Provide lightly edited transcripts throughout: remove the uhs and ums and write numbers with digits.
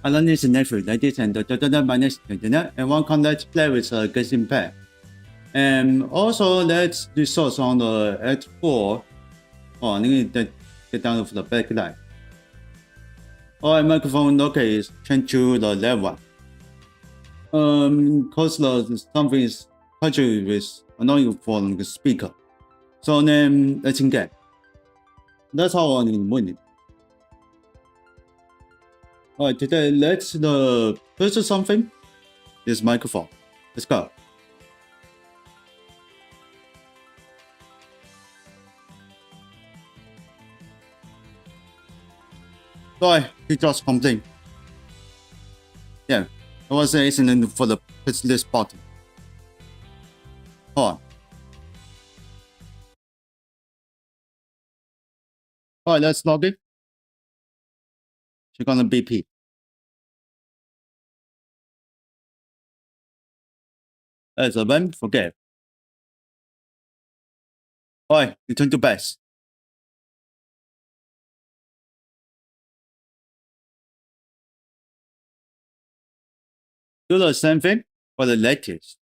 Hello, this is Netflix. Ladies and gentlemen, my name is Terengineer, and welcome to play with Genshin pack. And also, let's resource on the Act 4. Oh, I need to get down for the backlight. Alright, microphone okay, change to the left one. Cause the something is touching with annoying from the speaker. So then let's get. That's how I need money. Alright, today let's first something. This microphone. Let's go. Sorry, he just comes in. Yeah, I was listening for the push this button. Hold on. Alright, let's log in. Check on the BP. That's a one, forget. Alright, return to base. Do the same thing for the latest.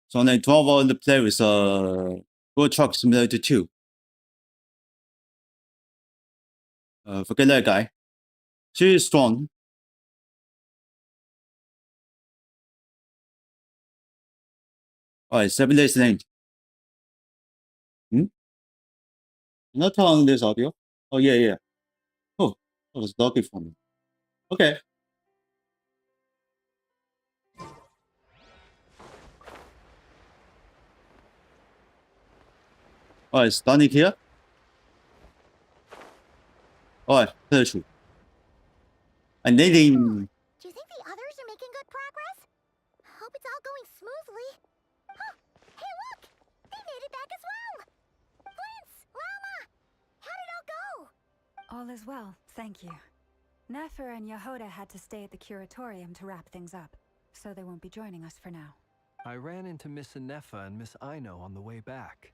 So then 12 hours to play with World Truck Simulator 2. Forget that guy. She is strong. Alright, 7 days late. Not on this audio. Oh yeah. Oh, that was lucky for me. Okay. Alright, stunning here. Alright, 30. And then Do you think the others are making good progress? Hope it's all going smoothly. Huh. Hey, look! They made it back as well! Flint's, Lama! How did it all go? All is well, thank you. Nefer and Yehoda had to stay at the curatorium to wrap things up, so they won't be joining us for now. I ran into Miss Nefa and Miss Aino on the way back.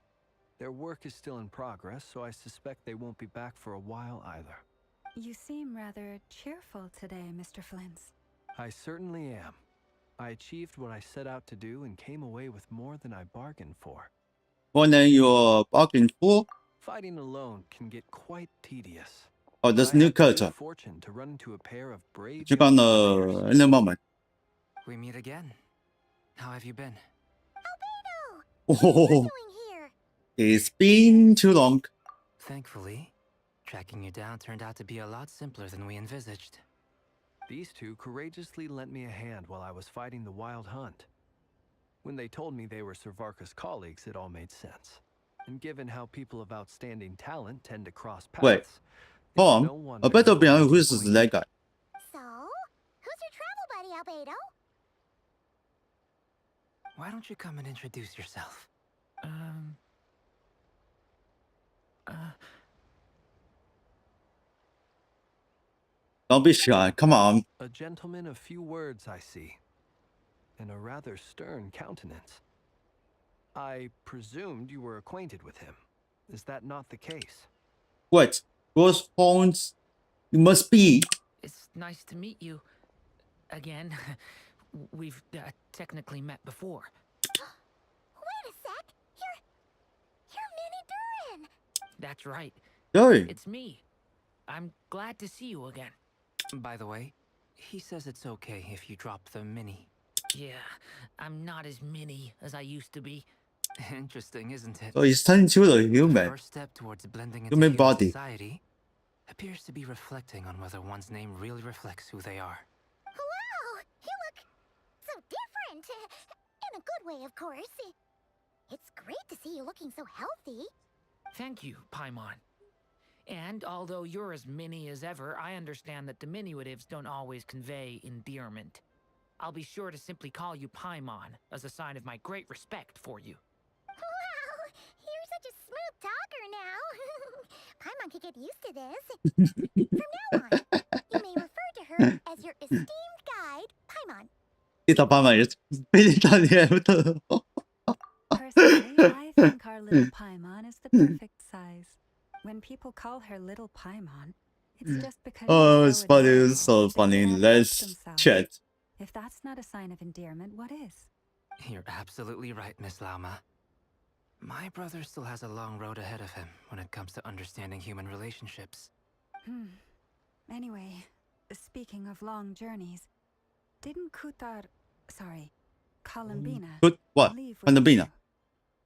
Their work is still in progress, so I suspect they won't be back for a while either. You seem rather cheerful today, Mr. Flint's. I certainly am. I achieved what I set out to do and came away with more than I bargained for. Well, then you're bargaining for? Fighting alone can get quite tedious. Oh, that's But I new had the good character. fortune to run into a pair of brave Check young on warriors. in a moment. We meet again. How have you been? Albedo! Oh, What are you doing here? it's been too long. Thankfully, tracking you down turned out to be a lot simpler than we envisaged. These two courageously lent me a hand while I was fighting the wild hunt. When they told me they were Servarka's colleagues, it all made sense. And given how people of outstanding talent tend to cross paths, Wait, it's Hold no on. wonder I better no be one honest, was who is going that guy? So, who's your travel buddy, Albedo? Why don't you come and introduce yourself? Don't be shy. Come on. A gentleman of few words, I see, and a rather stern countenance. I presumed you were acquainted with him. Is that not the case? What? Ghost phones? You must be. It's nice to meet you. Again. We've technically met before. Wait a sec! You're Minnie Durin! That's right. Hey. It's me. I'm glad to see you again. By the way, he says it's okay if you drop the mini. Yeah, I'm not as mini as I used to be. Interesting, isn't it? So he's turning to the The human. first step towards blending into Human human body. society appears to be reflecting on whether one's name really reflects who they are. Wow! You look so different! In a good way, of course. It's great to see you looking so healthy. Thank you, Paimon. And although you're as mini as ever, I understand that diminutives don't always convey endearment. I'll be sure to simply call you Paimon as a sign of my great respect for you. Wow! You're such a smooth talker now. Paimon could get used to this. From now on, you may refer to her as your esteemed guide, Paimon. It's a bummer. It's really done. Personally, I think our little Paimon is the perfect size. When people call her Little Paimon, It's just because Oh, she's it's so funny. It's so adorable, they funny. can't help Let's themselves. chat. If that's not a sign of endearment, what is? You're absolutely right, Miss Lauma. My brother still has a long road ahead of him when it comes to understanding human relationships. Anyway, speaking of long journeys, didn't Columbina Good. What? leave with Columbina. you?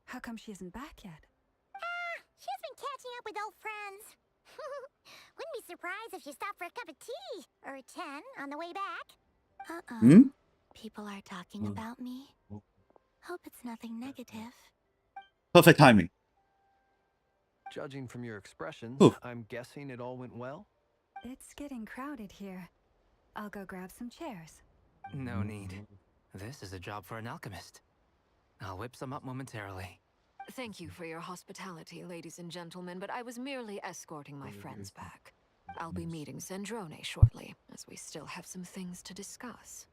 How come she isn't back yet? She's been catching up with old friends. Wouldn't be surprised if she stopped for a cup of tea or 10 on the way back. Hmm? People are talking about me. Hope it's nothing negative. Perfect timing. Judging from your expressions, Oof. I'm guessing it all went well? It's getting crowded here. I'll go grab some chairs. No need. This is a job for an alchemist. I'll whip some up momentarily. Thank you for your hospitality, ladies and gentlemen, but I was merely escorting my friends back. I'll be meeting Sandrone shortly, as we still have some things to discuss.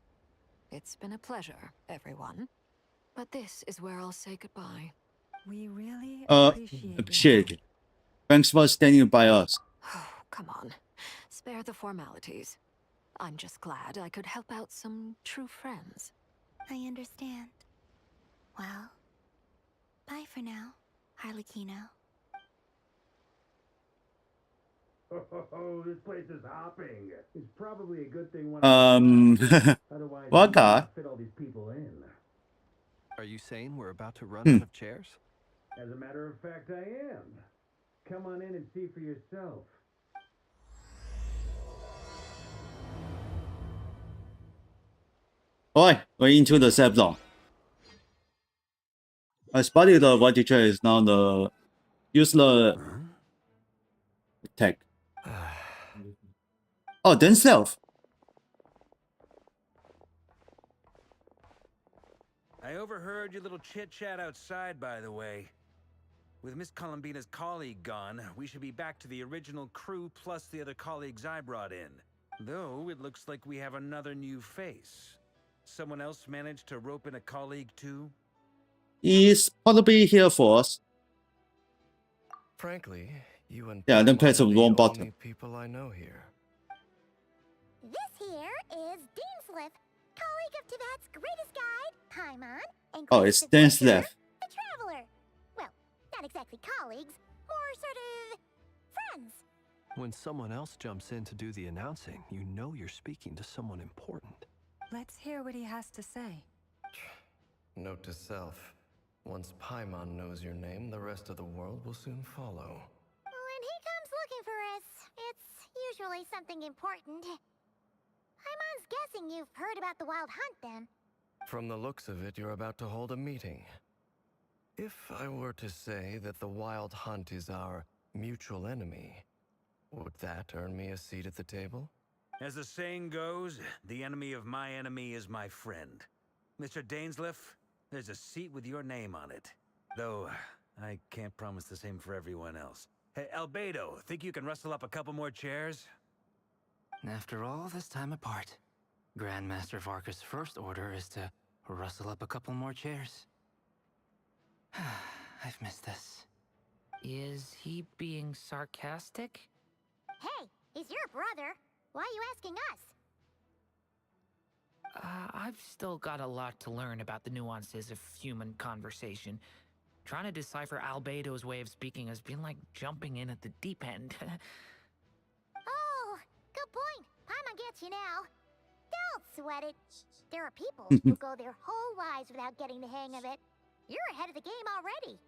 It's been a pleasure, everyone. But this is where I'll say goodbye. We really Appreciate appreciate it. Thanks for standing by us. Oh, come on. Spare the formalities. I'm just glad I could help out some true friends. I understand. Well, bye for now, Harlequino. Oh, this place is hopping. It's probably a good thing when otherwise what you guy? can't fit all these people in. Are you saying we're about to run out of chairs? As a matter of fact, I am. Come on in and see for yourself. Alright, we're into the safe zone. I spotted the white teacher is now the useless attack. Oh, then self. I overheard your little chit-chat outside, by the way. With Miss Columbina's colleague gone, we should be back to the original crew plus the other colleagues I brought in. Though, it looks like we have another new face. Someone else managed to rope in a colleague too? He's probably here for us. Frankly, you and Yeah, then Paimon press the are wrong the button. only people I know here. This here is Dainsleif, colleague of Tibet's greatest guide, Paimon, and Oh, greatest it's Dainsleif. adventurer, the Traveler. Well, not exactly colleagues, more sort of friends. When someone else jumps in to do the announcing, you know you're speaking to someone important. Let's hear what he has to say. Note to self. Once Paimon knows your name, the rest of the world will soon follow. When he comes looking for us, it's usually something important. Paimon's guessing you've heard about the Wild Hunt, then. From the looks of it, you're about to hold a meeting. If I were to say that the Wild Hunt is our mutual enemy, would that earn me a seat at the table? As the saying goes, the enemy of my enemy is my friend. Mr. Dainsleif, there's a seat with your name on it. Though, I can't promise the same for everyone else. Hey, Albedo, think you can rustle up a couple more chairs? After all this time apart, Grandmaster Varka's first order is to rustle up a couple more chairs. I've missed this. Is he being sarcastic? Hey, he's your brother. Why are you asking us? I've still got a lot to learn about the nuances of human conversation. Trying to decipher Albedo's way of speaking has been like jumping in at the deep end. Oh, good point. Paimon gets you now. Don't sweat it. There are people who go their whole lives without getting the hang of it. You're ahead of the game already.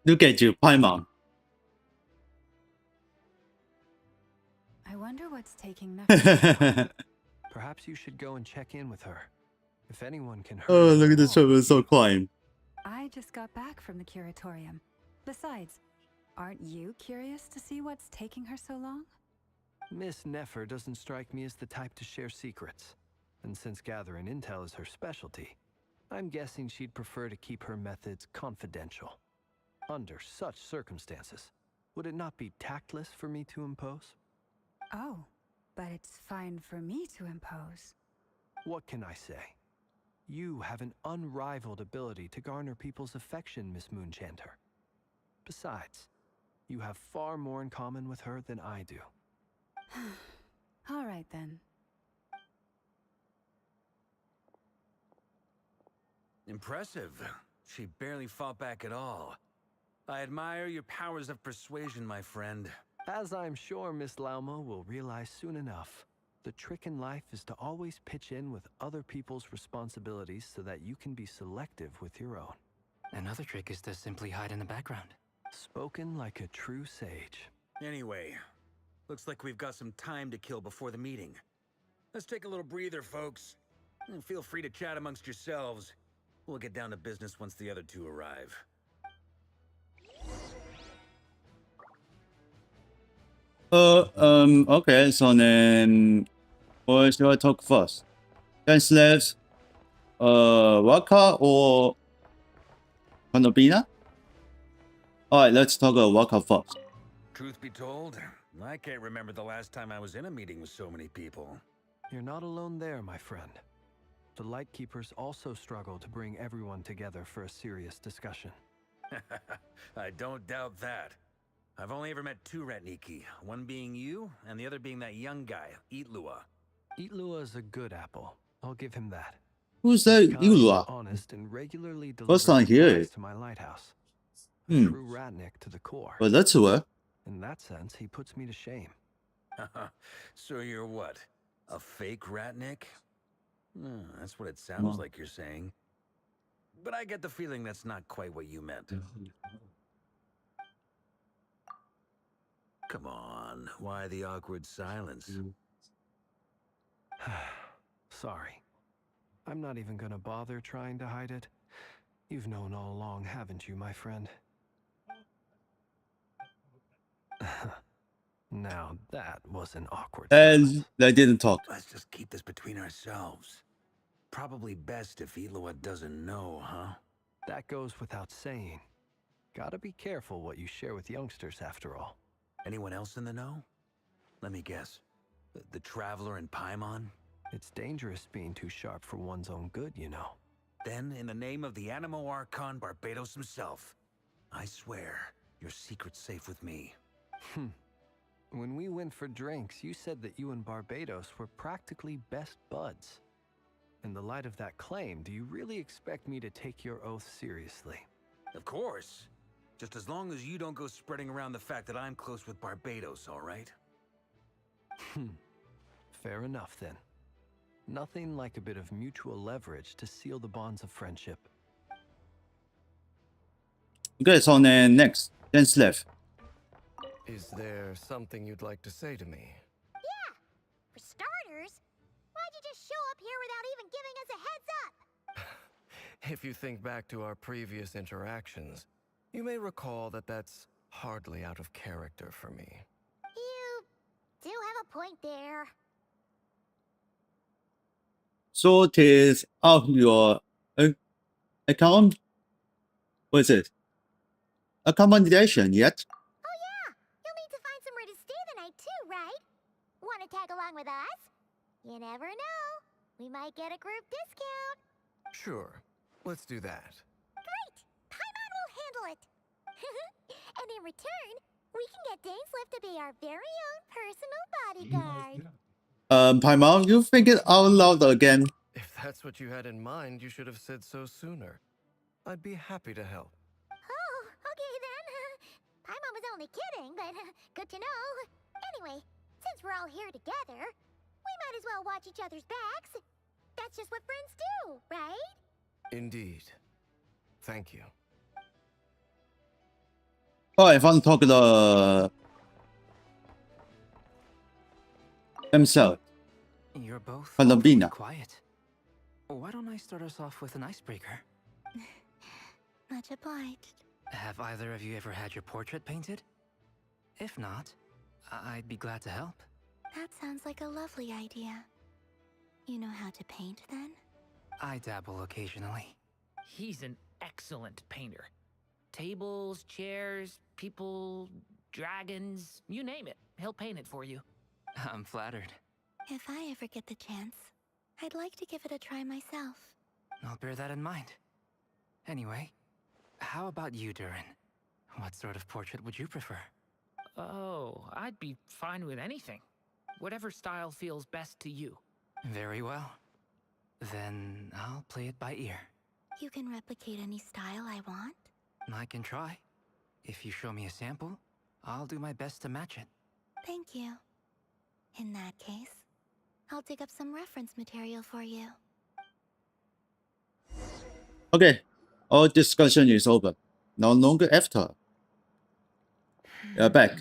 Look at you, Paimon. I wonder what's taking Nefer. Perhaps you should go and check in with her. If anyone can hurt Oh, her look at this along, show, it's so crying. I just got back from the curatorium. Besides, aren't you curious to see what's taking her so long? Miss Nefer doesn't strike me as the type to share secrets. And since gathering intel is her specialty, I'm guessing she'd prefer to keep her methods confidential. Under such circumstances, would it not be tactless for me to impose? Oh, but it's fine for me to impose. What can I say? You have an unrivaled ability to garner people's affection, Miss Moonchanter. Besides, you have far more in common with her than I do. All right then. Impressive. She barely fought back at all. I admire your powers of persuasion, my friend. As I'm sure Miss Lauma will realize soon enough, the trick in life is to always pitch in with other people's responsibilities so that you can be selective with your own. Another trick is to simply hide in the background. Spoken like a true sage. Anyway, looks like we've got some time to kill before the meeting. Let's take a little breather, folks. And feel free to chat amongst yourselves. We'll get down to business once the other two arrive. Okay, so then what should I talk first? Genshin, Waka or Konobina? Alright, let's talk about Waka first. Truth be told, I can't remember the last time I was in a meeting with so many people. You're not alone there, my friend. The Lightkeepers also struggle to bring everyone together for a serious discussion. I don't doubt that. I've only ever met two Ratniki, one being you, and the other being that young guy, Itlua. Itlua is a good apple. I'll give him that. Who's that Kind, Itlua? honest, and regularly First time delivers hear supplies it. to my lighthouse. A Hmm. true Ratnik to the core. Well, that's her. In that sense, he puts me to shame. So you're what? A fake Ratnik? That's what it sounds Well. like you're saying. But I get the feeling that's not quite what you meant. Come on, why the awkward silence? Sorry. I'm not even gonna bother trying to hide it. You've known all along, haven't you, my friend? Now, that was an awkward silence. And they didn't talk. Let's just keep this between ourselves. Probably best if Itlua doesn't know, huh? That goes without saying. Gotta be careful what you share with youngsters, after all. Anyone else in the know? Let me guess. The Traveler and Paimon? It's dangerous being too sharp for one's own good, you know. Then, in the name of the Animo Archon Barbados himself, I swear, your secret's safe with me. When we went for drinks, you said that you and Barbados were practically best buds. In the light of that claim, do you really expect me to take your oath seriously? Of course. Just as long as you don't go spreading around the fact that I'm close with Barbados, all right? Fair enough, then. Nothing like a bit of mutual leverage to seal the bonds of friendship. Okay, so then next, Genshin. Is there something you'd like to say to me? Yeah! For starters, why'd you just show up here without even giving us a heads up? If you think back to our previous interactions, you may recall that that's hardly out of character for me. You do have a point there. So it is of your account. What is it? Accommodation yet? Oh yeah! You'll need to find somewhere to stay the night too, right? Wanna tag along with us? You never know. We might get a group discount. Sure, let's do that. Great! Paimon will handle it. And in return, we can get Dainslift to be our very own personal bodyguard. Paimon, you think it out loud again. If that's what you had in mind, you should have said so sooner. I'd be happy to help. Oh, okay then. Paimon was only kidding, but good to know. Anyway, since we're all here together, we might as well watch each other's backs. That's just what friends do, right? Indeed. Thank you. Alright, if I talk to himself. You're both Palomina. awfully quiet. Why don't I start us off with an icebreaker? Much obliged. Have either of you ever had your portrait painted? If not, I'd be glad to help. That sounds like a lovely idea. You know how to paint then? I dabble occasionally. He's an excellent painter. Tables, chairs, people, dragons, you name it. He'll paint it for you. I'm flattered. If I ever get the chance, I'd like to give it a try myself. I'll bear that in mind. Anyway, how about you, Durin? What sort of portrait would you prefer? Oh, I'd be fine with anything. Whatever style feels best to you. Very well. Then I'll play it by ear. You can replicate any style I want? I can try. If you show me a sample, I'll do my best to match it. Thank you. In that case, I'll dig up some reference material for you. Okay, all discussion is over. No longer after. You're back.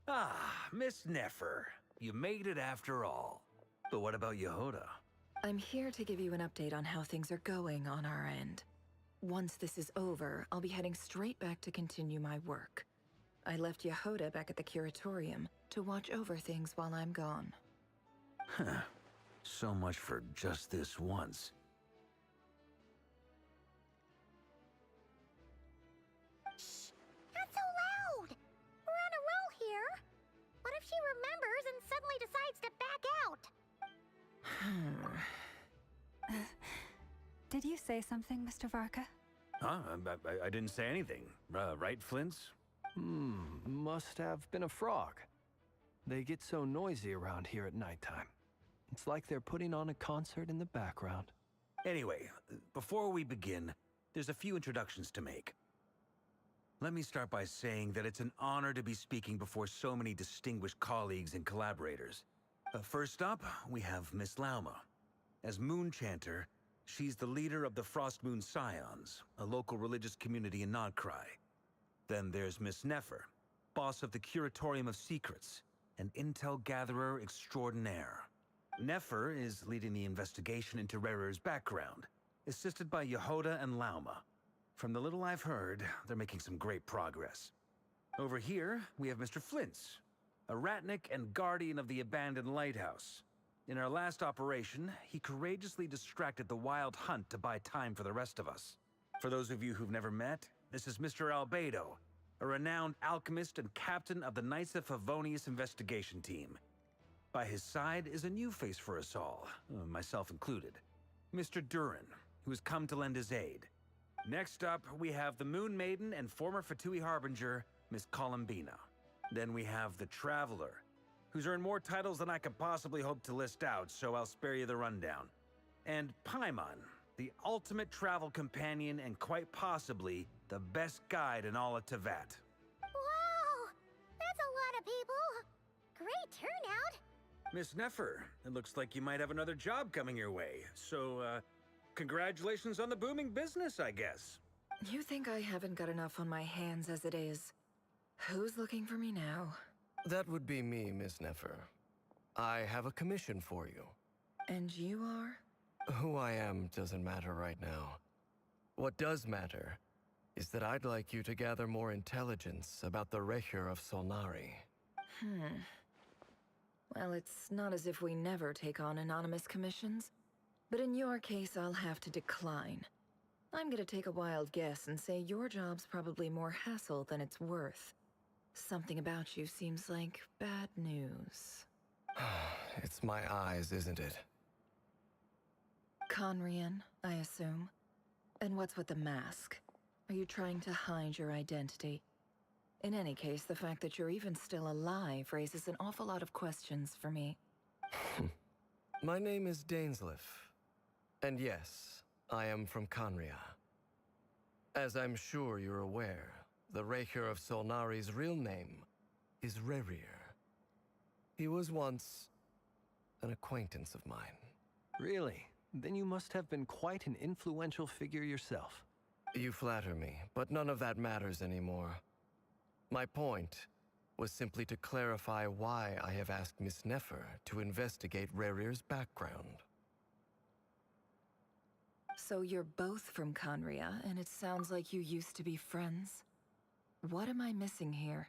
Ah, Miss Nefer. You made it after all. But what about Yehoda? I'm here to give you an update on how things are going on our end. Once this is over, I'll be heading straight back to continue my work. I left Yehoda back at the curatorium to watch over things while I'm gone. Huh. So much for just this once. Shh! Not so loud! We're on a roll here. What if she remembers and suddenly decides to back out? Did you say something, Mr. Varka? Huh? I didn't say anything. Right, Flints? Must have been a frog. They get so noisy around here at nighttime. It's like they're putting on a concert in the background. Anyway, before we begin, there's a few introductions to make. Let me start by saying that it's an honor to be speaking before so many distinguished colleagues and collaborators. First up, we have Miss Lauma. As Moon Chanter, she's the leader of the Frost Moon Scions, a local religious community in Nodcry. Then there's Miss Nefer, boss of the Curatorium of Secrets, an intel gatherer extraordinaire. Nefer is leading the investigation into Rerer's background, assisted by Yehoda and Lauma. From the little I've heard, they're making some great progress. Over here, we have Mr. Flints, a Ratnik and guardian of the abandoned lighthouse. In our last operation, he courageously distracted the Wild Hunt to buy time for the rest of us. For those of you who've never met, this is Mr. Albedo, a renowned alchemist and captain of the Knights of Favonius investigation team. By his side is a new face for us all, myself included, Mr. Durin, who has come to lend his aid. Next up, we have the Moon Maiden and former Fatui Harbinger, Miss Columbina. Then we have the Traveler, who's earned more titles than I could possibly hope to list out, so I'll spare you the rundown. And Paimon, the ultimate travel companion and quite possibly the best guide in all of Tevat. Wow! That's a lot of people! Great turnout! Miss Nefer, it looks like you might have another job coming your way, so, congratulations on the booming business, I guess. You think I haven't got enough on my hands as it is? Who's looking for me now? That would be me, Miss Nefer. I have a commission for you. And you are? Who I am doesn't matter right now. What does matter is that I'd like you to gather more intelligence about the Recher of Solnari. Well, it's not as if we never take on anonymous commissions. But in your case, I'll have to decline. I'm gonna take a wild guess and say your job's probably more hassle than it's worth. Something about you seems like bad news. It's my eyes, isn't it? Conrian, I assume. And what's with the mask? Are you trying to hide your identity? In any case, the fact that you're even still alive raises an awful lot of questions for me. My name is Dainsleif. And yes, I am from Conria. As I'm sure you're aware, the Recher of Solnari's real name is Rerir. He was once an acquaintance of mine. Really? Then you must have been quite an influential figure yourself. You flatter me, but none of that matters anymore. My point was simply to clarify why I have asked Miss Nefer to investigate Rerir's background. So you're both from Conria, and it sounds like you used to be friends? What am I missing here?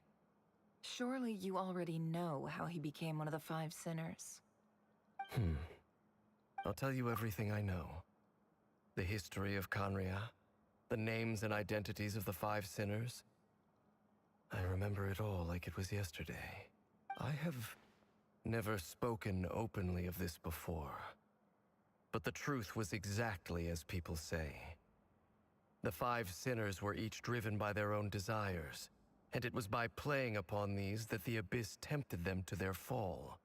Surely you already know how he became one of the Five Sinners. I'll tell you everything I know. The history of Conria, the names and identities of the Five Sinners. I remember it all like it was yesterday. I have never spoken openly of this before. But the truth was exactly as people say. The 5 sinners were each driven by their own desires, and it was by playing upon these that the Abyss tempted them to their fall,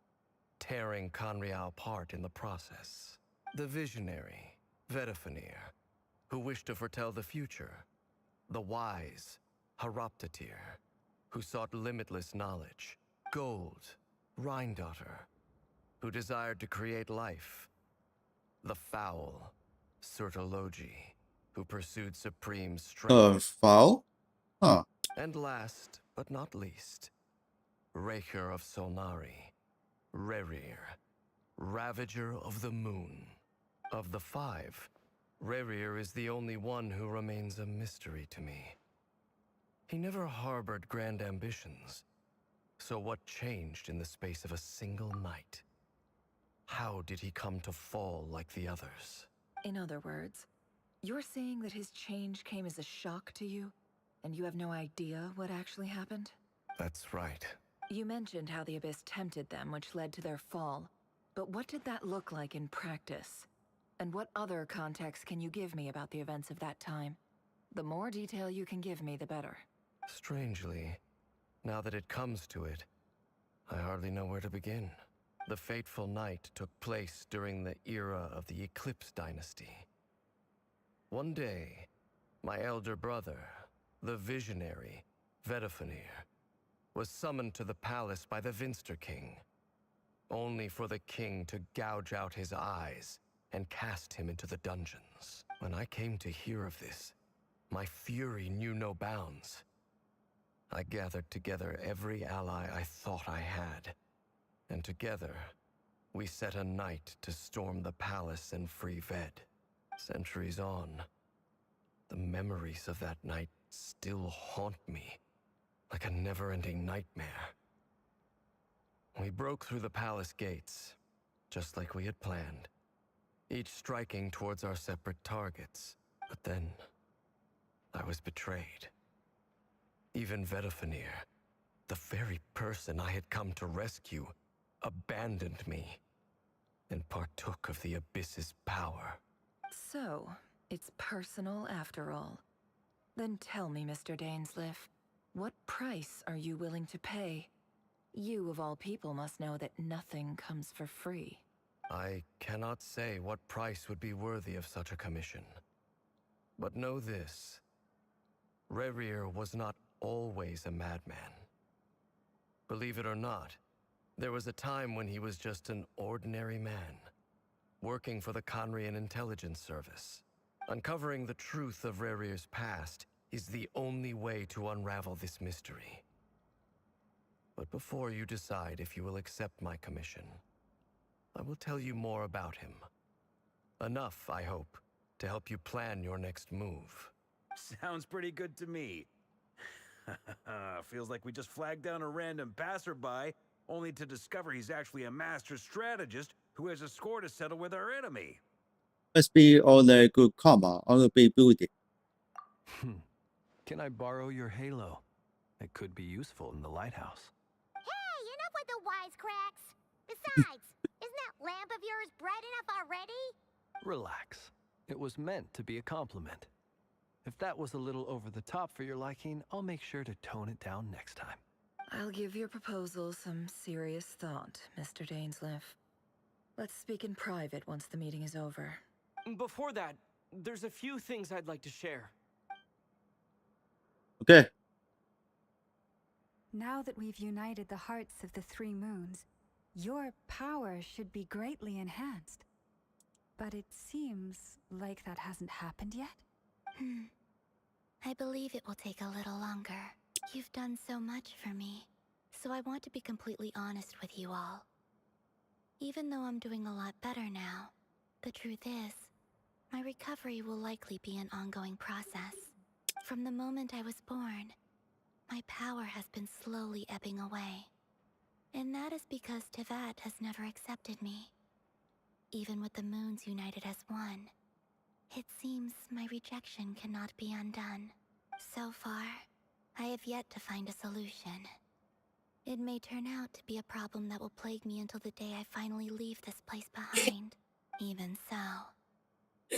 tearing Conria apart in the process. The visionary, Vedifenir, who wished to foretell the future. The wise, Haroptatir, who sought limitless knowledge. Gold, Rhindaughter, who desired to create life. The foul, Sertologi, who pursued supreme strength. Foul? Huh. And last, but not least, Raker of Solnari, Rerir, Ravager of the Moon. Of the 5, Rerir is the only one who remains a mystery to me. He never harbored grand ambitions. So what changed in the space of a single night? How did he come to fall like the others? In other words, you're saying that his change came as a shock to you, and you have no idea what actually happened? That's right. You mentioned how the Abyss tempted them, which led to their fall. But what did that look like in practice? And what other context can you give me about the events of that time? The more detail you can give me, the better. Strangely, now that it comes to it, I hardly know where to begin. The fateful night took place during the era of the Eclipse Dynasty. One day, my elder brother, the visionary, Vedifenir, was summoned to the palace by the Vinster King, only for the king to gouge out his eyes and cast him into the dungeons. When I came to hear of this, my fury knew no bounds. I gathered together every ally I thought I had, and together, we set a night to storm the palace and free Ved. Centuries on, the memories of that night still haunt me like a never-ending nightmare. We broke through the palace gates, just like we had planned, each striking towards our separate targets. But then, I was betrayed. Even Vedifenir, the very person I had come to rescue, abandoned me and partook of the Abyss's power. So, it's personal after all. Then tell me, Mr. Dainsleif, what price are you willing to pay? You, of all people, must know that nothing comes for free. I cannot say what price would be worthy of such a commission. But know this. Rerir was not always a madman. Believe it or not, there was a time when he was just an ordinary man, working for the Conrian Intelligence Service. Uncovering the truth of Rerir's past is the only way to unravel this mystery. But before you decide if you will accept my commission, I will tell you more about him. Enough, I hope, to help you plan your next move. Sounds pretty good to me. Feels like we just flagged down a random passerby, only to discover he's actually a master strategist who has a score to settle with our enemy. Must be all the good karma, all the big building. Can I borrow your halo? It could be useful in the lighthouse. Hey, enough with the wisecracks! Besides, isn't that lamp of yours bright enough already? Relax. It was meant to be a compliment. If that was a little over the top for your liking, I'll make sure to tone it down next time. I'll give your proposal some serious thought, Mr. Dainsleif. Let's speak in private once the meeting is over. Before that, there's a few things I'd like to share. Okay. Now that we've united the hearts of the 3 moons, your power should be greatly enhanced. But it seems like that hasn't happened yet? I believe it will take a little longer. You've done so much for me, so I want to be completely honest with you all. Even though I'm doing a lot better now, the truth is, my recovery will likely be an ongoing process. From the moment I was born, my power has been slowly ebbing away. And that is because Tevat has never accepted me. Even with the moons united as one, it seems my rejection cannot be undone. So far, I have yet to find a solution. It may turn out to be a problem that will plague me until the day I finally leave this place behind. Even so,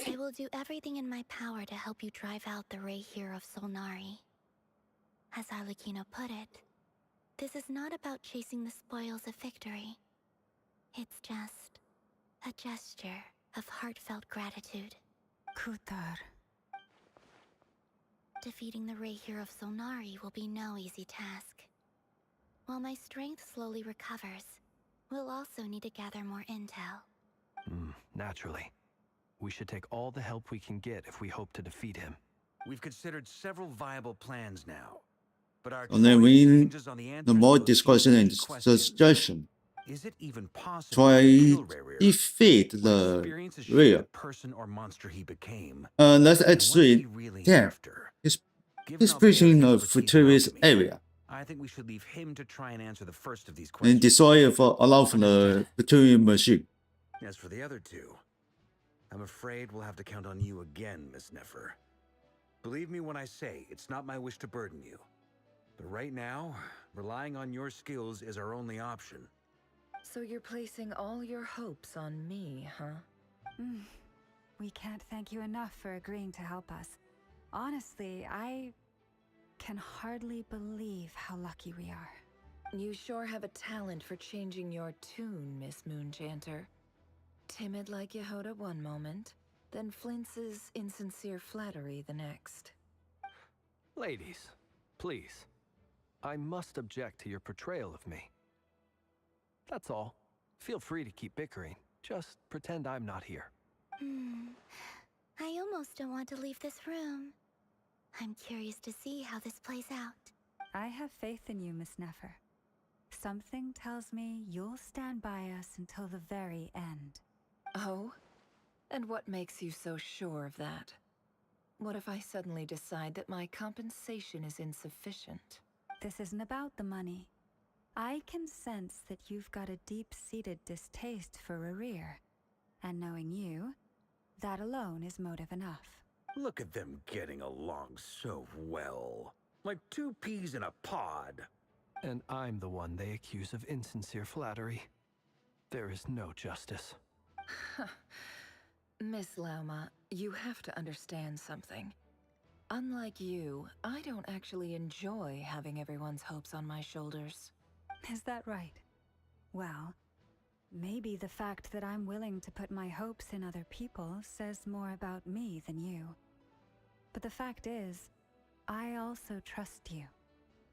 I will do everything in my power to help you drive out the Ray here of Solnari. As Arlecchino put it, this is not about chasing the spoils of victory. It's just a gesture of heartfelt gratitude. Kutar. Defeating the Ray here of Solnari will be no easy task. While my strength slowly recovers, we'll also need to gather more intel. Naturally. We should take all the help we can get if we hope to defeat him. We've considered several viable plans now, but our And then choice we hinges on the the answers more to those discussion and huge questions. suggestion. Is it even possible Try to kill Rare? defeat What the experiences shape real. the person or monster he became? Let's And what's actually, he really yeah, after? he's Given our preaching bare a expertise in futurist alchemy, area I think we should leave him to try and answer the first of these and questions. destroy it for allow for the Futurium machine. As for the other two, I'm afraid we'll have to count on you again, Miss Nefer. Believe me when I say it's not my wish to burden you. But right now, relying on your skills is our only option. So you're placing all your hopes on me, huh? We can't thank you enough for agreeing to help us. Honestly, I can hardly believe how lucky we are. You sure have a talent for changing your tune, Miss Moonchanter. Timid like Yehoda one moment, then flinches insincere flattery the next. Ladies, please. I must object to your portrayal of me. That's all. Feel free to keep bickering. Just pretend I'm not here. I almost don't want to leave this room. I'm curious to see how this plays out. I have faith in you, Miss Nefer. Something tells me you'll stand by us until the very end. Oh? And what makes you so sure of that? What if I suddenly decide that my compensation is insufficient? This isn't about the money. I can sense that you've got a deep-seated distaste for Rerir. And knowing you, that alone is motive enough. Look at them getting along so well. Like two peas in a pod. And I'm the one they accuse of insincere flattery. There is no justice. Miss Lauma, you have to understand something. Unlike you, I don't actually enjoy having everyone's hopes on my shoulders. Is that right? Well, maybe the fact that I'm willing to put my hopes in other people says more about me than you. But the fact is, I also trust you.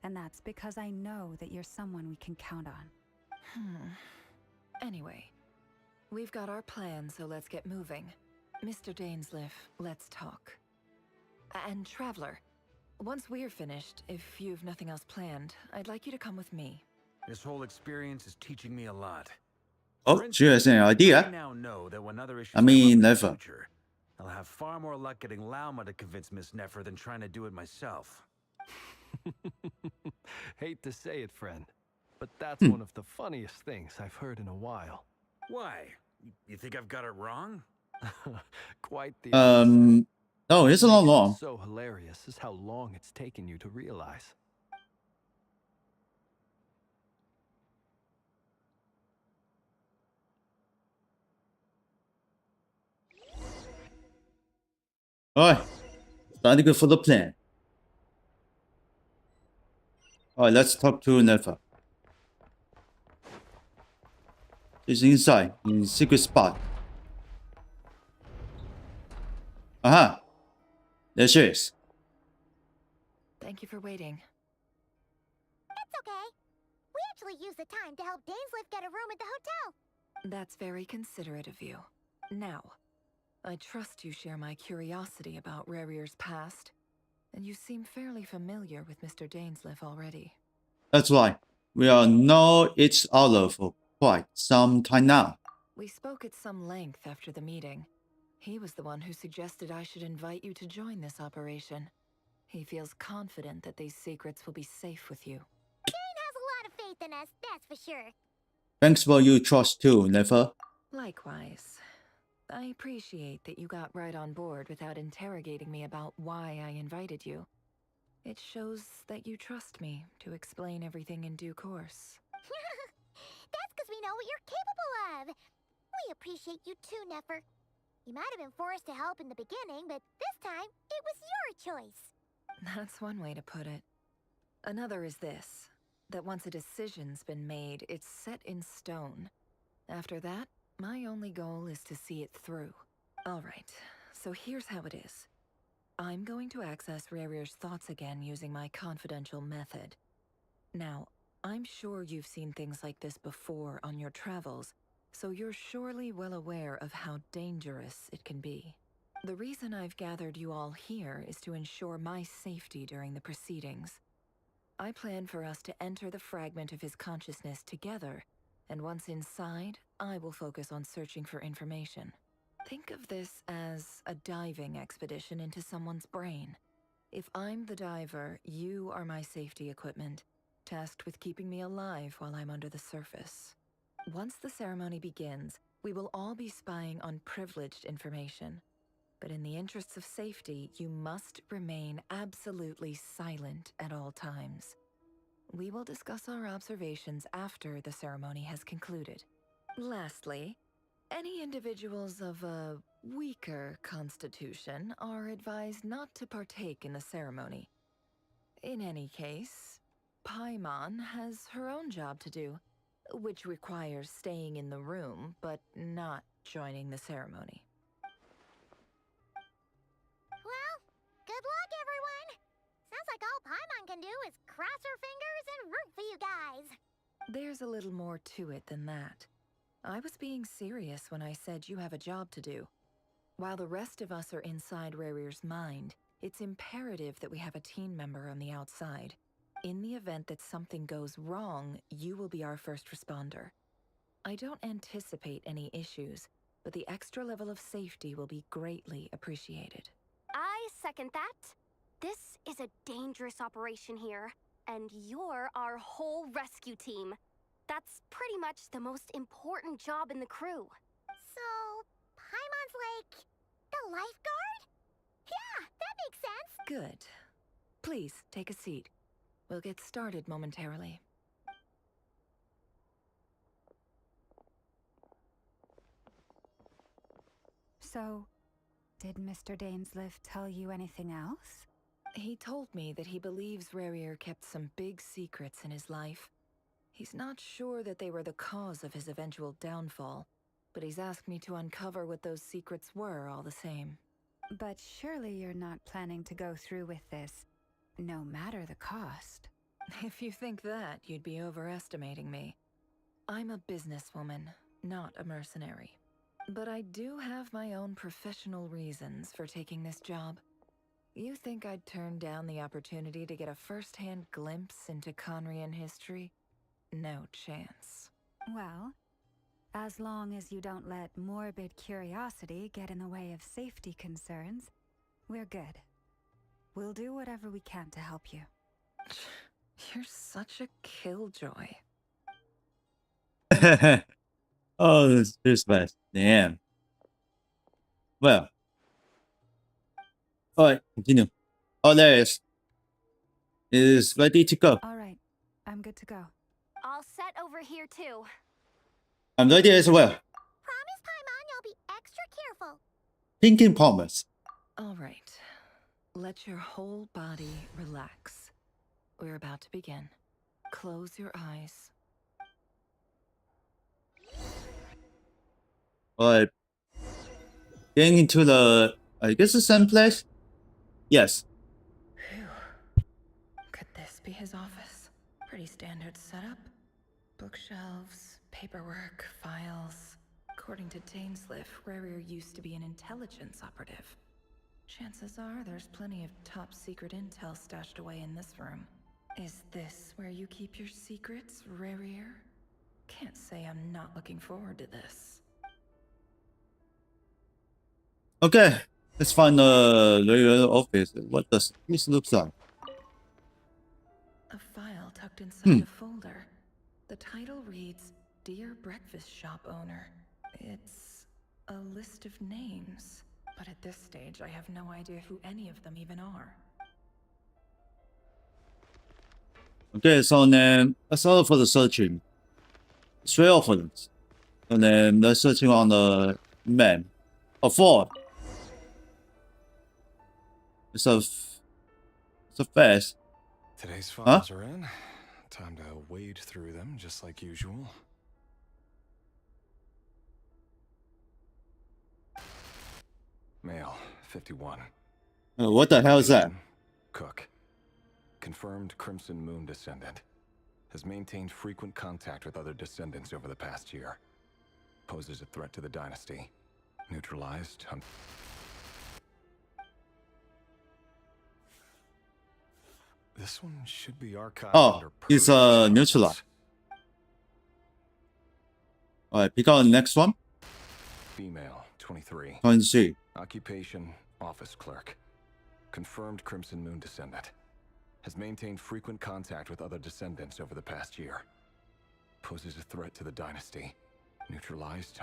And that's because I know that you're someone we can count on. Anyway, we've got our plan, so let's get moving. Mr. Dainsliff, let's talk. And Traveler, once we're finished, if you've nothing else planned, I'd like you to come with me. This whole experience is teaching me a lot. Oh, For she has an I idea. now know that when other issues I mean, come up in the never. future, I'll have far more luck getting Lauma to convince Miss Nefer than trying to do it myself. Hate to say it, friend, but that's one of the funniest things I've heard in a while. Why? You think I've got it wrong? Quite the no, it's a What makes it long. so hilarious is how long it's taken you to realize. Alright, starting to go for the plan. Alright, let's talk to Nefer. She's inside, in secret spot. Aha! There she is. Thank you for waiting. It's okay. We actually used the time to help Dainsliff get a room at the hotel. That's very considerate of you. Now, I trust you share my curiosity about Rerir's past, and you seem fairly familiar with Mr. Dainsliff already. That's right. We are know each other for quite some time now. We spoke at some length after the meeting. He was the one who suggested I should invite you to join this operation. He feels confident that these secrets will be safe with you. Dane has a lot of faith in us, that's for sure. Thanks for your trust too, Nefer. Likewise. I appreciate that you got right on board without interrogating me about why I invited you. It shows that you trust me to explain everything in due course. That's because we know what you're capable of. We appreciate you too, Nefer. You might have been forced to help in the beginning, but this time, it was your choice. That's one way to put it. Another is this, that once a decision's been made, it's set in stone. After that, my only goal is to see it through. All right, so here's how it is. I'm going to access Rarier's thoughts again using my confidential method. Now, I'm sure you've seen things like this before on your travels, so you're surely well aware of how dangerous it can be. The reason I've gathered you all here is to ensure my safety during the proceedings. I plan for us to enter the fragment of his consciousness together, and once inside, I will focus on searching for information. Think of this as a diving expedition into someone's brain. If I'm the diver, you are my safety equipment, tasked with keeping me alive while I'm under the surface. Once the ceremony begins, we will all be spying on privileged information. But in the interests of safety, you must remain absolutely silent at all times. We will discuss our observations after the ceremony has concluded. Lastly, any individuals of a weaker constitution are advised not to partake in the ceremony. In any case, Paimon has her own job to do, which requires staying in the room but not joining the ceremony. Well, good luck, everyone. Sounds like all Paimon can do is cross her fingers and root for you guys. There's a little more to it than that. I was being serious when I said you have a job to do. While the rest of us are inside Rarier's mind, it's imperative that we have a team member on the outside. In the event that something goes wrong, you will be our first responder. I don't anticipate any issues, but the extra level of safety will be greatly appreciated. I second that. This is a dangerous operation here, and you're our whole rescue team. That's pretty much the most important job in the crew. So, Paimon's like the lifeguard? Yeah, that makes sense. Good. Please, take a seat. We'll get started momentarily. So, did Mr. Dainsliff tell you anything else? He told me that he believes Rarier kept some big secrets in his life. He's not sure that they were the cause of his eventual downfall, but he's asked me to uncover what those secrets were all the same. But surely you're not planning to go through with this, no matter the cost. If you think that, you'd be overestimating me. I'm a businesswoman, not a mercenary. But I do have my own professional reasons for taking this job. You think I'd turn down the opportunity to get a first-hand glimpse into Conrian history? No chance. Well, as long as you don't let morbid curiosity get in the way of safety concerns, we're good. We'll do whatever we can to help you. You're such a killjoy. Oh, this is fast. Damn. Well. Alright, continue. Oh, there it is. It is ready to go. All right, I'm good to go. All set over here, too. I'm ready as well. Promise, Paimon, you'll be extra careful. Thinking promise. All right. Let your whole body relax. We're about to begin. Close your eyes. Alright. Getting into the, I guess the same place? Yes. Phew. Could this be his office? Pretty standard setup. Bookshelves, paperwork, files. According to Dainsliff, Rarier used to be an intelligence operative. Chances are there's plenty of top secret intel stashed away in this room. Is this where you keep your secrets, Rarier? Can't say I'm not looking forward to this. Okay. Let's find the regular office. What does this look like? A file tucked inside a folder. The title reads, Dear Breakfast Shop Owner. It's a list of names, but at this stage I have no idea who any of them even are. Okay, so then let's start for the searching. Straight off for this. And then let's searching on the map. Oh, 4. So fast. Today's files are in. Time to wade through them just like usual. Male, 51. What the hell is that? Cook. Confirmed Crimson Moon descendant. Has maintained frequent contact with other descendants over the past year. Poses a threat to the dynasty. Neutralized. This one should be archived under it's neutralized. Alright, pick out the next one. Female, 23. 23. Occupation, office clerk. Confirmed Crimson Moon descendant. Has maintained frequent contact with other descendants over the past year. Poses a threat to the dynasty. Neutralized.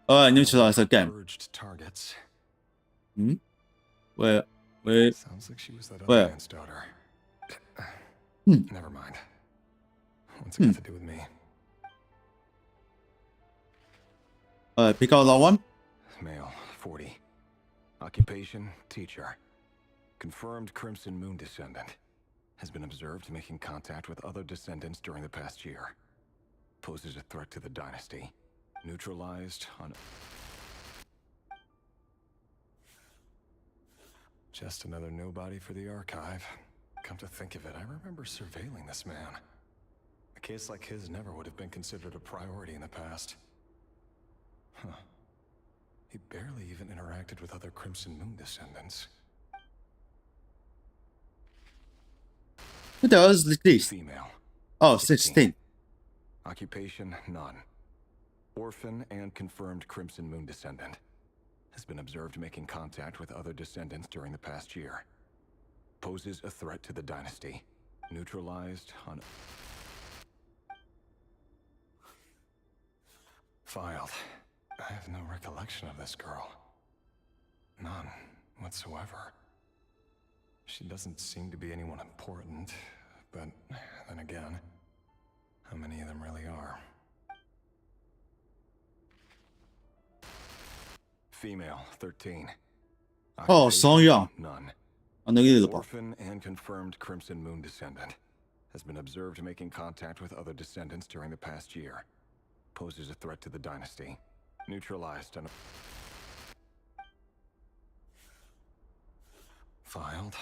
Neutralized again. Purged targets. Where? Sounds like she was that other man's daughter. Never mind. What's it got to do with me? Pick out that one. Male, 40. Occupation, teacher. Confirmed Crimson Moon descendant. Has been observed making contact with other descendants during the past year. Poses a threat to the dynasty. Neutralized on... Just another nobody for the archive. Come to think of it, I remember surveilling this man. A case like his never would have been considered a priority in the past. Huh. He barely even interacted with other Crimson Moon descendants. Who the hell is this? Female. Oh, 16. Occupation, none. Orphan and confirmed Crimson Moon descendant. Has been observed making contact with other descendants during the past year. Poses a threat to the dynasty. Neutralized on... Filed. I have no recollection of this girl. None whatsoever. She doesn't seem to be anyone important, but then again, how many of them really are? Female, 13. Oh, so young. None. Unbelievable. Orphan and confirmed Crimson Moon descendant. Has been observed making contact with other descendants during the past year. Poses a threat to the dynasty. Neutralized on... Filed.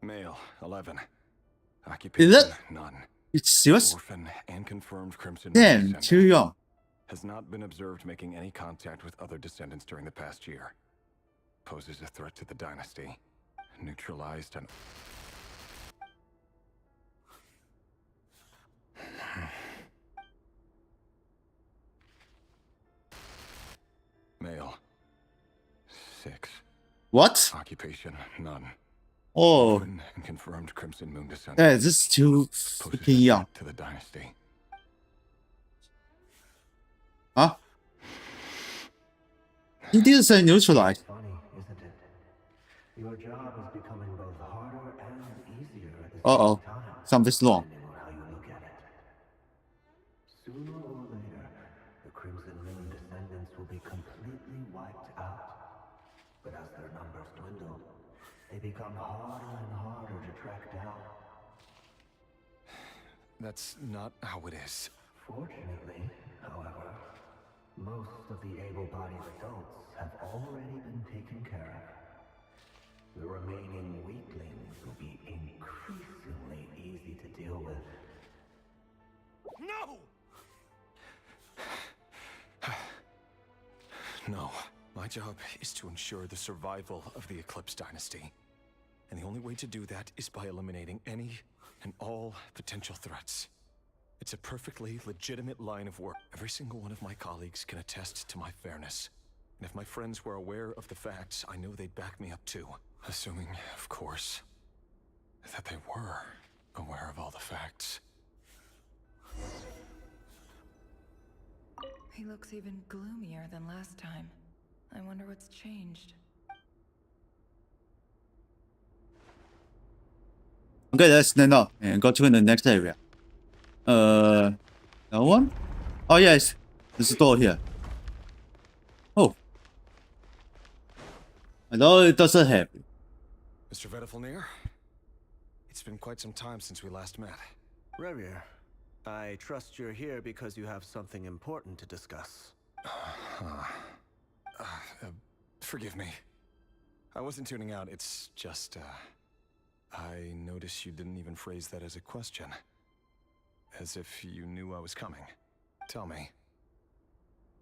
Male, 11. Occupation, Is it? none. It's serious? Orphan and confirmed Crimson Moon Damn, descendant. too young. Has not been observed making any contact with other descendants during the past year. Poses a threat to the dynasty. Neutralized on... Male. 6. What? Occupation, none. Oh. Orphan and confirmed Crimson Moon descendant. Yeah, this is too freaking young. To the dynasty. Huh? He didn't say neutralized. Funny, isn't it? Your job is becoming both harder and easier at the Uh-oh. same time. Something's wrong. Depending on how you look at it. Sooner or later, the Crimson Moon descendants will be completely wiped out. But as their numbers dwindle, they become harder and harder to track down. That's not how it is. Fortunately, however, most of the able-bodied adults have already been taken care of. The remaining weaklings will be increasingly easy to deal with. No! No. My job is to ensure the survival of the Eclipse Dynasty. And the only way to do that is by eliminating any and all potential threats. It's a perfectly legitimate line of work. Every single one of my colleagues can attest to my fairness. And if my friends were aware of the facts, I know they'd back me up too. Assuming, of course, that they were aware of all the facts. He looks even gloomier than last time. I wonder what's changed. Okay, let's stand up and go to the next area. No one? Oh yes, there's a door here. Oh. Hello, it doesn't have. Mr. Terengineer, it's been quite some time since we last met. Rerir, I trust you're here because you have something important to discuss. Forgive me. I wasn't tuning out, it's just, I noticed you didn't even phrase that as a question. As if you knew I was coming. Tell me,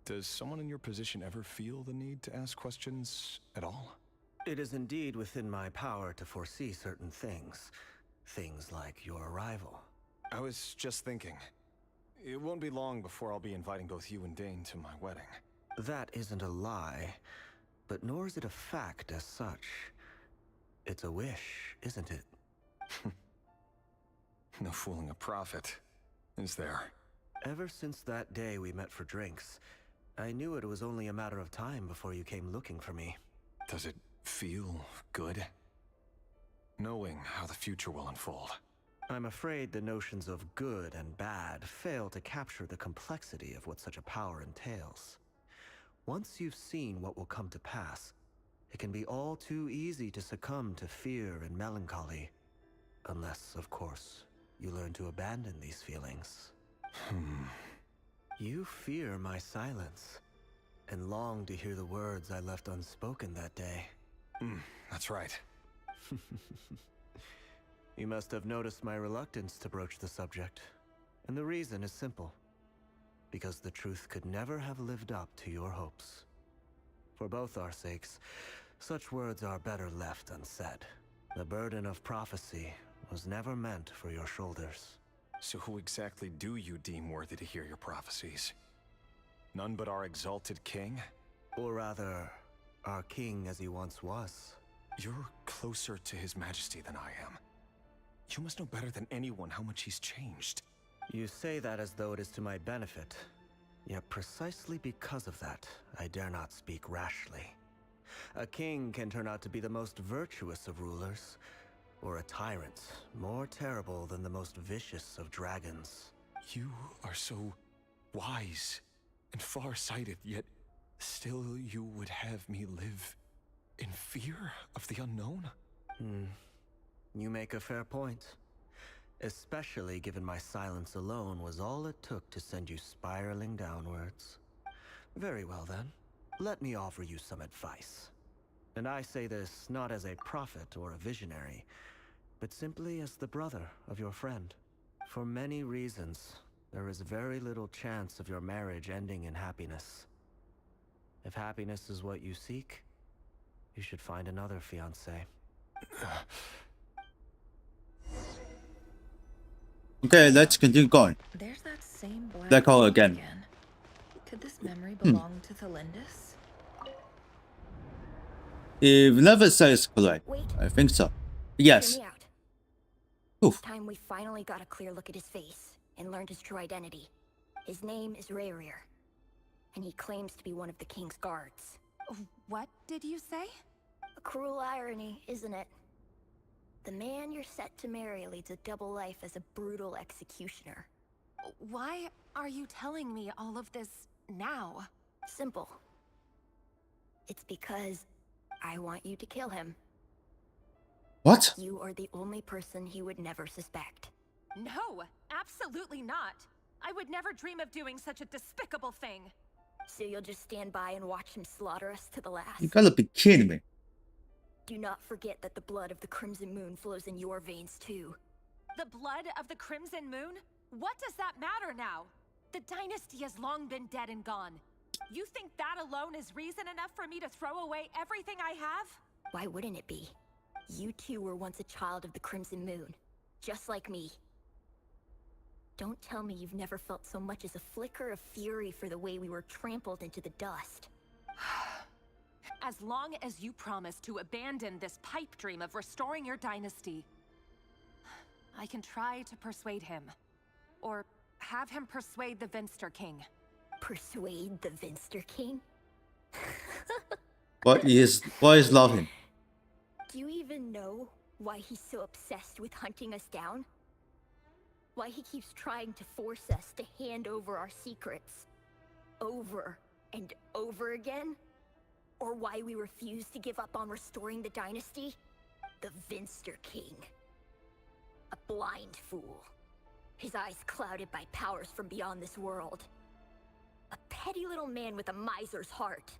does someone in your position ever feel the need to ask questions at all? It is indeed within my power to foresee certain things. Things like your arrival. I was just thinking, it won't be long before I'll be inviting both you and Dane to my wedding. That isn't a lie, but nor is it a fact as such. It's a wish, isn't it? No fooling a prophet, is there? Ever since that day we met for drinks, I knew it was only a matter of time before you came looking for me. Does it feel good? Knowing how the future will unfold. I'm afraid the notions of good and bad fail to capture the complexity of what such a power entails. Once you've seen what will come to pass, it can be all too easy to succumb to fear and melancholy. Unless, of course, you learn to abandon these feelings. You fear my silence, and long to hear the words I left unspoken that day. That's right. You must have noticed my reluctance to broach the subject. And the reason is simple. Because the truth could never have lived up to your hopes. For both our sakes, such words are better left unsaid. The burden of prophecy was never meant for your shoulders. So who exactly do you deem worthy to hear your prophecies? None but our exalted king? Or rather, our king as he once was. You're closer to his majesty than I am. You must know better than anyone how much he's changed. You say that as though it is to my benefit. Yet precisely because of that, I dare not speak rashly. A king can turn out to be the most virtuous of rulers, or a tyrant more terrible than the most vicious of dragons. You are so wise and far-sighted, yet still you would have me live in fear of the unknown? You make a fair point. Especially given my silence alone was all it took to send you spiraling downwards. Very well then, let me offer you some advice. And I say this not as a prophet or a visionary, but simply as the brother of your friend. For many reasons, there is very little chance of your marriage ending in happiness. If happiness is what you seek, you should find another fiancé. Okay, let's continue going. There's that same Black hole again. Could this memory belong to Thelindis? If never says correct, Wait. I think so. Yes. Hear me out. Oof. This time we finally got a clear look at his face and learned his true identity. His name is Rerir, and he claims to be one of the king's guards. What did you say? A cruel irony, isn't it? The man you're set to marry leads a double life as a brutal executioner. Why are you telling me all of this now? Simple. It's because I want you to kill him. What? You are the only person he would never suspect. No, absolutely not. I would never dream of doing such a despicable thing. So you'll just stand by and watch him slaughter us to the last? You gotta be kidding me. Do not forget that the blood of the Crimson Moon flows in your veins too. The blood of the Crimson Moon? What does that matter now? The dynasty has long been dead and gone. You think that alone is reason enough for me to throw away everything I have? Why wouldn't it be? You two were once a child of the Crimson Moon, just like me. Don't tell me you've never felt so much as a flicker of fury for the way we were trampled into the dust. As long as you promise to abandon this pipe dream of restoring your dynasty, I can try to persuade him. Or have him persuade the Vinster King. Persuade the Vinster King? What is laughing? Do you even know Why he's so obsessed with hunting us down? Why he keeps trying to force us to hand over our secrets over and over again? Or why we refuse to give up on restoring the dynasty? The Vinster King. A blind fool. His eyes clouded by powers from beyond this world. A petty little man with a miser's heart.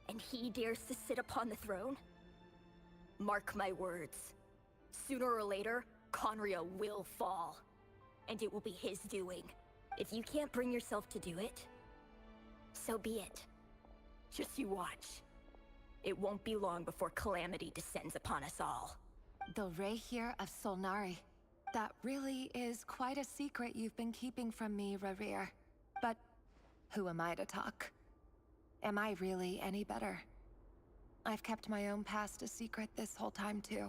And he dares to sit upon the throne? Mark my words. Sooner or later, Conria will fall. And it will be his doing. If you can't bring yourself to do it, so be it. Just you watch. It won't be long before calamity descends upon us all. The Rehir of Solnari. That really is quite a secret you've been keeping from me, Rerir. But who am I to talk? Am I really any better? I've kept my own past a secret this whole time too.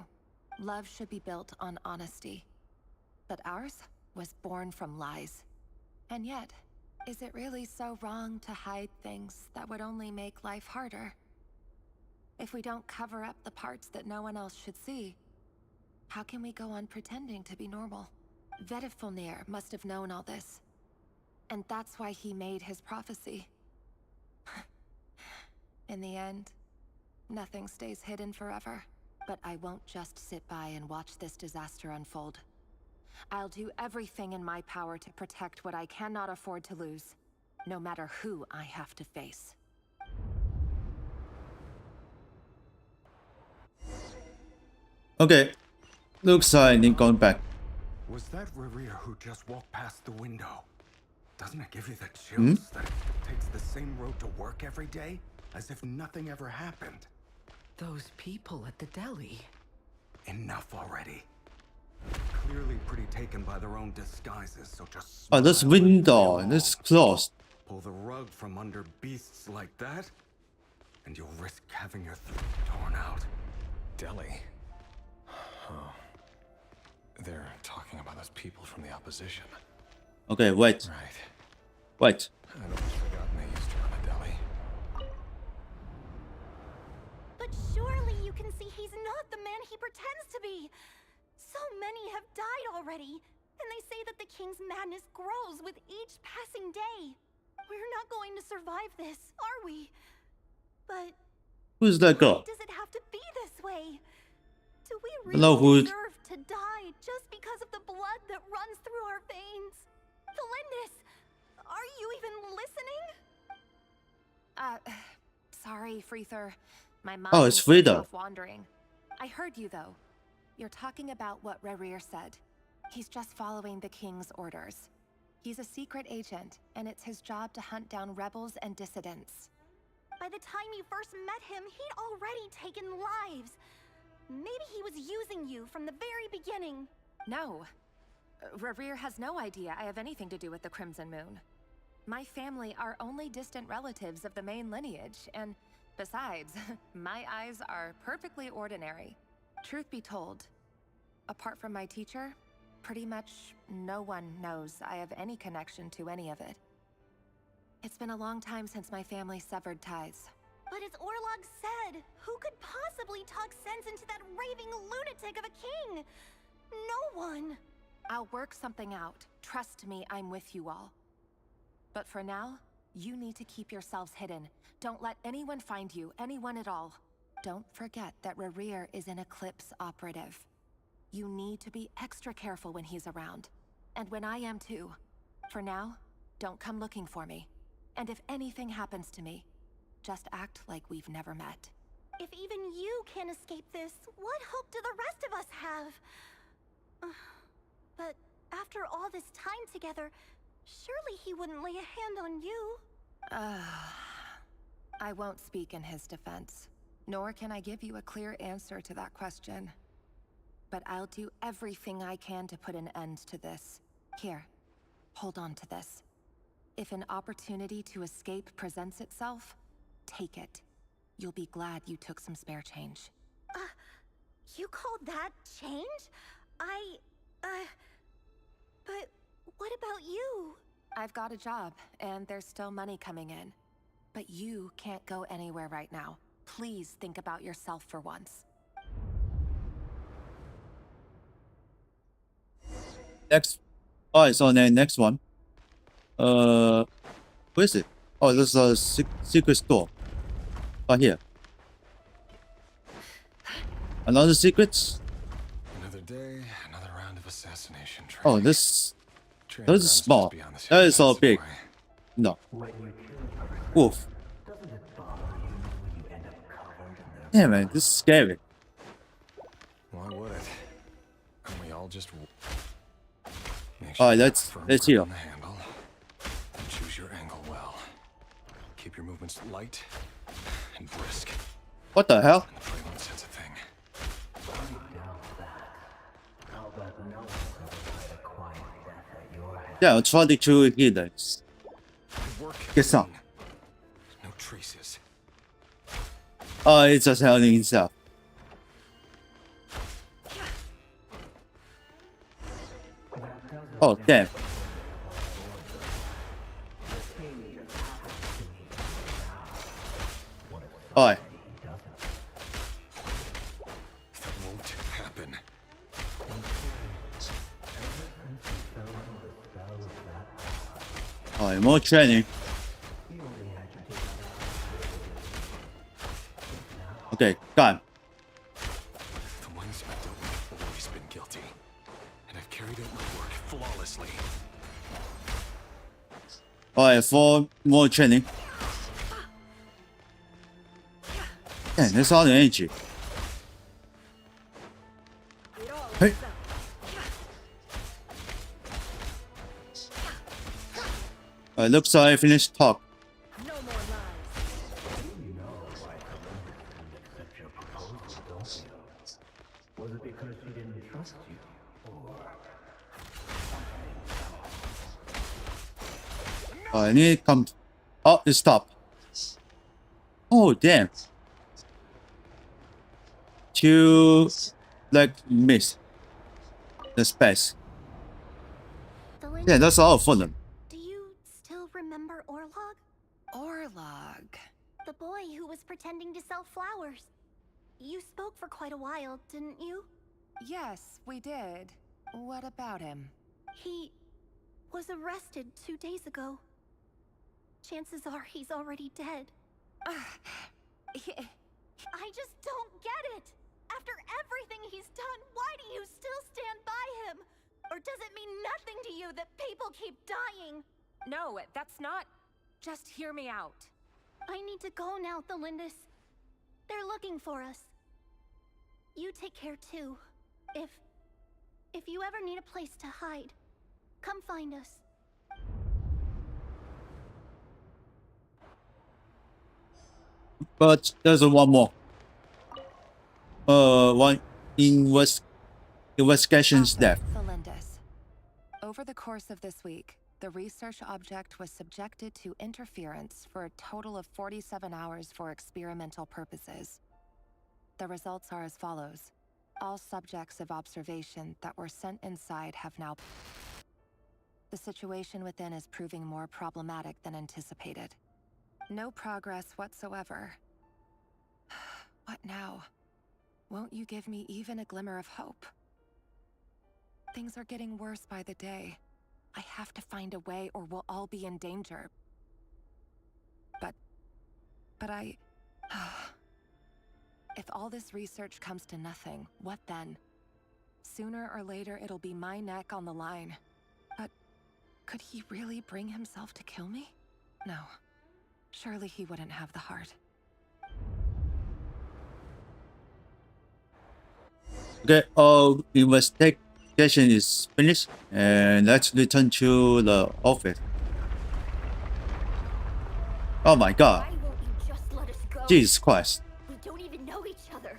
Love should be built on honesty. But ours was born from lies. And yet, is it really so wrong to hide things that would only make life harder? If we don't cover up the parts that no one else should see, how can we go on pretending to be normal? Terengineer must have known all this. And that's why he made his prophecy. In the end, nothing stays hidden forever. But I won't just sit by and watch this disaster unfold. I'll do everything in my power to protect what I cannot afford to lose, no matter who I have to face. Okay. Looks like I need going back. Was that Rerir who just walked past the window? Doesn't it give you the chills that it takes the same road to work every day? As if nothing ever happened. Those people at the deli. Enough already. Clearly pretty taken by their own disguises, so just Oh, this window, this closed. pull the rug from under beasts like that, and you'll risk having your throat torn out. Deli? Oh. They're talking about those people from the opposition. Okay, wait. Right. Wait. I'd almost forgotten they used to run a deli. But surely you can see he's not the man he pretends to be. So many have died already, and they say that the king's madness grows with each passing day. We're not going to survive this, are we? But Who's that girl? why does it have to be this way? Do we Hello, really who's- deserve to die just because of the blood that runs through our veins? Kalindis, are you even listening? Sorry, Freether. My mind Oh, it's was Frida. off wandering. I heard you though. You're talking about what Rerir said. He's just following the king's orders. He's a secret agent, and it's his job to hunt down rebels and dissidents. By the time you first met him, he'd already taken lives. Maybe he was using you from the very beginning. No. Rerir has no idea I have anything to do with the Crimson Moon. My family are only distant relatives of the main lineage, and besides, my eyes are perfectly ordinary. Truth be told, apart from my teacher, pretty much no one knows I have any connection to any of it. It's been a long time since my family severed ties. But as Orlog said, who could possibly talk sense into that raving lunatic of a king? No one. I'll work something out. Trust me, I'm with you all. But for now, you need to keep yourselves hidden. Don't let anyone find you, anyone at all. Don't forget that Rerir is an Eclipse operative. You need to be extra careful when he's around. And when I am too. For now, don't come looking for me. And if anything happens to me, just act like we've never met. If even you can't escape this, what hope do the rest of us have? But after all this time together, surely he wouldn't lay a hand on you. I won't speak in his defense, nor can I give you a clear answer to that question. But I'll do everything I can to put an end to this. Here, hold on to this. If an opportunity to escape presents itself, take it. You'll be glad you took some spare change. You call that change? But what about you? I've got a job, and there's still money coming in. But you can't go anywhere right now. Please think about yourself for once. Next. Alright, so then next one. Where is it? Oh, this is a secret store. Right here. Another secret? Another day, another round of assassination training. Oh, this is small. That is so big. No. Oof. Yeah, man, this is scary. Why would it? And we all just Alright, let's heal. the handle and choose your angle well. Keep your movements light and brisk. What the hell? And the prey won't sense a thing. Yeah, I'm trying to heal this. Get some. No traces. Oh, it's just healing itself. Oh, damn. Alright. That won't happen. Alright, more training. Okay, got The ones I dealt with have always been guilty. And I've carried out my work flawlessly. Alright, 4 more training. Damn, that's all the energy. Hey. Looks like I finished talk. Was it because she didn't trust you, or... I need to come. Oh, it stopped. Oh, damn. 2 like miss the space. Yeah, that's all for them. Do you still remember Orlog? Orlog. The boy who was pretending to sell flowers. You spoke for quite a while, didn't you? Yes, we did. What about him? He was arrested 2 days ago. Chances are he's already dead. I just don't get it! After everything he's done, why do you still stand by him? Or does it mean nothing to you that people keep dying? No, that's not... Just hear me out. I need to go now, Thelindis. They're looking for us. You take care too. If you ever need a place to hide, come find us. But there's one more. One investigation step. Thelindis. Over the course of this week, the research object was subjected to interference for a total of 47 hours for experimental purposes. The results are as follows. All subjects of observation that were sent inside have now... The situation within is proving more problematic than anticipated. No progress whatsoever. What now? Won't you give me even a glimmer of hope? Things are getting worse by the day. I have to find a way or we'll all be in danger. But I... If all this research comes to nothing, what then? Sooner or later it'll be my neck on the line. But could he really bring himself to kill me? No. Surely he wouldn't have the heart. Okay, investigation is finished, and let's return to the office. Oh my god. Why won't you just let us go? Jesus Christ. We don't even know each other.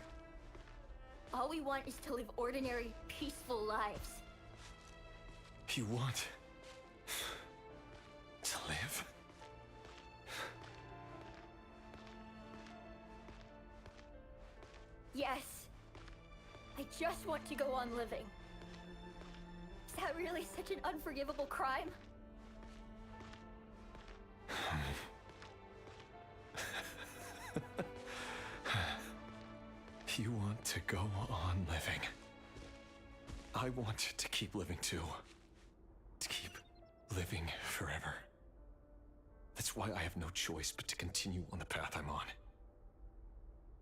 All we want is to live ordinary, peaceful lives. You want to live? Yes. I just want to go on living. Is that really such an unforgivable crime? You want to go on living. I want to keep living too. living forever. That's why I have no choice but to continue on the path I'm on.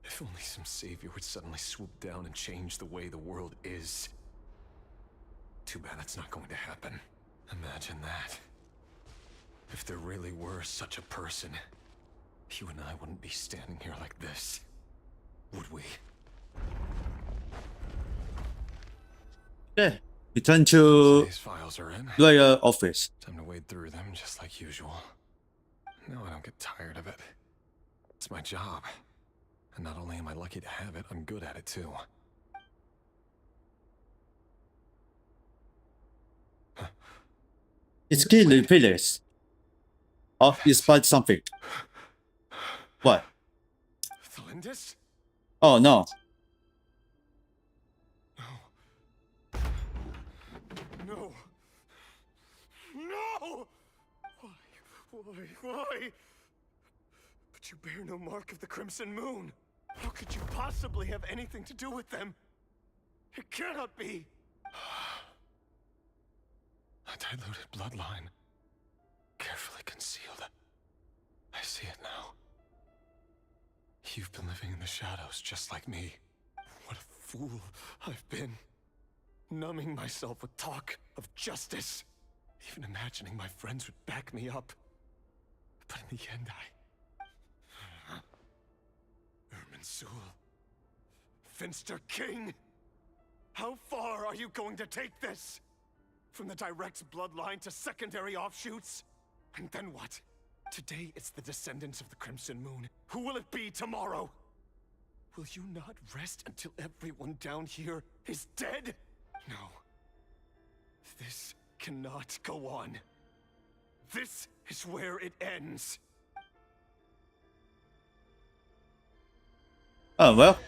If only some savior would suddenly swoop down and change the way the world is. Too bad that's not going to happen. Imagine that. If there really were such a person, you and I wouldn't be standing here like this, would we? Okay, return to These files are in. lawyer office. Time to wade through them just like usual. No, I don't get tired of it. It's my job. And not only am I lucky to have it, I'm good at it too. It's clearly Phyllis. Oh, you spotted something. What? Thelindis? Oh no. No. No! Why? But you bear no mark of the Crimson Moon. How could you possibly have anything to do with them? It cannot be. A diluted bloodline. Carefully concealed. I see it now. You've been living in the shadows just like me. What a fool I've been. Numbing myself with talk of justice. Even imagining my friends would back me up. But in the end, Erminsul. Finster King! How far are you going to take this? From the direct bloodline to secondary offshoots? And then what? Today it's the descendants of the Crimson Moon. Who will it be tomorrow? Will you not rest until everyone down here is dead? No. This cannot go on. This is where it ends. Oh well.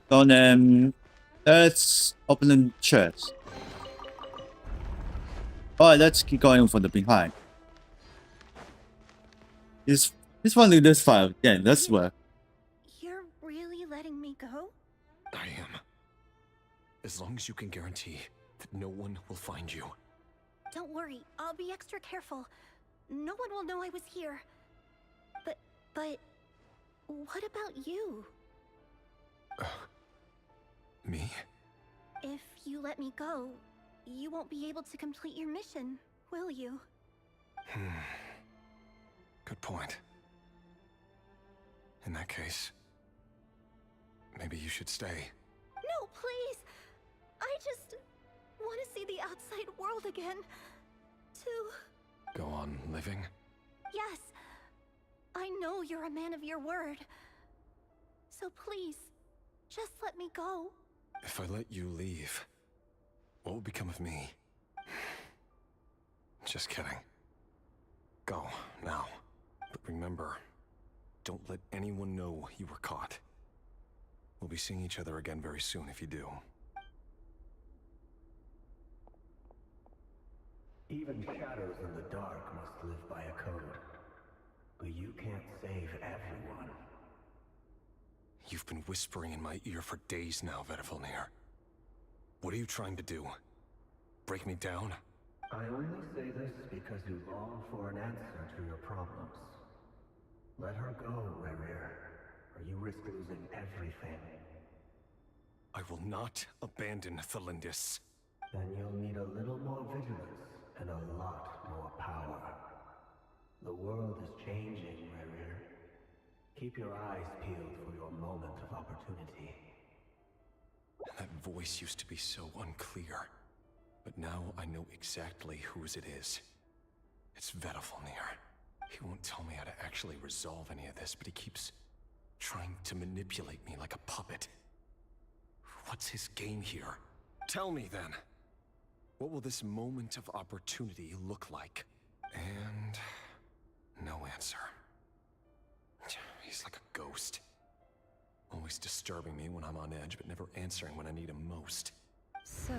Then let's open the chest. Alright, let's keep going from the behind. This one in this file. Yeah, that's where. You're really letting me go? I am. As long as you can guarantee that no one will find you. Don't worry, I'll be extra careful. No one will know I was here. But what about you? Me? If you let me go, you won't be able to complete your mission, will you? Good point. In that case, maybe you should stay. No, please! I just want to see the outside world again. Go on living? Yes. I know you're a man of your word. So please, just let me go. If I let you leave, what will become of me? Just kidding. Go, now. But remember, don't let anyone know you were caught. We'll be seeing each other again very soon if you do. Even shadows in the dark must live by a code. But you can't save everyone. You've been whispering in my ear for days now, Vedifilnir. What are you trying to do? Break me down? I only say this because you long for an answer to your problems. Let her go, Rerir, or you risk losing everything. I will not abandon Thelindis. Then you'll need a little more vigilance and a lot more power. The world is changing, Rerir. Keep your eyes peeled for your moment of opportunity. That voice used to be so unclear. But now I know exactly whose it is. It's Vedifilnir. He won't tell me how to actually resolve any of this, but he keeps trying to manipulate me like a puppet. What's his game here? Tell me then. What will this moment of opportunity look like? And no answer. He's like a ghost. Always disturbing me when I'm on edge, but never answering when I need him most. So,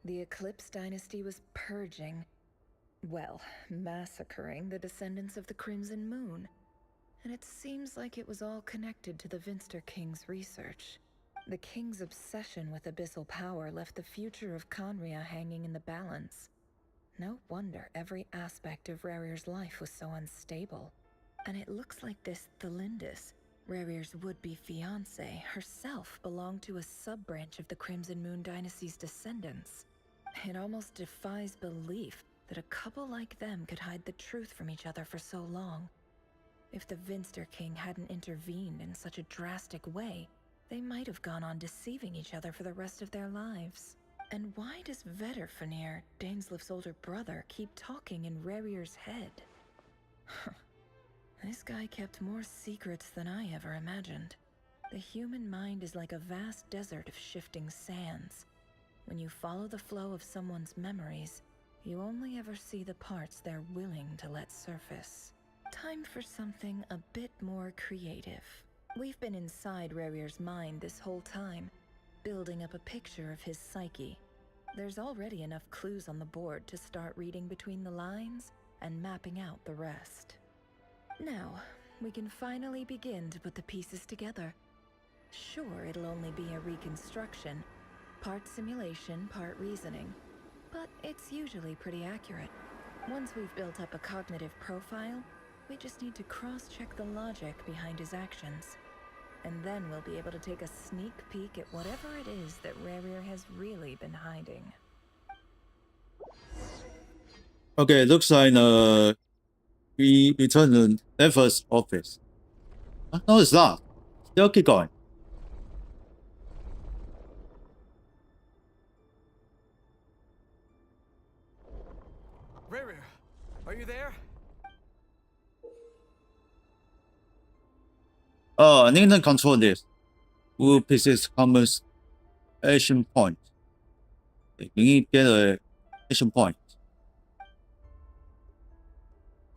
the Eclipse Dynasty was purging, well, massacring the descendants of the Crimson Moon. And it seems like it was all connected to the Finster King's research. The King's obsession with abyssal power left the future of Conria hanging in the balance. No wonder every aspect of Rarier's life was so unstable. And it looks like this Thelindis, Rarier's would-be fiancée, herself belonged to a sub-branch of the Crimson Moon Dynasty's descendants. It almost defies belief that a couple like them could hide the truth from each other for so long. If the Vinster King hadn't intervened in such a drastic way, they might have gone on deceiving each other for the rest of their lives. And why does Vetterfenir, Daneslif's older brother, keep talking in Rarier's head? This guy kept more secrets than I ever imagined. The human mind is like a vast desert of shifting sands. When you follow the flow of someone's memories, you only ever see the parts they're willing to let surface. Time for something a bit more creative. We've been inside Rarier's mind this whole time, building up a picture of his psyche. There's already enough clues on the board to start reading between the lines and mapping out the rest. Now, we can finally begin to put the pieces together. Sure, it'll only be a reconstruction, part simulation, part reasoning, but it's usually pretty accurate. Once we've built up a cognitive profile, we just need to cross-check the logic behind his actions. And then we'll be able to take a sneak peek at whatever it is that Rarier has really been hiding. Okay, looks like we return to Never's office. No, it's not. Still keep going. Rarier, are you there? I need to control this. Who pieces common action point. We need to get an action point.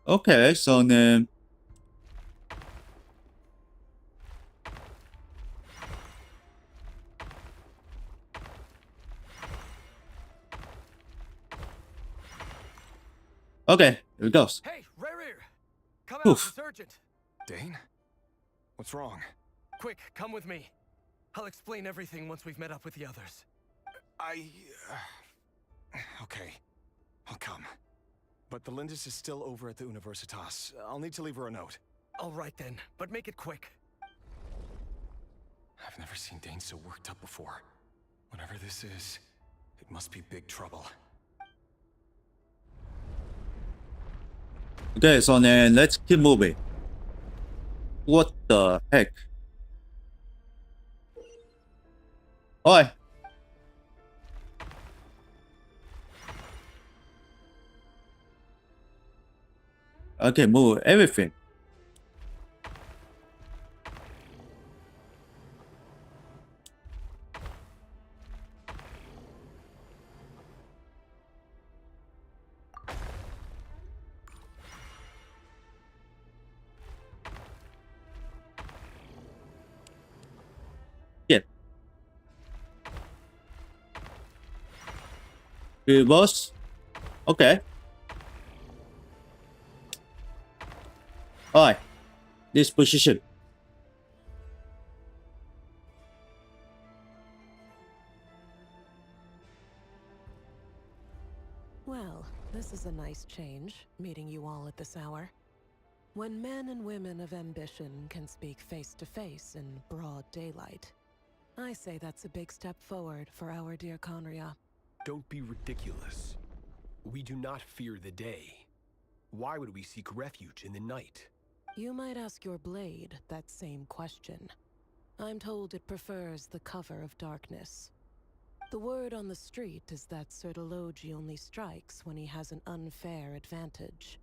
Okay, so then okay, here it goes. Hey, Rarier! Come Oof. out, it's urgent! Dane? What's wrong? Quick, come with me. I'll explain everything once we've met up with the others. Okay, I'll come. But the Lindis is still over at the Universitas. I'll need to leave her a note. All right then, but make it quick. I've never seen Dane so worked up before. Whatever this is, it must be big trouble. Okay, so then let's keep moving. What the heck? Oi! Okay, move everything. Yeah. Reverse. Okay. Alright. This position. Well, this is a nice change, meeting you all at this hour. When men and women of ambition can speak face to face in broad daylight, I say that's a big step forward for our dear Conria. Don't be ridiculous. We do not fear the day. Why would we seek refuge in the night? You might ask your blade that same question. I'm told it prefers the cover of darkness. The word on the street is that Sir Delogi only strikes when he has an unfair advantage.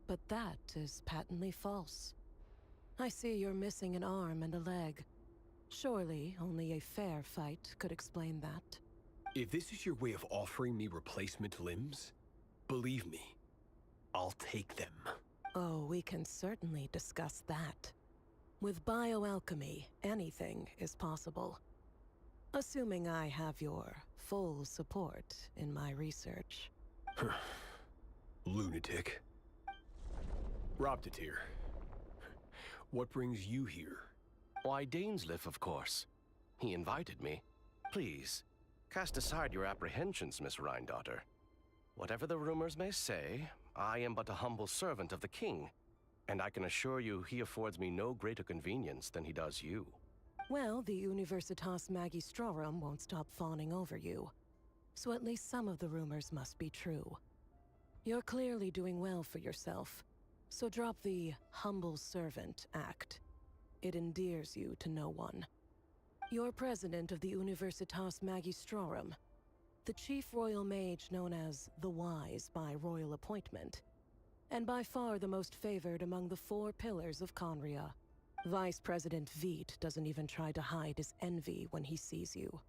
But that is patently false. I see you're missing an arm and a leg. Surely only a fair fight could explain that. If this is your way of offering me replacement limbs, believe me, I'll take them. Oh, we can certainly discuss that. With bioalchemy, anything is possible. Assuming I have your full support in my research. Lunatic. Robtatir. What brings you here? Why, Daneslif, of course. He invited me. Please, cast aside your apprehensions, Miss Rhindaughter. Whatever the rumors may say, I am but a humble servant of the king, and I can assure you he affords me no greater convenience than he does you. Well, the Universitas Magistrorum won't stop fawning over you. So at least some of the rumors must be true. You're clearly doing well for yourself, so drop the humble servant act. It endears you to no one. You're president of the Universitas Magistrorum, the chief royal mage known as the Wise by royal appointment, and by far the most favored among the 4 pillars of Conria. Vice President Veit doesn't even try to hide his envy when he sees you.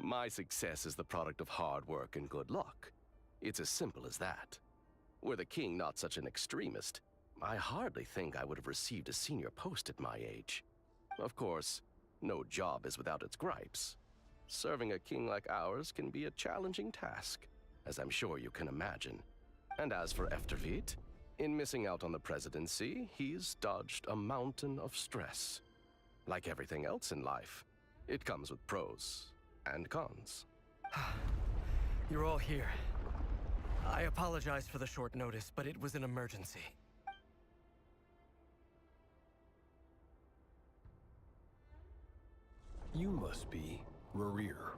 My success is the product of hard work and good luck. It's as simple as that. Were the king not such an extremist, I hardly think I would have received a senior post at my age. Of course, no job is without its gripes. Serving a king like ours can be a challenging task, as I'm sure you can imagine. And as for Veit, in missing out on the presidency, he's dodged a mountain of stress. Like everything else in life, it comes with pros and cons. You're all here. I apologize for the short notice, but it was an emergency. You must be Rerir.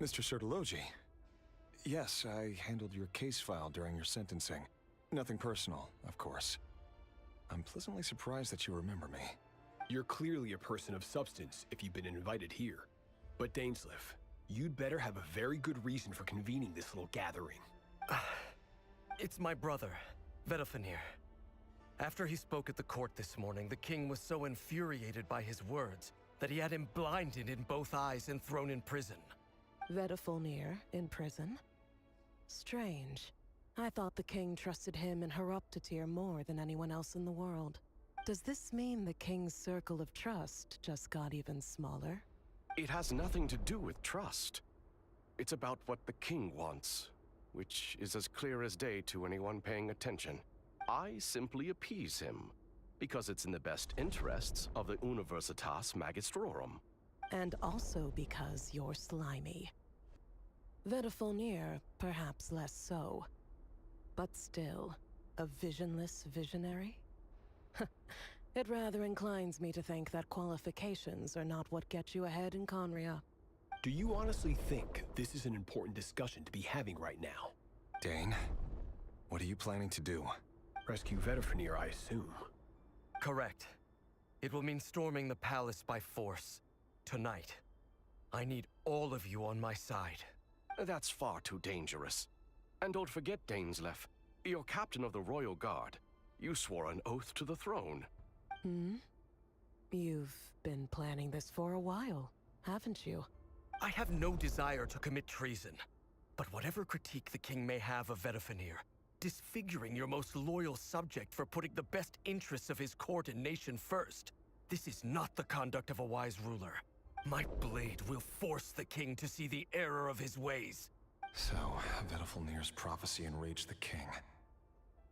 Mr. Sertologi. Yes, I handled your case file during your sentencing. Nothing personal, of course. I'm pleasantly surprised that you remember me. You're clearly a person of substance if you've been invited here. But Dainsleif, you'd better have a very good reason for convening this little gathering. It's my brother, Vedafenir. After he spoke at the court this morning, the king was so infuriated by his words that he had him blinded in both eyes and thrown in prison. Vedafenir in prison? Strange. I thought the king trusted him and Horoptatyr more than anyone else in the world. Does this mean the king's circle of trust just got even smaller? It has nothing to do with trust. It's about what the king wants, which is as clear as day to anyone paying attention. I simply appease him, because it's in the best interests of the Universitas Magistrorum. And also because you're slimy. Vedafenir, perhaps less so. But still, a visionless visionary? It rather inclines me to think that qualifications are not what get you ahead in Conria. Do you honestly think this is an important discussion to be having right now? Dane, what are you planning to do? Rescue Vedafenir, I assume. Correct. It will mean storming the palace by force. Tonight. I need all of you on my side. That's far too dangerous. And don't forget, Dainsleif, you're captain of the Royal Guard. You swore an oath to the throne. You've been planning this for a while, haven't you? I have no desire to commit treason. But whatever critique the king may have of Vedafenir, disfiguring your most loyal subject for putting the best interests of his court and nation first, this is not the conduct of a wise ruler. My blade will force the king to see the error of his ways. So, Vedafenir's prophecy enraged the king.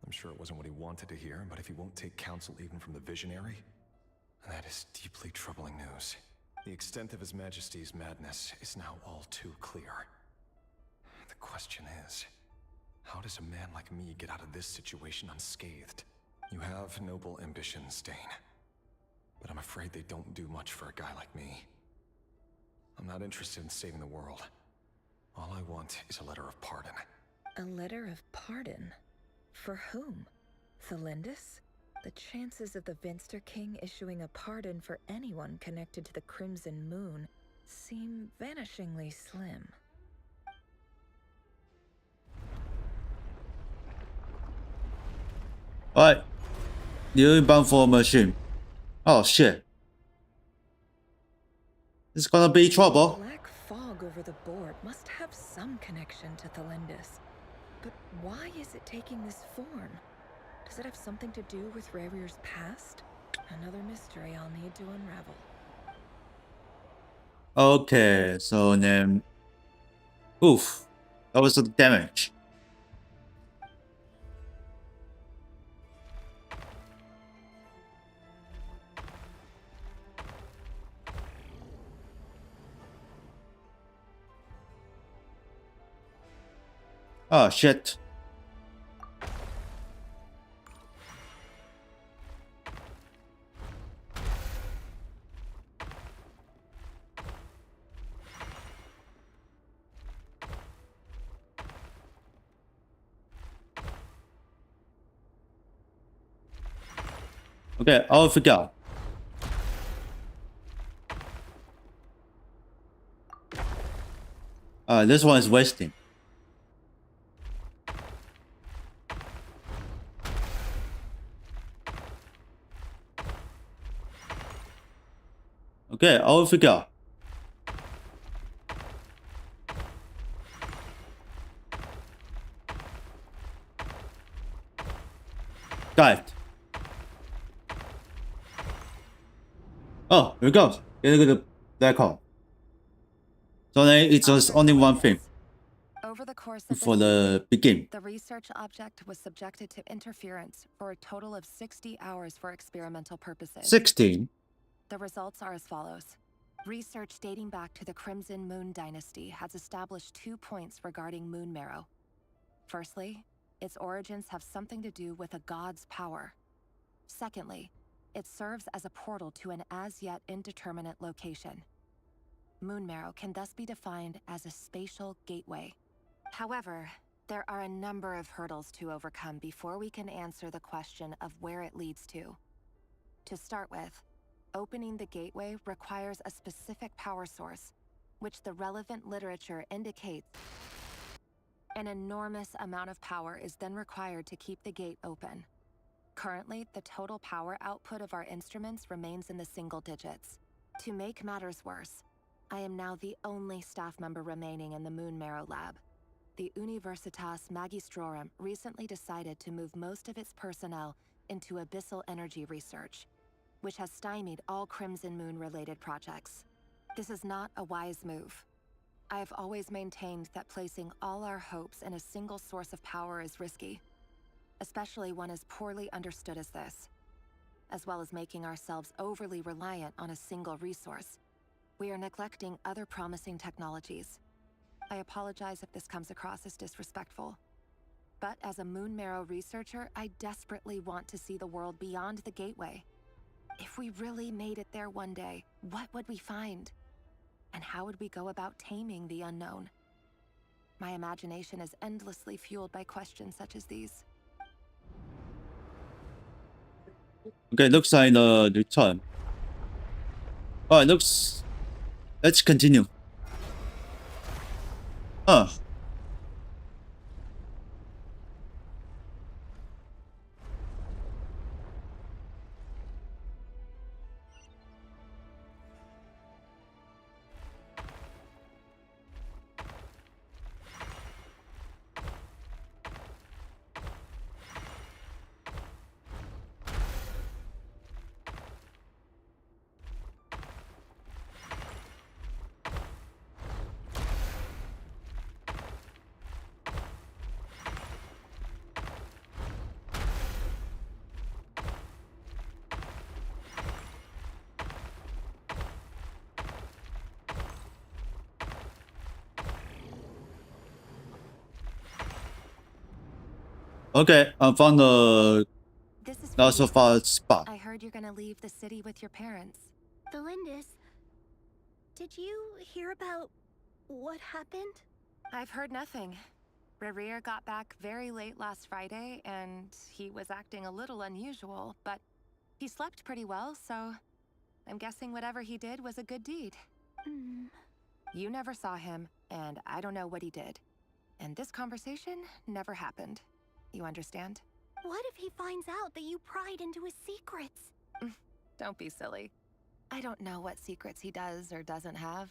I'm sure it wasn't what he wanted to hear, but if he won't take counsel even from the visionary, that is deeply troubling news. The extent of His Majesty's madness is now all too clear. The question is, how does a man like me get out of this situation unscathed? You have noble ambitions, Dane, but I'm afraid they don't do much for a guy like me. I'm not interested in saving the world. All I want is a letter of pardon. A letter of pardon? For whom? Thelindis? The chances of the Vinster King issuing a pardon for anyone connected to the Crimson Moon seem vanishingly slim. Alright. New inbound for machine. Oh shit. This is gonna be trouble. Black fog over the board must have some connection to Thelindis. But why is it taking this form? Does it have something to do with Rerir's past? Another mystery I'll need to unravel. Okay, so then... Oof. That was the damage. Oh shit. Okay, I'll figure out. This one is wasting. Okay, I'll figure out. Got it. Oh, here we go. Get a good black hole. So then it's just only one thing Over the course of for this the begin. the research object was subjected to interference for a total of 60 hours for experimental purposes. 16. The results are as follows. Research dating back to the Crimson Moon Dynasty has established 2 points regarding moon marrow. Firstly, its origins have something to do with a god's power. Secondly, it serves as a portal to an as-yet indeterminate location. Moon marrow can thus be defined as a spatial gateway. However, there are a number of hurdles to overcome before we can answer the question of where it leads to. To start with, opening the gateway requires a specific power source, which the relevant literature indicates. An enormous amount of power is then required to keep the gate open. Currently, the total power output of our instruments remains in the single digits. To make matters worse, I am now the only staff member remaining in the Moon Marrow lab. The Universitas Magistrorum recently decided to move most of its personnel into abyssal energy research, which has stymied all Crimson Moon-related projects. This is not a wise move. I have always maintained that placing all our hopes in a single source of power is risky, especially one as poorly understood as this. As well as making ourselves overly reliant on a single resource, we are neglecting other promising technologies. I apologize if this comes across as disrespectful. But as a Moon Marrow researcher, I desperately want to see the world beyond the gateway. If we really made it there one day, what would we find? And how would we go about taming the unknown? My imagination is endlessly fueled by questions such as these. Okay, looks like the return. Oh, it looks... Let's continue. Okay, I found the last of our spot. I heard you're gonna leave the city with your parents. Felindis, did you hear about what happened? I've heard nothing. Rerir got back very late last Friday, and he was acting a little unusual, but he slept pretty well, so I'm guessing whatever he did was a good deed. You never saw him, and I don't know what he did. And this conversation never happened. You understand? What if he finds out that you pried into his secrets? Don't be silly. I don't know what secrets he does or doesn't have.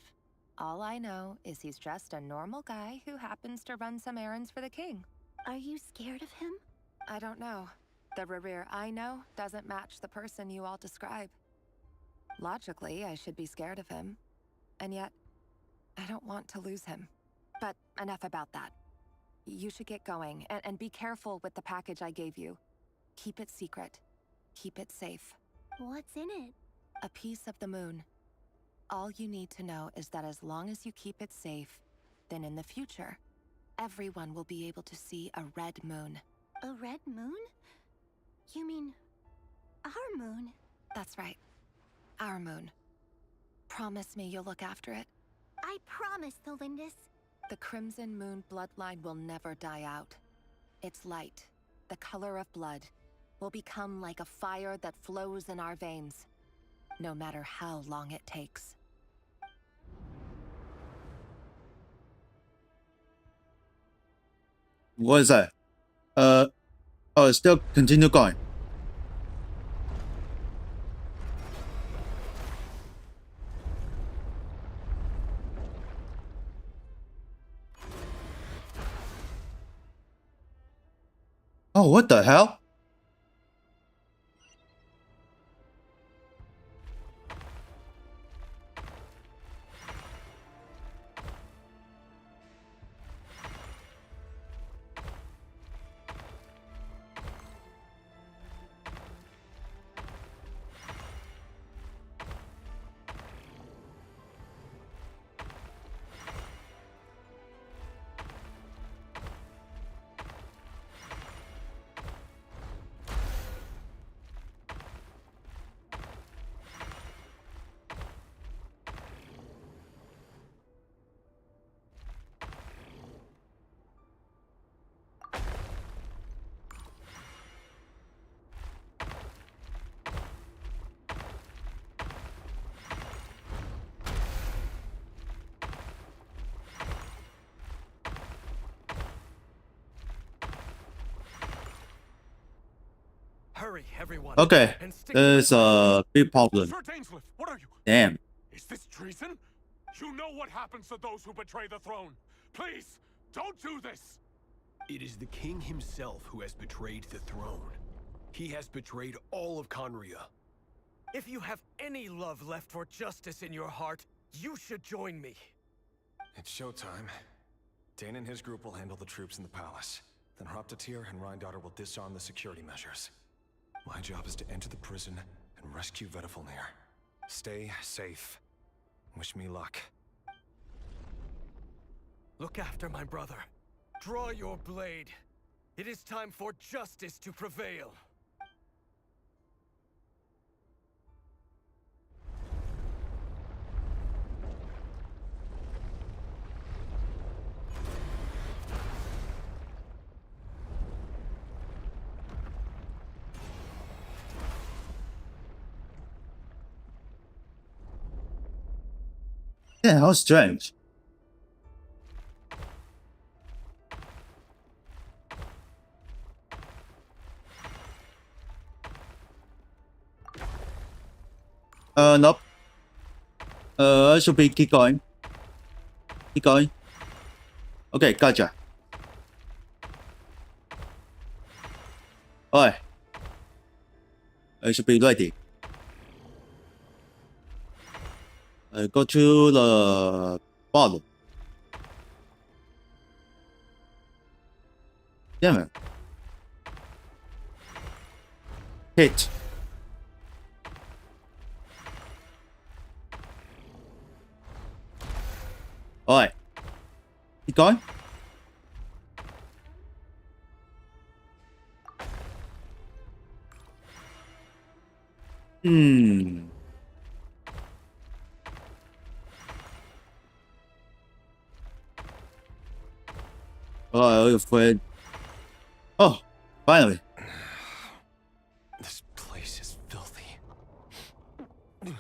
All I know is he's just a normal guy who happens to run some errands for the king. Are you scared of him? I don't know. The Rerir I know doesn't match the person you all describe. Logically, I should be scared of him. And yet, I don't want to lose him. But enough about that. You should get going, and be careful with the package I gave you. Keep it secret. Keep it safe. What's in it? A piece of the moon. All you need to know is that as long as you keep it safe, then in the future, everyone will be able to see a red moon. A red moon? You mean our moon? That's right. Our moon. Promise me you'll look after it? I promise, Thelindis. The Crimson Moon bloodline will never die out. Its light, the color of blood, will become like a fire that flows in our veins, no matter how long it takes. What is that? Oh, still continue going. Oh, what the hell? Hurry, everyone. Okay, there's a big problem. Sir Dainsleif, what are you? Damn. Is this treason? You know what happens to those who betray the throne. Please, don't do this. It is the king himself who has betrayed the throne. He has betrayed all of Conria. If you have any love left for justice in your heart, you should join me. It's showtime. Dane and his group will handle the troops in the palace. Then Hroptatyr and Rheindotter will disarm the security measures. My job is to enter the prison and rescue Vedifalnir. Stay safe. Wish me luck. Look after my brother. Draw your blade. It is time for justice to prevail. Yeah, how strange. Nope. I should be keep going. Keep going. Okay, gotcha. Alright. I should be ready. Go to the bottom. Damn it. Hit. Alright. Keep going. Oh, afraid. Oh, finally. This place is filthy. And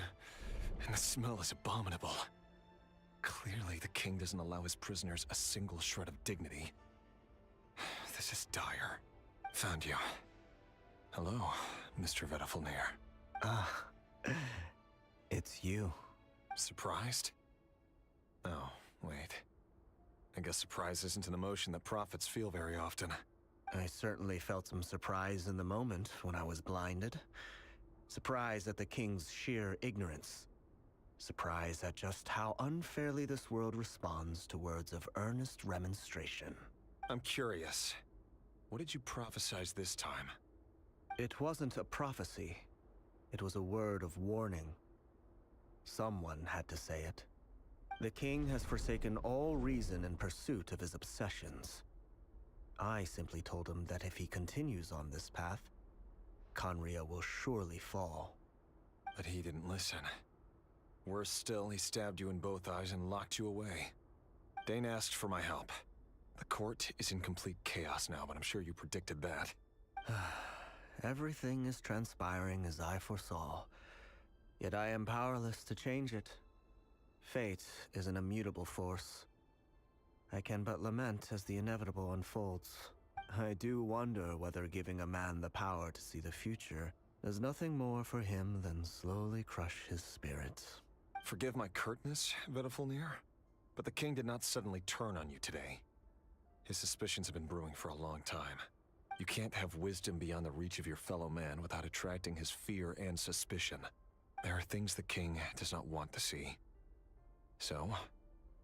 the smell is abominable. Clearly, the king doesn't allow his prisoners a single shred of dignity. This is dire. Found you. Hello, Mr. Vedifalnir. It's you. Surprised? Oh, wait. I guess surprise isn't an emotion that prophets feel very often. I certainly felt some surprise in the moment when I was blinded. Surprise at the king's sheer ignorance. Surprise at just how unfairly this world responds to words of earnest remonstration. I'm curious. What did you prophesize this time? It wasn't a prophecy. It was a word of warning. Someone had to say it. The king has forsaken all reason in pursuit of his obsessions. I simply told him that if he continues on this path, Conria will surely fall. But he didn't listen. Worse still, he stabbed you in both eyes and locked you away. Dane asked for my help. The court is in complete chaos now, but I'm sure you predicted that. Everything is transpiring as I foresaw, yet I am powerless to change it. Fate is an immutable force. I can but lament as the inevitable unfolds. I do wonder whether giving a man the power to see the future does nothing more for him than slowly crush his spirit. Forgive my curtness, Vedafulnir, but the king did not suddenly turn on you today. His suspicions have been brewing for a long time. You can't have wisdom beyond the reach of your fellow man without attracting his fear and suspicion. There are things the king does not want to see. So,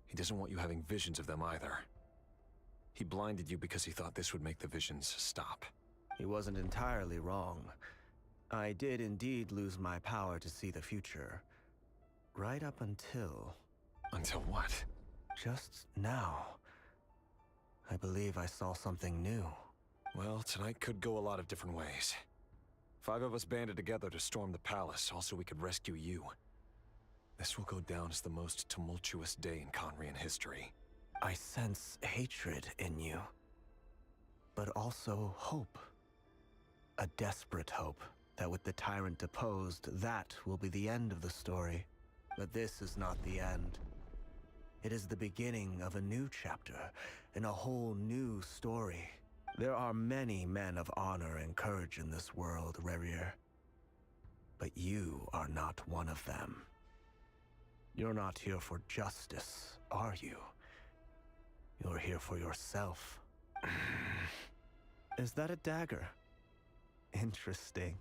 he doesn't want you having visions of them either. He blinded you because he thought this would make the visions stop. He wasn't entirely wrong. I did indeed lose my power to see the future. Right up until... Until what? Just now. I believe I saw something new. Well, tonight could go a lot of different ways. 5 of us banded together to storm the palace, also we could rescue you. This will go down as the most tumultuous day in Conrian history. I sense hatred in you, but also hope. A desperate hope that with the tyrant deposed, that will be the end of the story. But this is not the end. It is the beginning of a new chapter, and a whole new story. There are many men of honor and courage in this world, Rerir. But you are not one of them. You're not here for justice, are you? You're here for yourself. Is that a dagger? Interesting.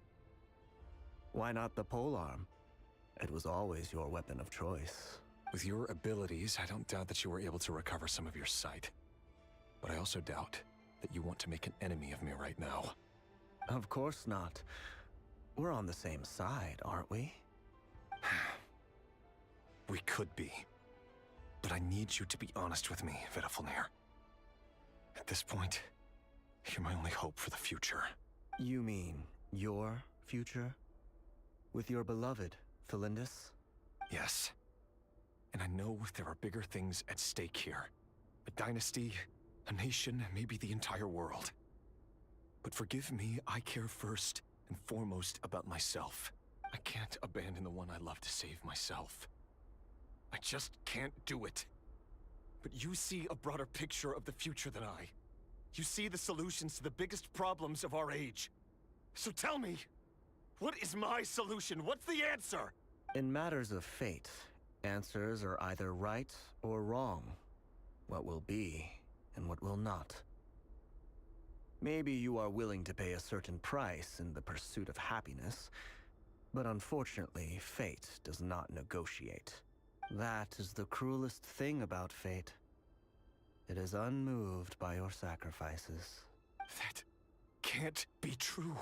Why not the polearm? It was always your weapon of choice. With your abilities, I don't doubt that you were able to recover some of your sight. But I also doubt that you want to make an enemy of me right now. Of course not. We're on the same side, aren't we? We could be. But I need you to be honest with me, Vedafulnir. At this point, you're my only hope for the future. You mean your future? With your beloved, Felindis? Yes. And I know there are bigger things at stake here. A dynasty, a nation, maybe the entire world. But forgive me, I care first and foremost about myself. I can't abandon the one I love to save myself. I just can't do it. But you see a broader picture of the future than I. You see the solutions to the biggest problems of our age. So tell me, what is my solution? What's the answer? In matters of fate, answers are either right or wrong. What will be and what will not. Maybe you are willing to pay a certain price in the pursuit of happiness, but unfortunately, fate does not negotiate. That is the cruelest thing about fate. It is unmoved by your sacrifices. That can't be true.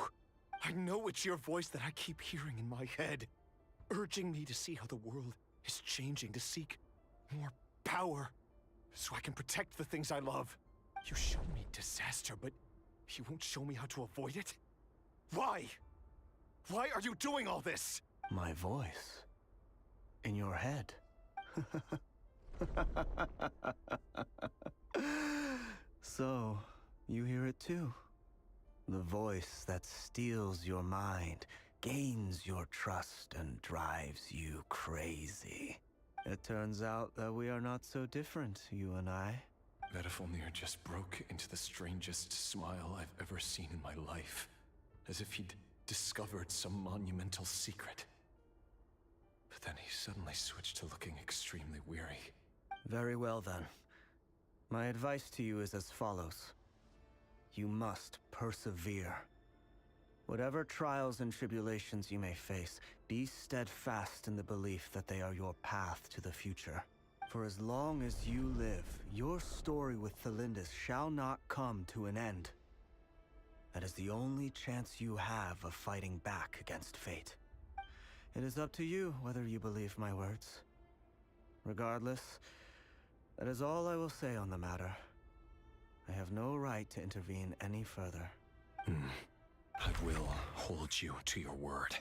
I know it's your voice that I keep hearing in my head, urging me to see how the world is changing, to seek more power, so I can protect the things I love. You show me disaster, but you won't show me how to avoid it? Why? Why are you doing all this? My voice. In your head. So, you hear it too. The voice that steals your mind, gains your trust, and drives you crazy. It turns out that we are not so different, you and I. Vedafulnir just broke into the strangest smile I've ever seen in my life, as if he'd discovered some monumental secret. But then he suddenly switched to looking extremely weary. Very well then. My advice to you is as follows. You must persevere. Whatever trials and tribulations you may face, be steadfast in the belief that they are your path to the future. For as long as you live, your story with Felindis shall not come to an end. That is the only chance you have of fighting back against fate. It is up to you whether you believe my words. Regardless, that is all I will say on the matter. I have no right to intervene any further. I will hold you to your word.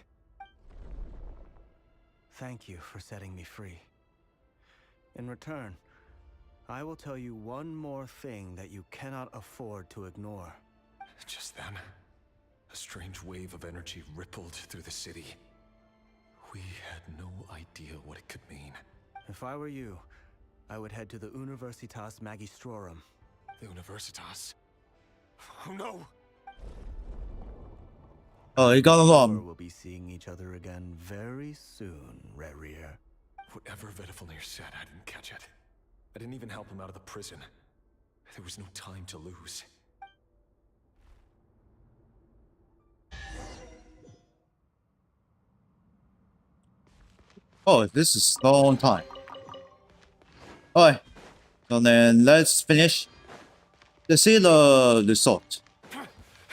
Thank you for setting me free. In return, I will tell you one more thing that you cannot afford to ignore. Just then, a strange wave of energy rippled through the city. We had no idea what it could mean. If I were you, I would head to the Universitas Magistrorum. The Universitas? Oh no! Oh, he got along. We'll be seeing each other again very soon, Rerir. Whatever Vedifalnir said, I didn't catch it. I didn't even help him out of the prison. There was no time to lose. Oh, this is a long time. Alright, so then let's finish. Let's see the result.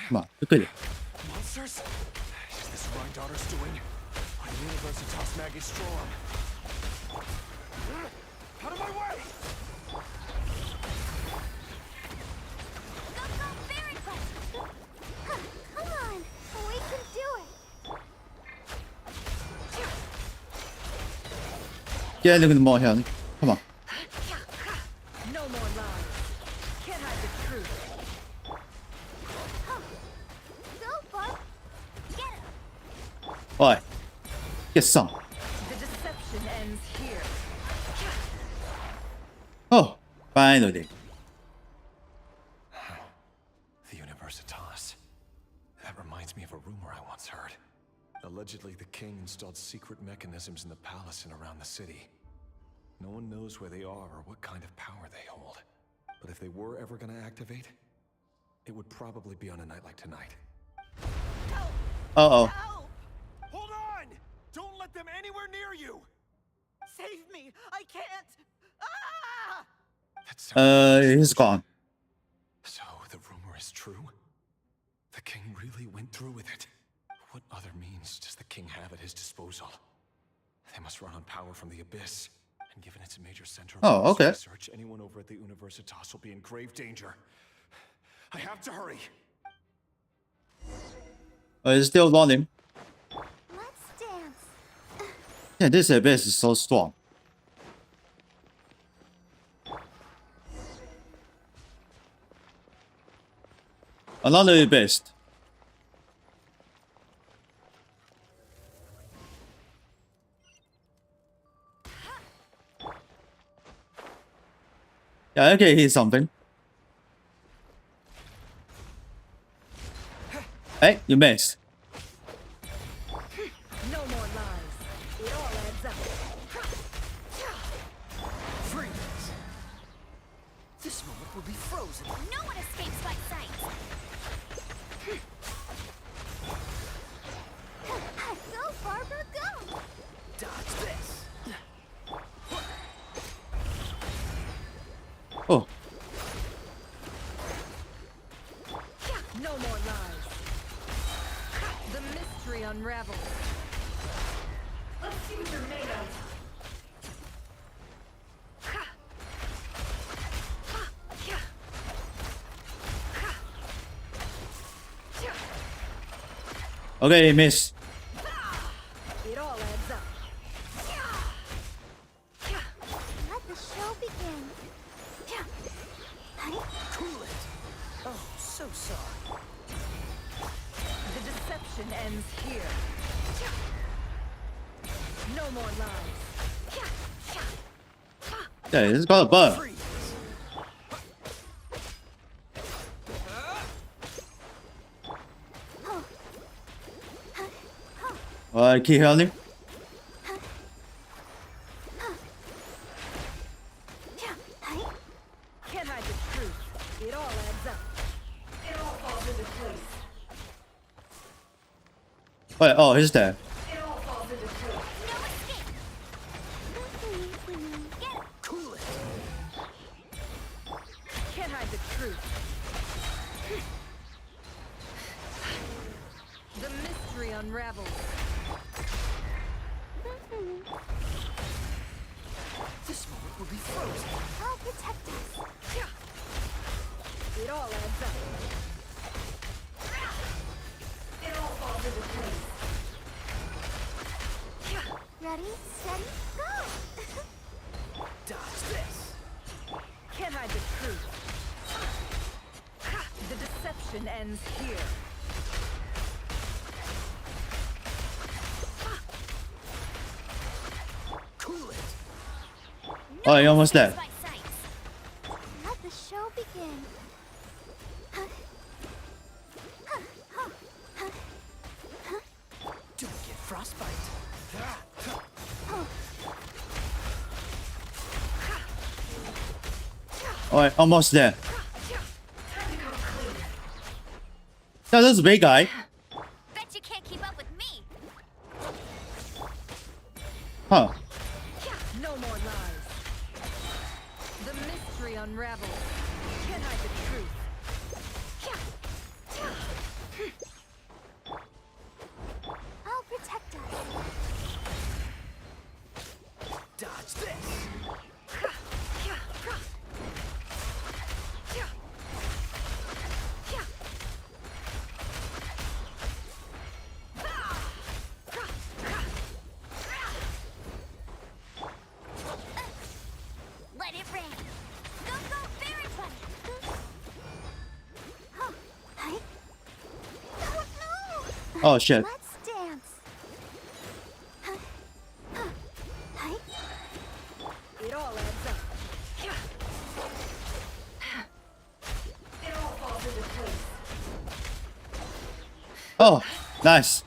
Come on, look at it. Monsters? Is this what my daughter's doing? On Universitas Magistrorum. Out of my way! Go, very quick! Come on, we can do it! Get into the more here. Come on. No more lies. Can't hide the truth. Go, Bud! Get him! Alright, get some. The deception ends here. Oh, finally. The Universitas. That reminds me of a rumor I once heard. Allegedly, the king installed secret mechanisms in the palace and around the city. No one knows where they are or what kind of power they hold. But if they were ever going to activate, it would probably be on a night like tonight. Uh-oh. Hold on! Don't let them anywhere near you! Save me! I can't! Ah! He's gone. So the rumor is true? The king really went through with it? What other means does the king have at his disposal? They must run on power from the Abyss. And given its a major center of research, anyone over at the Universitas will be in grave danger. I have to hurry. It's still running. Let's dance. Yeah, this Abyss is so strong. Another Abyss. Yeah, I can hear something. Hey, you missed. No more lies. It all adds up. Freeze! This moment will be frozen. No one escapes my sight! Go, Barbara, go! Dodge this. Oh. No more lies. The mystery unravels. Let's see what you're made of. Okay, miss. It all adds up. Let the show begin. Cool it. Oh, so sorry. The deception ends here. No more lies. Yeah, it's got a bug. Alright, keep healing. Can't hide the truth. It all adds up. It all falls into place. Wait, oh, he's there. It all falls into place. Cool it. Can't hide the truth. The mystery unravels. This will be frozen. I'll protect us. It all adds up. It all falls into place. Ready, steady, go! Dodge this. Can't hide the truth. The deception ends here. Cool it. Oh, you're almost there. Let the show begin. Don't get frostbite. Alright, almost there. No, that's a big guy. Bet you can't keep up with me. Huh. No more lies. The mystery unravels. Can't hide the truth. I'll protect us. Dodge this. Let it rain. Go, go, fairy bunny. Hi. Oh, no. Oh shit. Let's dance. Hi. It all adds up. It all falls into place. Oh, nice.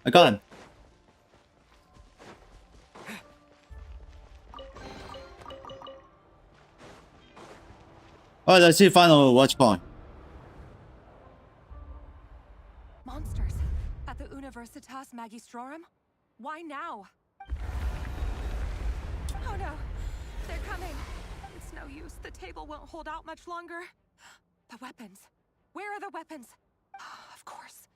I got him. Alright, let's see final watch point. Monsters at the Universitas Magistrorum? Why now? Oh no, they're coming. It's no use. The table won't hold out much longer. The weapons. Where are the weapons? Of course.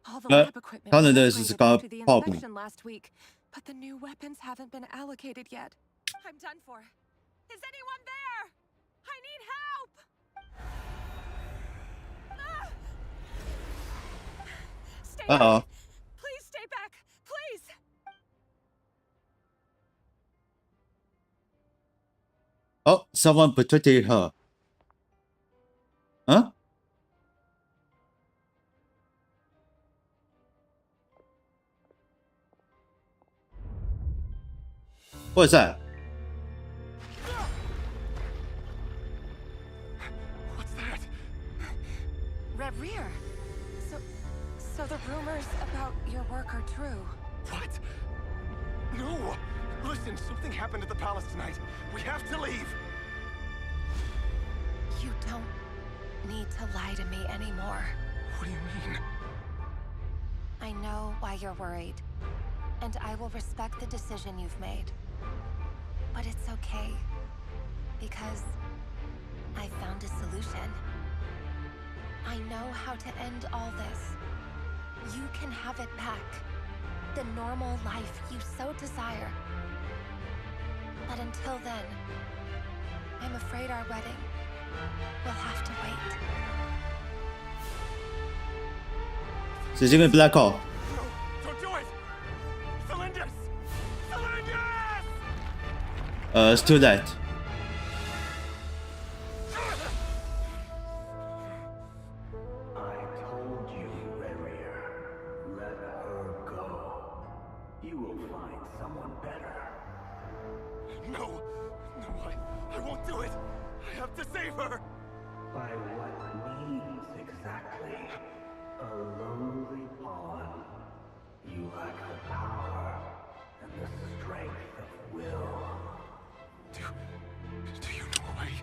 All the lab equipment none of was this is upgraded got after the problem. inspection last week, but the new weapons haven't been allocated yet. I'm done for. Is anyone there? I need help! Ah! Stay back. Uh-oh. Please stay back. Please. Oh, someone protected her. Huh? What is that? What's that? Red Rear. So the rumors about your work are true. What? No! Listen, something happened at the palace tonight. We have to leave. You don't need to lie to me anymore. What do you mean? I know why you're worried, and I will respect the decision you've made. But it's okay, because I found a solution. I know how to end all this. You can have it back. The normal life you so desire. But until then, I'm afraid our wedding will have to wait. She's even black hole. No, don't do it! Cylinders! Cylinders! It's too late. I told you, Rerier. Let her go. You will find someone better. No! No, I won't do it! I have to save her! By what means exactly? A lowly pawn. You lack the power and the strength of will. Do you know a way?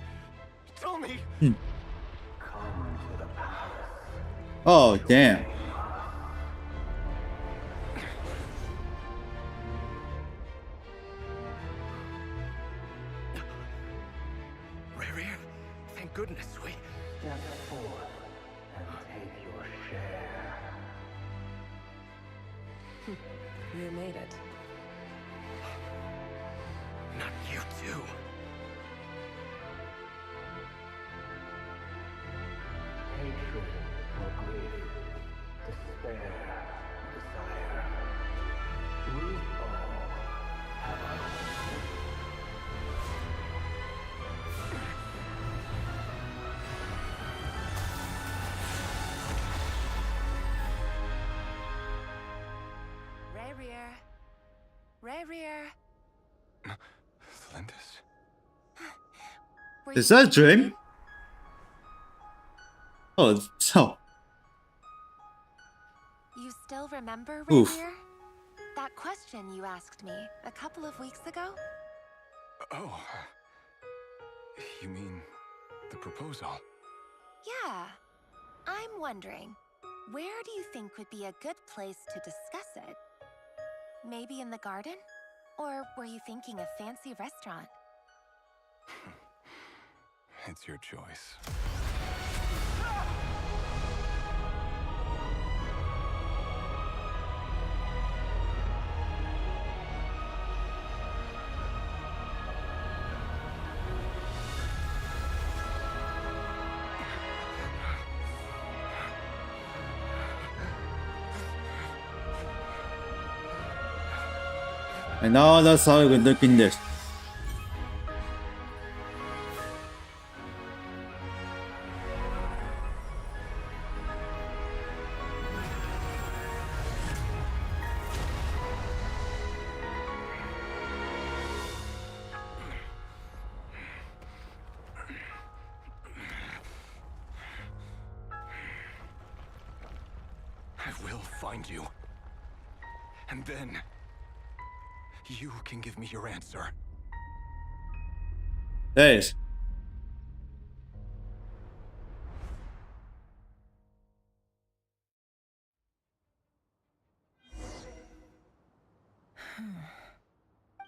Tell me! Come to the palace. Oh, damn. Rarier, thank goodness we... Step forth and take your share. You made it. Not you too. Hatred or grief, despair or desire. We all have our own. Rear. Linus? Is that a dream? Oh, so. You still remember, Oof. Rear? That question you asked me a couple of weeks ago? Oh. You mean the proposal? Yeah. I'm wondering, where do you think would be a good place to discuss it? Maybe in the garden? Or were you thinking a fancy restaurant? It's your choice. And now that's how we look in this. I will find you. And then you can give me your answer. Yes.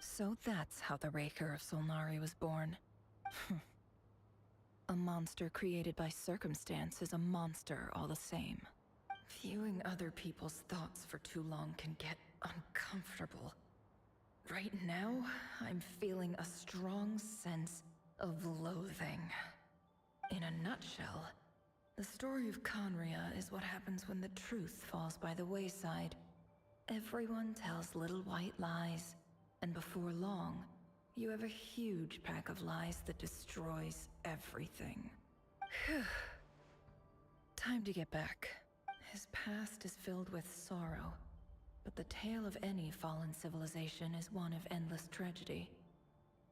So that's how the Raker of Solnari was born. A monster created by circumstance is a monster all the same. Viewing other people's thoughts for too long can get uncomfortable. Right now, I'm feeling a strong sense of loathing. In a nutshell, the story of Conria is what happens when the truth falls by the wayside. Everyone tells little white lies, and before long, you have a huge pack of lies that destroys everything. Time to get back. His past is filled with sorrow, but the tale of any fallen civilization is one of endless tragedy.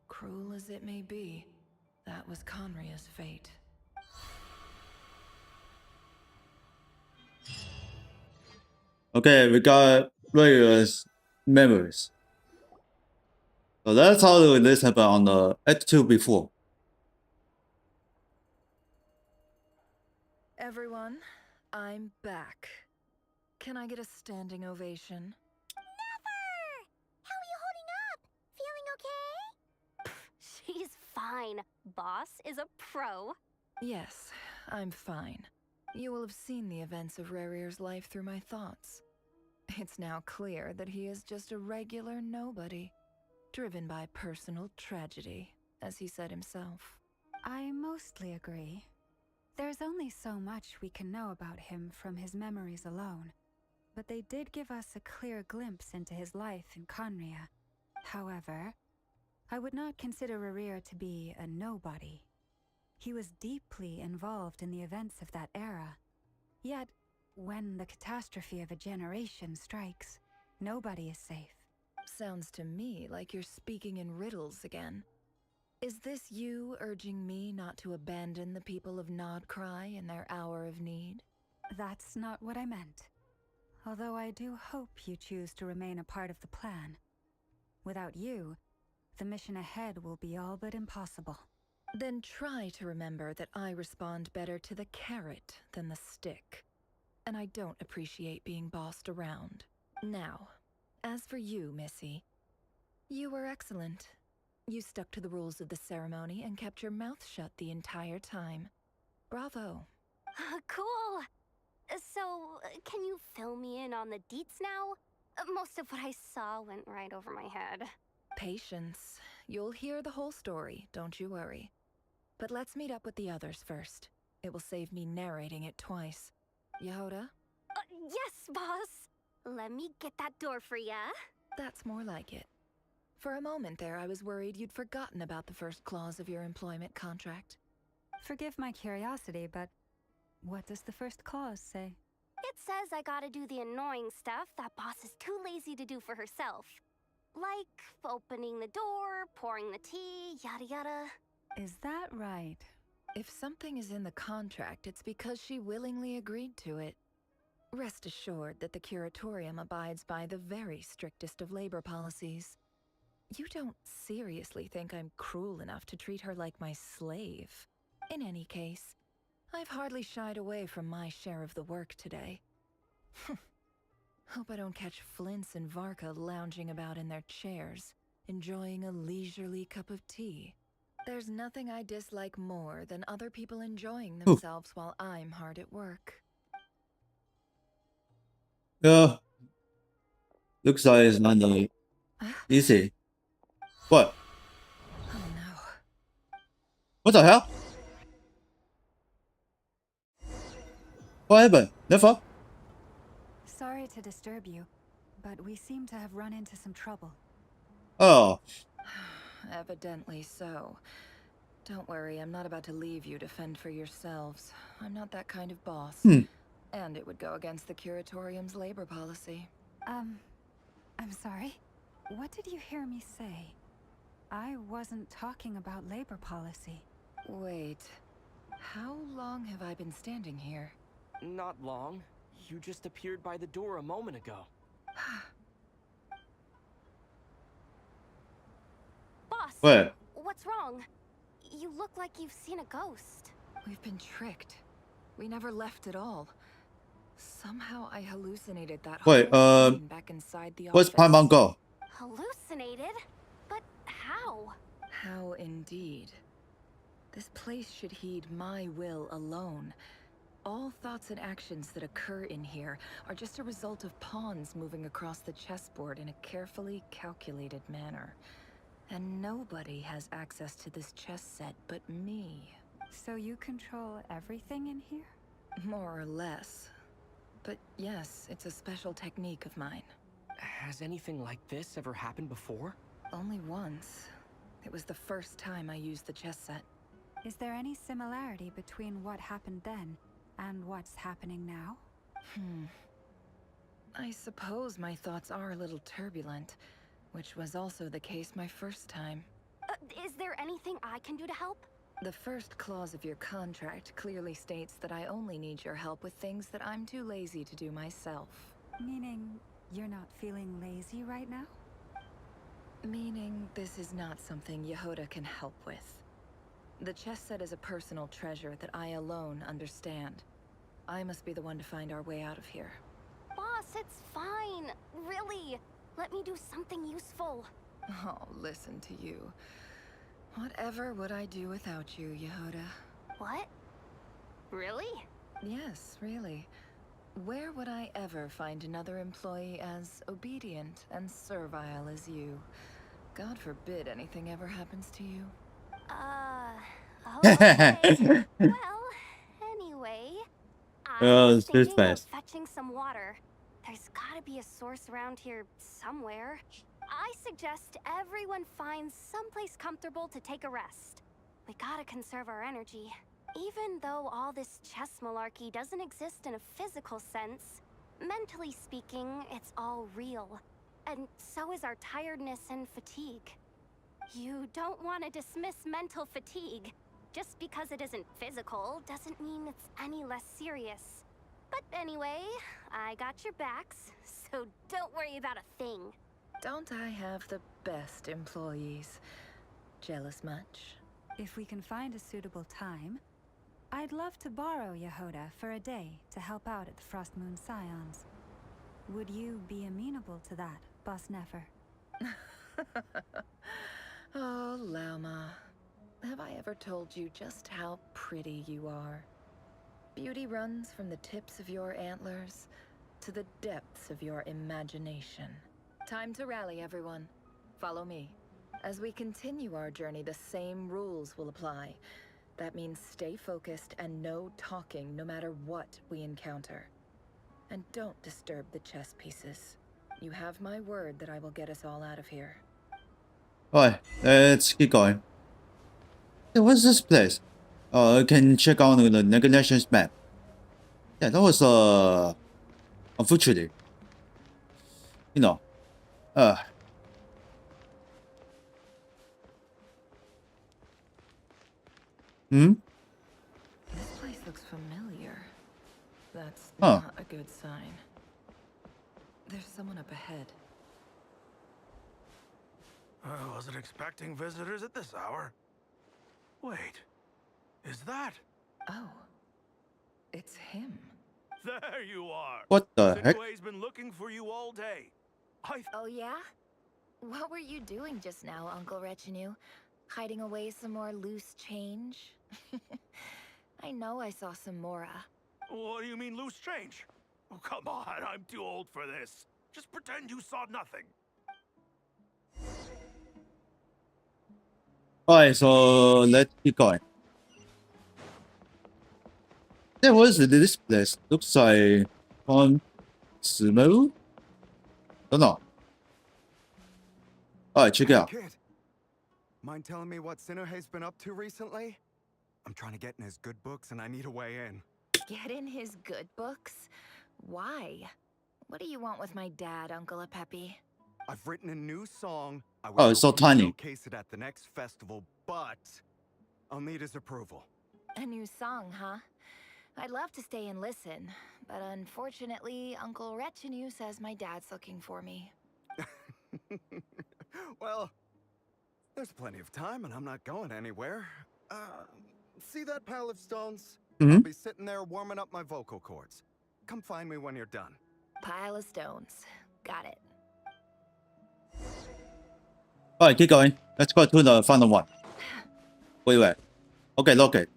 Cruel as it may be, that was Conria's fate. Okay, we got Ray's memories. So that's how this happened on the Act 2 before. Everyone, I'm back. Can I get a standing ovation? Never! How are you holding up? Feeling okay? She's fine. Boss is a pro. Yes, I'm fine. You will have seen the events of Rarir's life through my thoughts. It's now clear that he is just a regular nobody, driven by personal tragedy, as he said himself. I mostly agree. There's only so much we can know about him from his memories alone, but they did give us a clear glimpse into his life in Conria. However, I would not consider Rarir to be a nobody. He was deeply involved in the events of that era. Yet, when the catastrophe of a generation strikes, nobody is safe. Sounds to me like you're speaking in riddles again. Is this you urging me not to abandon the people of Nodcry in their hour of need? That's not what I meant. Although I do hope you choose to remain a part of the plan. Without you, the mission ahead will be all but impossible. Then try to remember that I respond better to the carrot than the stick. And I don't appreciate being bossed around. Now, as for you, Missy, you were excellent. You stuck to the rules of the ceremony and kept your mouth shut the entire time. Bravo. Cool. So, can you fill me in on the deets now? Most of what I saw went right over my head. Patience. You'll hear the whole story, don't you worry. But let's meet up with the others first. It will save me narrating it twice. Yehoda? Yes, boss. Let me get that door for ya. That's more like it. For a moment there, I was worried you'd forgotten about the first clause of your employment contract. Forgive my curiosity, but what does the first clause say? It says I gotta do the annoying stuff that boss is too lazy to do for herself. Like opening the door, pouring the tea, yada yada. Is that right? If something is in the contract, it's because she willingly agreed to it. Rest assured that the curatorium abides by the very strictest of labor policies. You don't seriously think I'm cruel enough to treat her like my slave? In any case, I've hardly shied away from my share of the work today. Hope I don't catch Flints and Varka lounging about in their chairs, enjoying a leisurely cup of tea. There's nothing I dislike more than other people enjoying themselves while I'm hard at work. Yeah. Looks like it's not easy. What? Oh no. What the hell? What happened? Never. Sorry to disturb you, but we seem to have run into some trouble. Oh. Evidently so. Don't worry, I'm not about to leave you to fend for yourselves. I'm not that kind of boss. And it would go against the curatorium's labor policy. I'm sorry. What did you hear me say? I wasn't talking about labor policy. Wait. How long have I been standing here? Not long. You just appeared by the door a moment ago. Boss! What? What's wrong? You look like you've seen a ghost. We've been tricked. We never left at all. Somehow I hallucinated that Wait, horrible scene back inside the where's office. Paimon go? Hallucinated? But how? How indeed. This place should heed my will alone. All thoughts and actions that occur in here are just a result of pawns moving across the chessboard in a carefully calculated manner. And nobody has access to this chess set but me. So you control everything in here? More or less. But yes, it's a special technique of mine. Has anything like this ever happened before? Only once. It was the first time I used the chess set. Is there any similarity between what happened then and what's happening now? I suppose my thoughts are a little turbulent, which was also the case my first time. Is there anything I can do to help? The first clause of your contract clearly states that I only need your help with things that I'm too lazy to do myself. Meaning you're not feeling lazy right now? Meaning this is not something Yehoda can help with. The chess set is a personal treasure that I alone understand. I must be the one to find our way out of here. Boss, it's fine. Really. Let me do something useful. Oh, listen to you. Whatever would I do without you, Yehoda? What? Really? Yes, really. Where would I ever find another employee as obedient and servile as you? God forbid anything ever happens to you. Okay. Well, anyway, Oh, I'm it's just thinking of fast. fetching some water. There's gotta be a source around here somewhere. I suggest everyone finds someplace comfortable to take a rest. We gotta conserve our energy. Even though all this chess malarkey doesn't exist in a physical sense, mentally speaking, it's all real. And so is our tiredness and fatigue. You don't want to dismiss mental fatigue. Just because it isn't physical doesn't mean it's any less serious. But anyway, I got your backs, so don't worry about a thing. Don't I have the best employees? Jealous much? If we can find a suitable time, I'd love to borrow Yehoda for a day to help out at the Frost Moon Scions. Would you be amenable to that, Boss Nefer? Oh, Lauma. Have I ever told you just how pretty you are? Beauty runs from the tips of your antlers to the depths of your imagination. Time to rally, everyone. Follow me. As we continue our journey, the same rules will apply. That means stay focused and no talking no matter what we encounter. And don't disturb the chess pieces. You have my word that I will get us all out of here. Alright, let's keep going. Hey, what's this place? I can check out the nation's map. Yeah, that was unfortunately. You know. This place looks familiar. That's not a good sign. There's someone up ahead. I wasn't expecting visitors at this hour. Wait, is that? Oh, it's him. There you are. What the heck? Sinue's been looking for you all day. Oh yeah? What were you doing just now, Uncle Retinue? Hiding away some more loose change? I know I saw some Mora. What do you mean loose change? Oh, come on, I'm too old for this. Just pretend you saw nothing. Alright, so let's keep going. That was this place. Looks like on Sumo? Don't know. Alright, check it out. Kid, mind telling me what Sinuhe's been up to recently? I'm trying to get in his good books and I need a way in. Get in his good books? Why? What do you want with my dad, Uncle Apepi? I've written a new song. I Oh, it's so hope you tiny. Showcase it at the next festival, but I'll need his approval. A new song, huh? I'd love to stay and listen, but unfortunately, Uncle Retinue says my dad's looking for me. Well, there's plenty of time and I'm not going anywhere. See that pile of stones? I'll be sitting there warming up my vocal cords. Come find me when you're done. Pile of stones. Got it. Alright, keep going. Let's go to the final one. Wait. Okay, look it.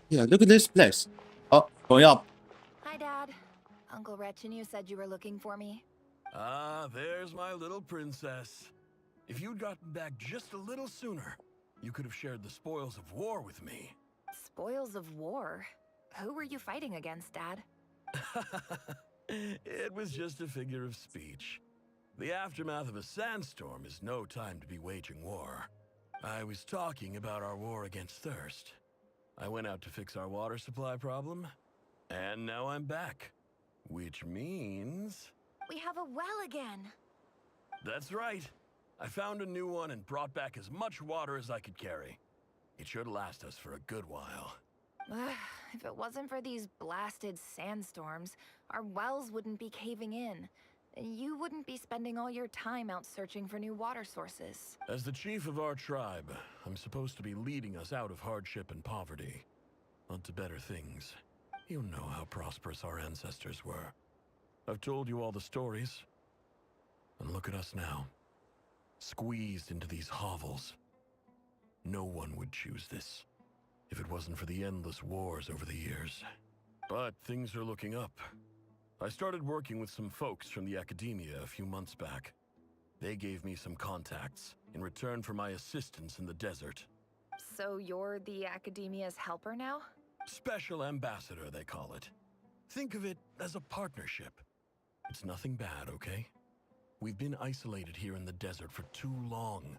Yeah, look at this place. Oh, going up. Hi, Dad. Uncle Retinue said you were looking for me. Ah, there's my little princess. If you'd gotten back just a little sooner, you could have shared the spoils of war with me. Spoils of war? Who were you fighting against, Dad? It was just a figure of speech. The aftermath of a sandstorm is no time to be waging war. I was talking about our war against thirst. I went out to fix our water supply problem, and now I'm back. Which means... We have a well again. That's right. I found a new one and brought back as much water as I could carry. It should last us for a good while. If it wasn't for these blasted sandstorms, our wells wouldn't be caving in. You wouldn't be spending all your time out searching for new water sources. As the chief of our tribe, I'm supposed to be leading us out of hardship and poverty, onto better things. You know how prosperous our ancestors were. I've told you all the stories. And look at us now. Squeezed into these hovels. No one would choose this, if it wasn't for the endless wars over the years. But things are looking up. I started working with some folks from the academia a few months back. They gave me some contacts in return for my assistance in the desert. So you're the academia's helper now? Special ambassador, they call it. Think of it as a partnership. It's nothing bad, okay? We've been isolated here in the desert for too long.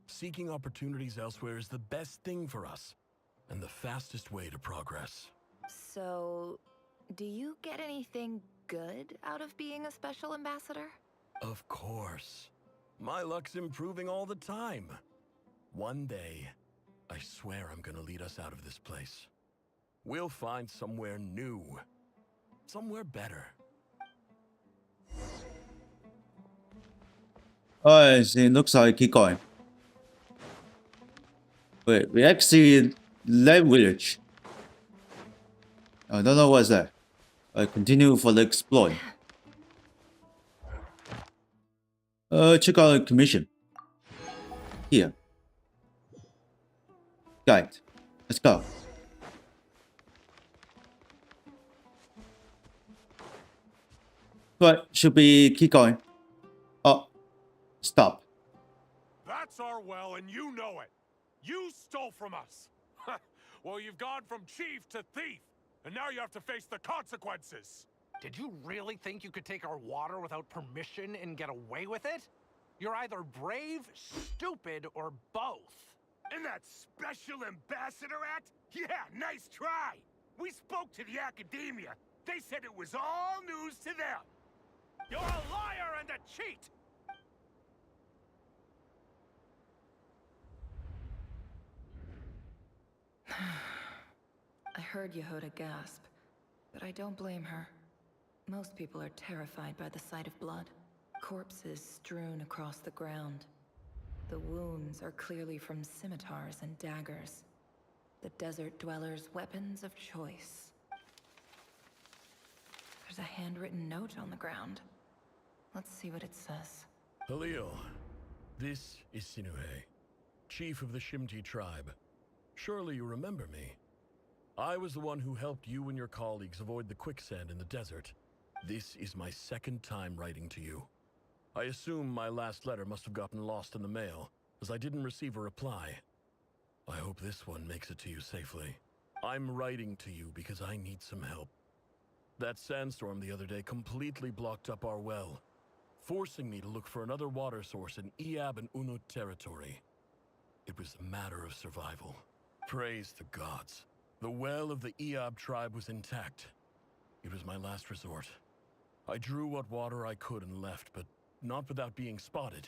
Seeking opportunities elsewhere is the best thing for us, and the fastest way to progress. So, do you get anything good out of being a special ambassador? Of course. My luck's improving all the time. One day, I swear I'm gonna lead us out of this place. We'll find somewhere new. Somewhere better. Alright, it looks like keep going. Wait, we actually left village. I don't know what's that. I continue for the exploring. Check out the commission. Here. Guide. Let's go. But should we keep going? Oh, stop. That's our well, and you know it. You stole from us. Well, you've gone from chief to thief, and now you have to face the consequences. Did you really think you could take our water without permission and get away with it? You're either brave, stupid, or both. And that special ambassador act? Yeah, nice try. We spoke to the academia. They said it was all news to them. You're a liar and a cheat! I heard Yehuda gasp, but I don't blame her. Most people are terrified by the sight of blood. Corpses strewn across the ground. The wounds are clearly from scimitars and daggers. The desert dwellers' weapons of choice. There's a handwritten note on the ground. Let's see what it says. Halil, this is Sinuhe, chief of the Shimti tribe. Surely you remember me. I was the one who helped you and your colleagues avoid the quicksand in the desert. This is my second time writing to you. I assume my last letter must have gotten lost in the mail, as I didn't receive a reply. I hope this one makes it to you safely. I'm writing to you because I need some help. That sandstorm the other day completely blocked up our well, forcing me to look for another water source in Iab and Unut territory. It was a matter of survival. Praise the gods. The well of the Iab tribe was intact. It was my last resort. I drew what water I could and left, but not without being spotted.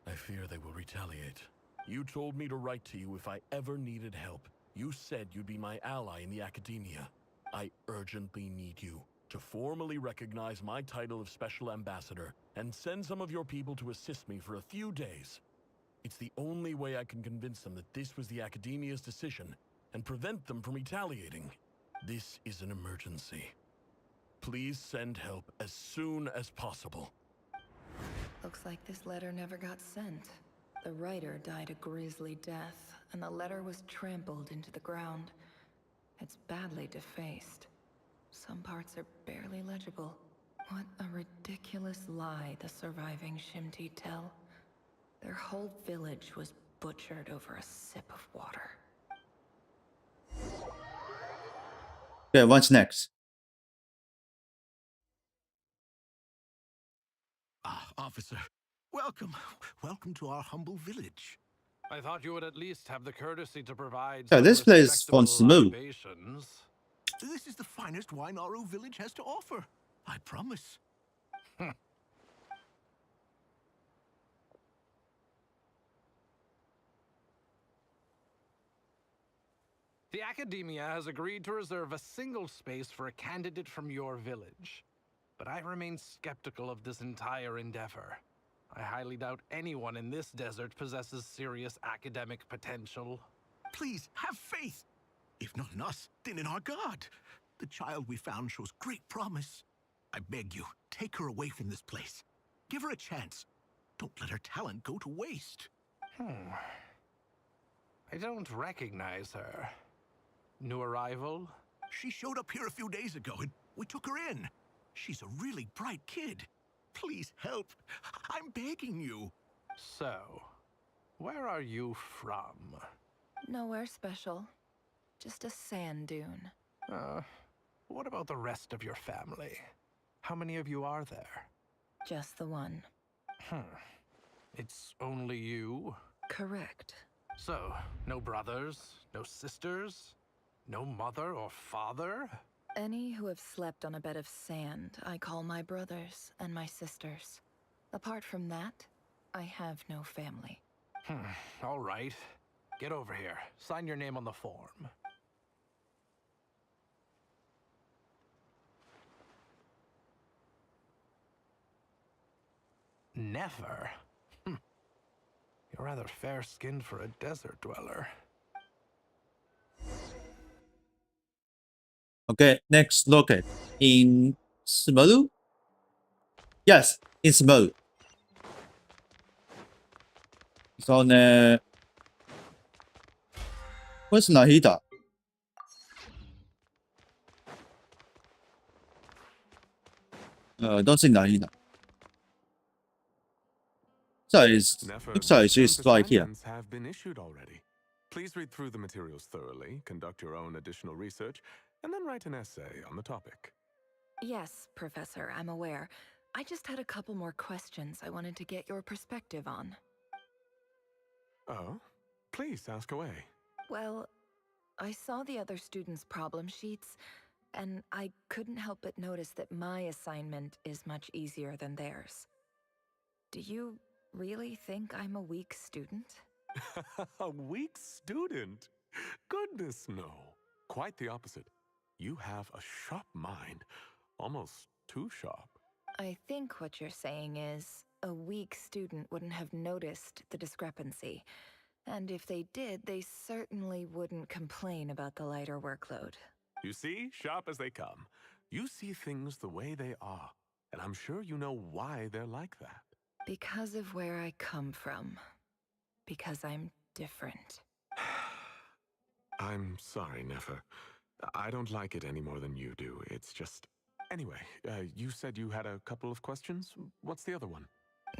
I fear they will retaliate. You told me to write to you if I ever needed help. You said you'd be my ally in the academia. I urgently need you to formally recognize my title of Special Ambassador and send some of your people to assist me for a few days. It's the only way I can convince them that this was the academia's decision and prevent them from retaliating. This is an emergency. Please send help as soon as possible. Looks like this letter never got sent. The writer died a grisly death, and the letter was trampled into the ground. It's badly defaced. Some parts are barely legible. What a ridiculous lie the surviving Shimti tell. Their whole village was butchered over a sip of water. Okay, what's next? Officer, welcome. Welcome to our humble village. I thought you would at least have the courtesy to provide Yeah, some this place respectable on smooth. libations. This is the finest wine our village has to offer. I promise. The Academia has agreed to reserve a single space for a candidate from your village. But I remain skeptical of this entire endeavor. I highly doubt anyone in this desert possesses serious academic potential. Please, have faith. If not in us, then in our god. The child we found shows great promise. I beg you, take her away from this place. Give her a chance. Don't let her talent go to waste. I don't recognize her. New arrival? She showed up here a few days ago and we took her in. She's a really bright kid. Please help. I'm begging you. So, where are you from? Nowhere special. Just a sand dune. What about the rest of your family? How many of you are there? Just the one. It's only you? Correct. So, no brothers, no sisters, no mother or father? Any who have slept on a bed of sand, I call my brothers and my sisters. Apart from that, I have no family. All right. Get over here. Sign your name on the form. Never? You're rather fair-skinned for a desert dweller. Okay, next locate in Smalu? Yes, in Smalu. It's on where's Nahida? 都是男的。So it's Nefer, looks like she's student right here. assignments have been issued already. Please read through the materials thoroughly, conduct your own additional research, and then write an essay on the topic. Yes, Professor, I'm aware. I just had a couple more questions I wanted to get your perspective on. Oh? Please ask away. Well, I saw the other students' problem sheets, and I couldn't help but notice that my assignment is much easier than theirs. Do you really think I'm a weak student? A weak student? Goodness, no. Quite the opposite. You have a sharp mind. Almost too sharp. I think what you're saying is, a weak student wouldn't have noticed the discrepancy. And if they did, they certainly wouldn't complain about the lighter workload. You see, sharp as they come. You see things the way they are. And I'm sure you know why they're like that. Because of where I come from. Because I'm different. I'm sorry, Nefer. I don't like it any more than you do. It's just... Anyway, you said you had a couple of questions. What's the other one?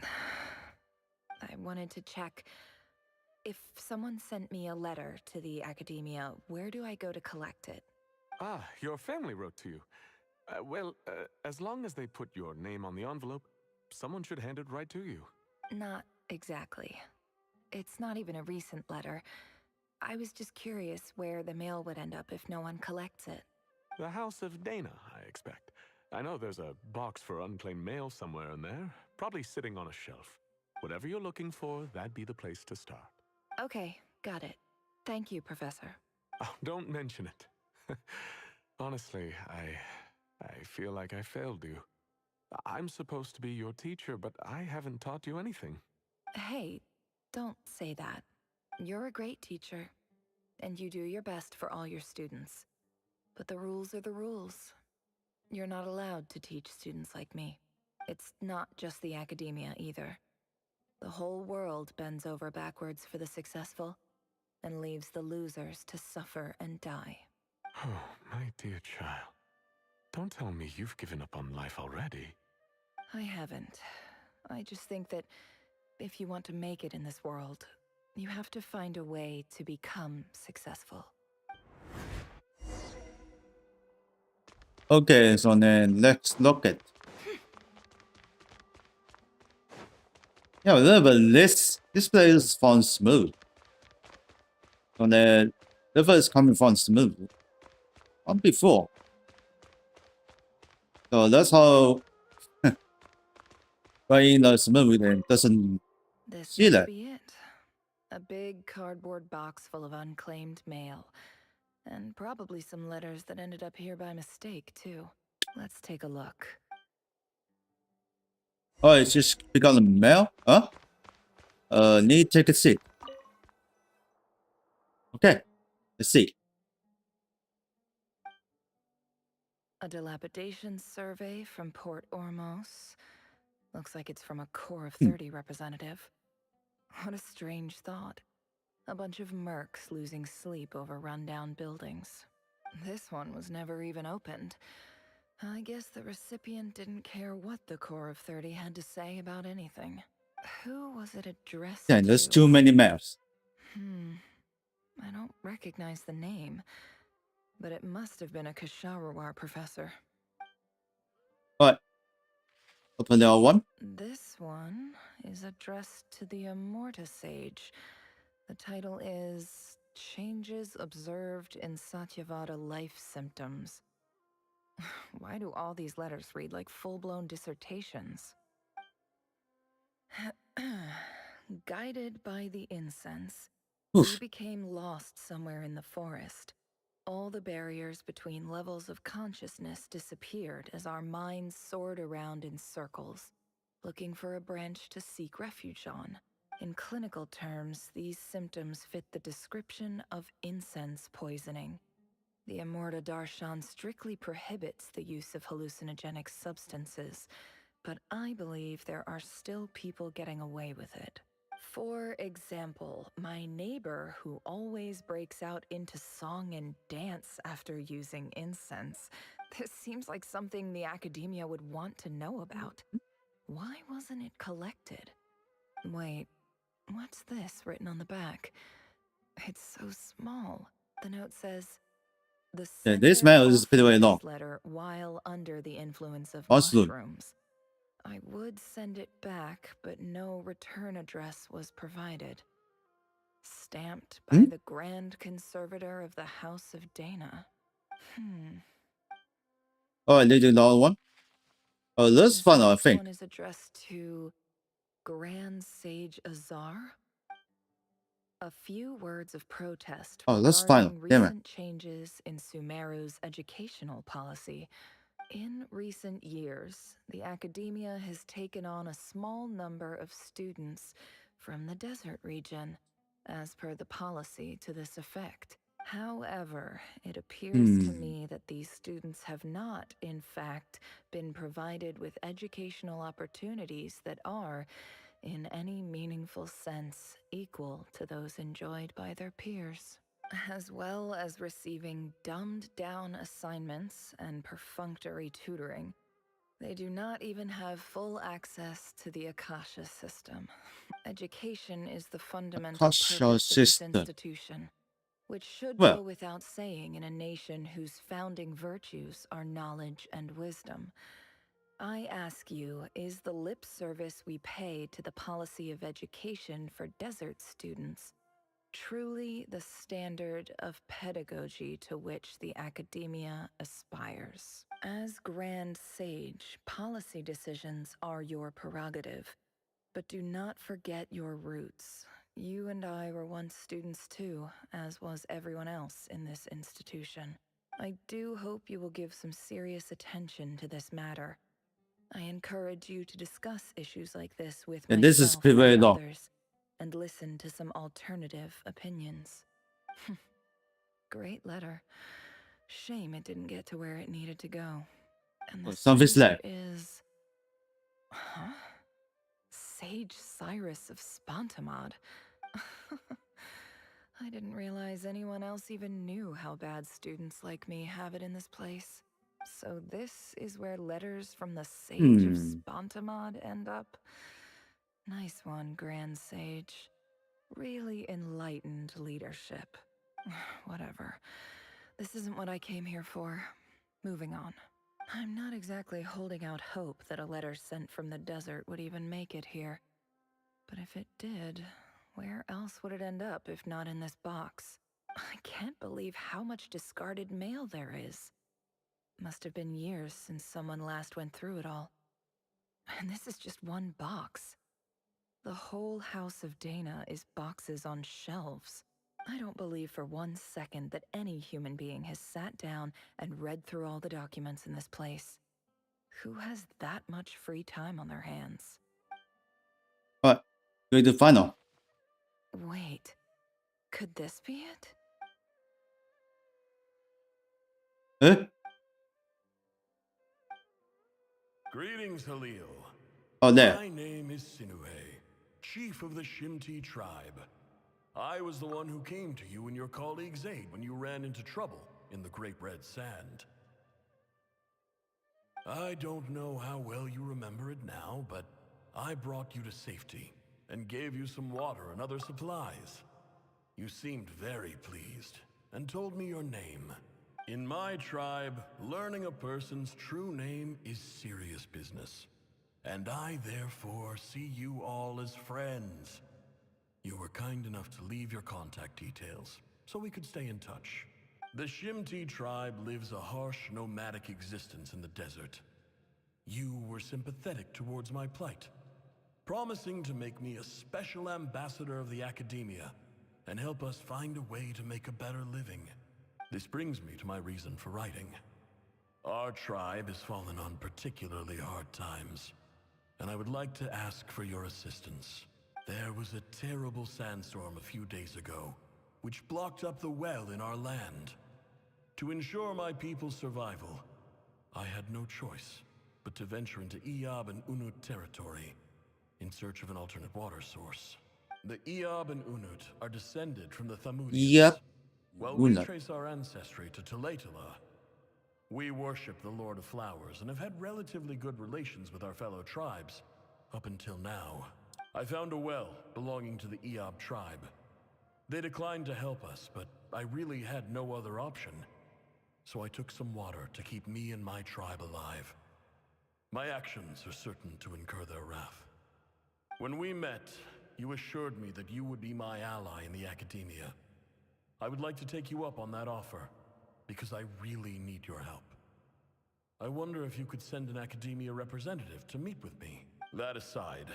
I wanted to check... If someone sent me a letter to the academia, where do I go to collect it? Ah, your family wrote to you. Well, as long as they put your name on the envelope, someone should hand it right to you. Not exactly. It's not even a recent letter. I was just curious where the mail would end up if no one collects it. The House of Dana, I expect. I know there's a box for unclaimed mail somewhere in there, probably sitting on a shelf. Whatever you're looking for, that'd be the place to start. Okay, got it. Thank you, Professor. Oh, don't mention it. Honestly, I feel like I failed you. I'm supposed to be your teacher, but I haven't taught you anything. Hey, don't say that. You're a great teacher, and you do your best for all your students. But the rules are the rules. You're not allowed to teach students like me. It's not just the academia either. The whole world bends over backwards for the successful, and leaves the losers to suffer and die. Oh, my dear child. Don't tell me you've given up on life already. I haven't. I just think that if you want to make it in this world, you have to find a way to become successful. Okay, so then let's look at. Yeah, but this place sounds smooth. So then river is coming from smooth. On before. So that's how playing the smooth and doesn't This see must that. be it. A big cardboard box full of unclaimed mail. And probably some letters that ended up here by mistake, too. Let's take a look. Oh, it's just become a mail? Huh? Need to take a seat. Okay, let's see. A dilapidation survey from Port Ormos. Looks like it's from a Core of 30 representative. What a strange thought. A bunch of mercs losing sleep over rundown buildings. This one was never even opened. I guess the recipient didn't care what the Core of 30 had to say about anything. Who was it addressed Yeah, there's to? too many mails. I don't recognize the name, but it must have been a Kasharawar professor. Alright. Open the other one. This one is addressed to the Immorta Sage. The title is Changes Observed in Satyavada Life Symptoms. Why do all these letters read like full-blown dissertations? Guided by the incense, we became lost somewhere in the forest. All the barriers between levels of consciousness disappeared as our minds soared around in circles, looking for a branch to seek refuge on. In clinical terms, these symptoms fit the description of incense poisoning. The Immorta Darshan strictly prohibits the use of hallucinogenic substances, but I believe there are still people getting away with it. For example, my neighbor who always breaks out into song and dance after using incense This seems like something the academia would want to know about. Why wasn't it collected? Wait, what's this written on the back? It's so small. The note says, "The Yeah, this sender mail is pretty offered long. this letter while under the influence of Also, mushrooms. I would send it back, but no return address was provided. Stamped by the Grand Conservator of the House of Dana. oh, I did another one. Oh, this fun, I This think. one is addressed to Grand Sage Azar. A few words of protest Oh, that's final. regarding Damn it. recent changes in Sumeru's educational policy. In recent years, the academia has taken on a small number of students from the desert region, as per the policy to this effect. However, it appears to me that these students have not, in fact, been provided with educational opportunities that are, in any meaningful sense, equal to those enjoyed by their peers, as well as receiving dumbed-down assignments and perfunctory tutoring. They do not even have full access to the Akasha system. Education is the fundamental Akasha purpose of this system. institution, which should Well. go without saying in a nation whose founding virtues are knowledge and wisdom. I ask you, is the lip service we pay to the policy of education for desert students truly the standard of pedagogy to which the academia aspires? As Grand Sage, policy decisions are your prerogative, but do not forget your roots. You and I were once students too, as was everyone else in this institution. I do hope you will give some serious attention to this matter. I encourage you to discuss issues like this with And this is myself very and long. others, and listen to some alternative opinions. Great letter. Shame it didn't get to where it needed to go. And the Something's sender left. is... Huh? Sage Cyrus of Spontamod. I didn't realize anyone else even knew how bad students like me have it in this place. So this is where letters from the Sage of Spontamod end up? Nice one, Grand Sage. Really enlightened leadership. Whatever. This isn't what I came here for. Moving on. I'm not exactly holding out hope that a letter sent from the desert would even make it here. But if it did, where else would it end up if not in this box? I can't believe how much discarded mail there is. Must have been years since someone last went through it all. And this is just one box. The whole House of Dana is boxes on shelves. I don't believe for 1 second that any human being has sat down and read through all the documents in this place. Who has that much free time on their hands? Alright, going to final. Wait, could this be it? Eh? Greetings, Halil. Oh, there. My name is Sinuhe, chief of the Shimti tribe. I was the one who came to you and your colleague's aid when you ran into trouble in the Great Red Sand. I don't know how well you remember it now, but I brought you to safety and gave you some water and other supplies. You seemed very pleased and told me your name. In my tribe, learning a person's true name is serious business, and I therefore see you all as friends. You were kind enough to leave your contact details, so we could stay in touch. The Shimti tribe lives a harsh, nomadic existence in the desert. You were sympathetic towards my plight, promising to make me a special ambassador of the academia and help us find a way to make a better living. This brings me to my reason for writing. Our tribe has fallen on particularly hard times, and I would like to ask for your assistance. There was a terrible sandstorm a few days ago, which blocked up the well in our land. To ensure my people's survival, I had no choice but to venture into Eob and Unut territory in search of an alternate water source. The Eob and Unut are descended from the Thamudians. Yep. While we Unut. trace our ancestry to Tulatula, We worship the Lord of Flowers and have had relatively good relations with our fellow tribes up until now. I found a well belonging to the Eob tribe. They declined to help us, but I really had no other option. So I took some water to keep me and my tribe alive. My actions are certain to incur their wrath. When we met, you assured me that you would be my ally in the academia. I would like to take you up on that offer, because I really need your help. I wonder if you could send an academia representative to meet with me. That aside,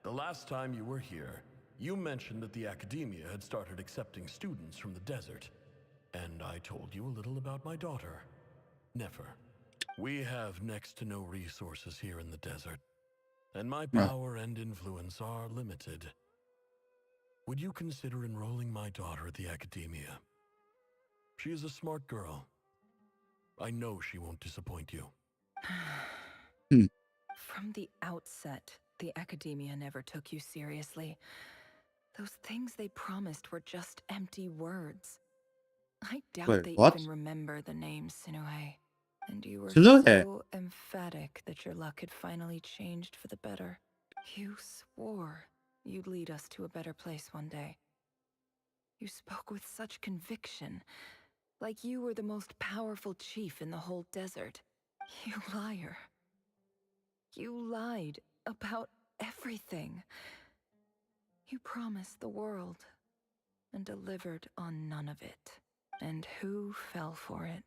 the last time you were here, you mentioned that the academia had started accepting students from the desert. And I told you a little about my daughter, Nefer. We have next to no resources here in the desert, and my power and influence are limited. Would you consider enrolling my daughter at the academia? She is a smart girl. I know she won't disappoint you. From the outset, the academia never took you seriously. Those things they promised were just empty words. I doubt they even remember the name Sinuhe. And you were so emphatic that your luck had finally changed for the better. You swore you'd lead us to a better place one day. You spoke with such conviction, like you were the most powerful chief in the whole desert. You liar. You lied about everything. You promised the world and delivered on none of it. And who fell for it?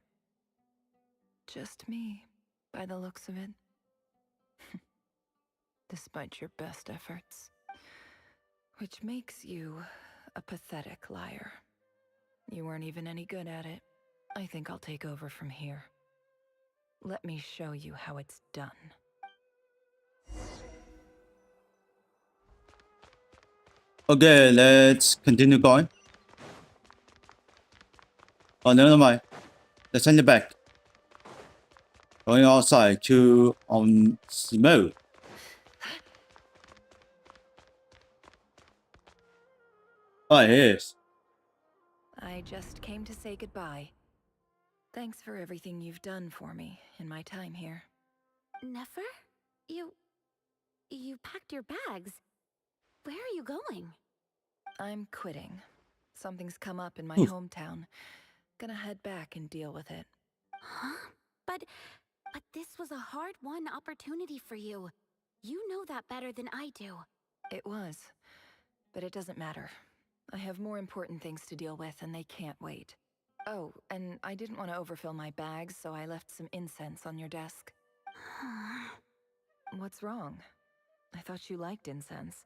Just me, by the looks of it. Despite your best efforts. Which makes you a pathetic liar. You weren't even any good at it. I think I'll take over from here. Let me show you how it's done. Okay, let's continue going. Oh, never mind. Let's send it back. Going outside to smoke. Oh, it is. I just came to say goodbye. Thanks for everything you've done for me in my time here. Nefer? You packed your bags. Where are you going? I'm quitting. Something's come up in my hometown. Gonna head back and deal with it. Huh? But this was a hard-won opportunity for you. You know that better than I do. It was. But it doesn't matter. I have more important things to deal with and they can't wait. Oh, and I didn't want to overfill my bags, so I left some incense on your desk. What's wrong? I thought you liked incense.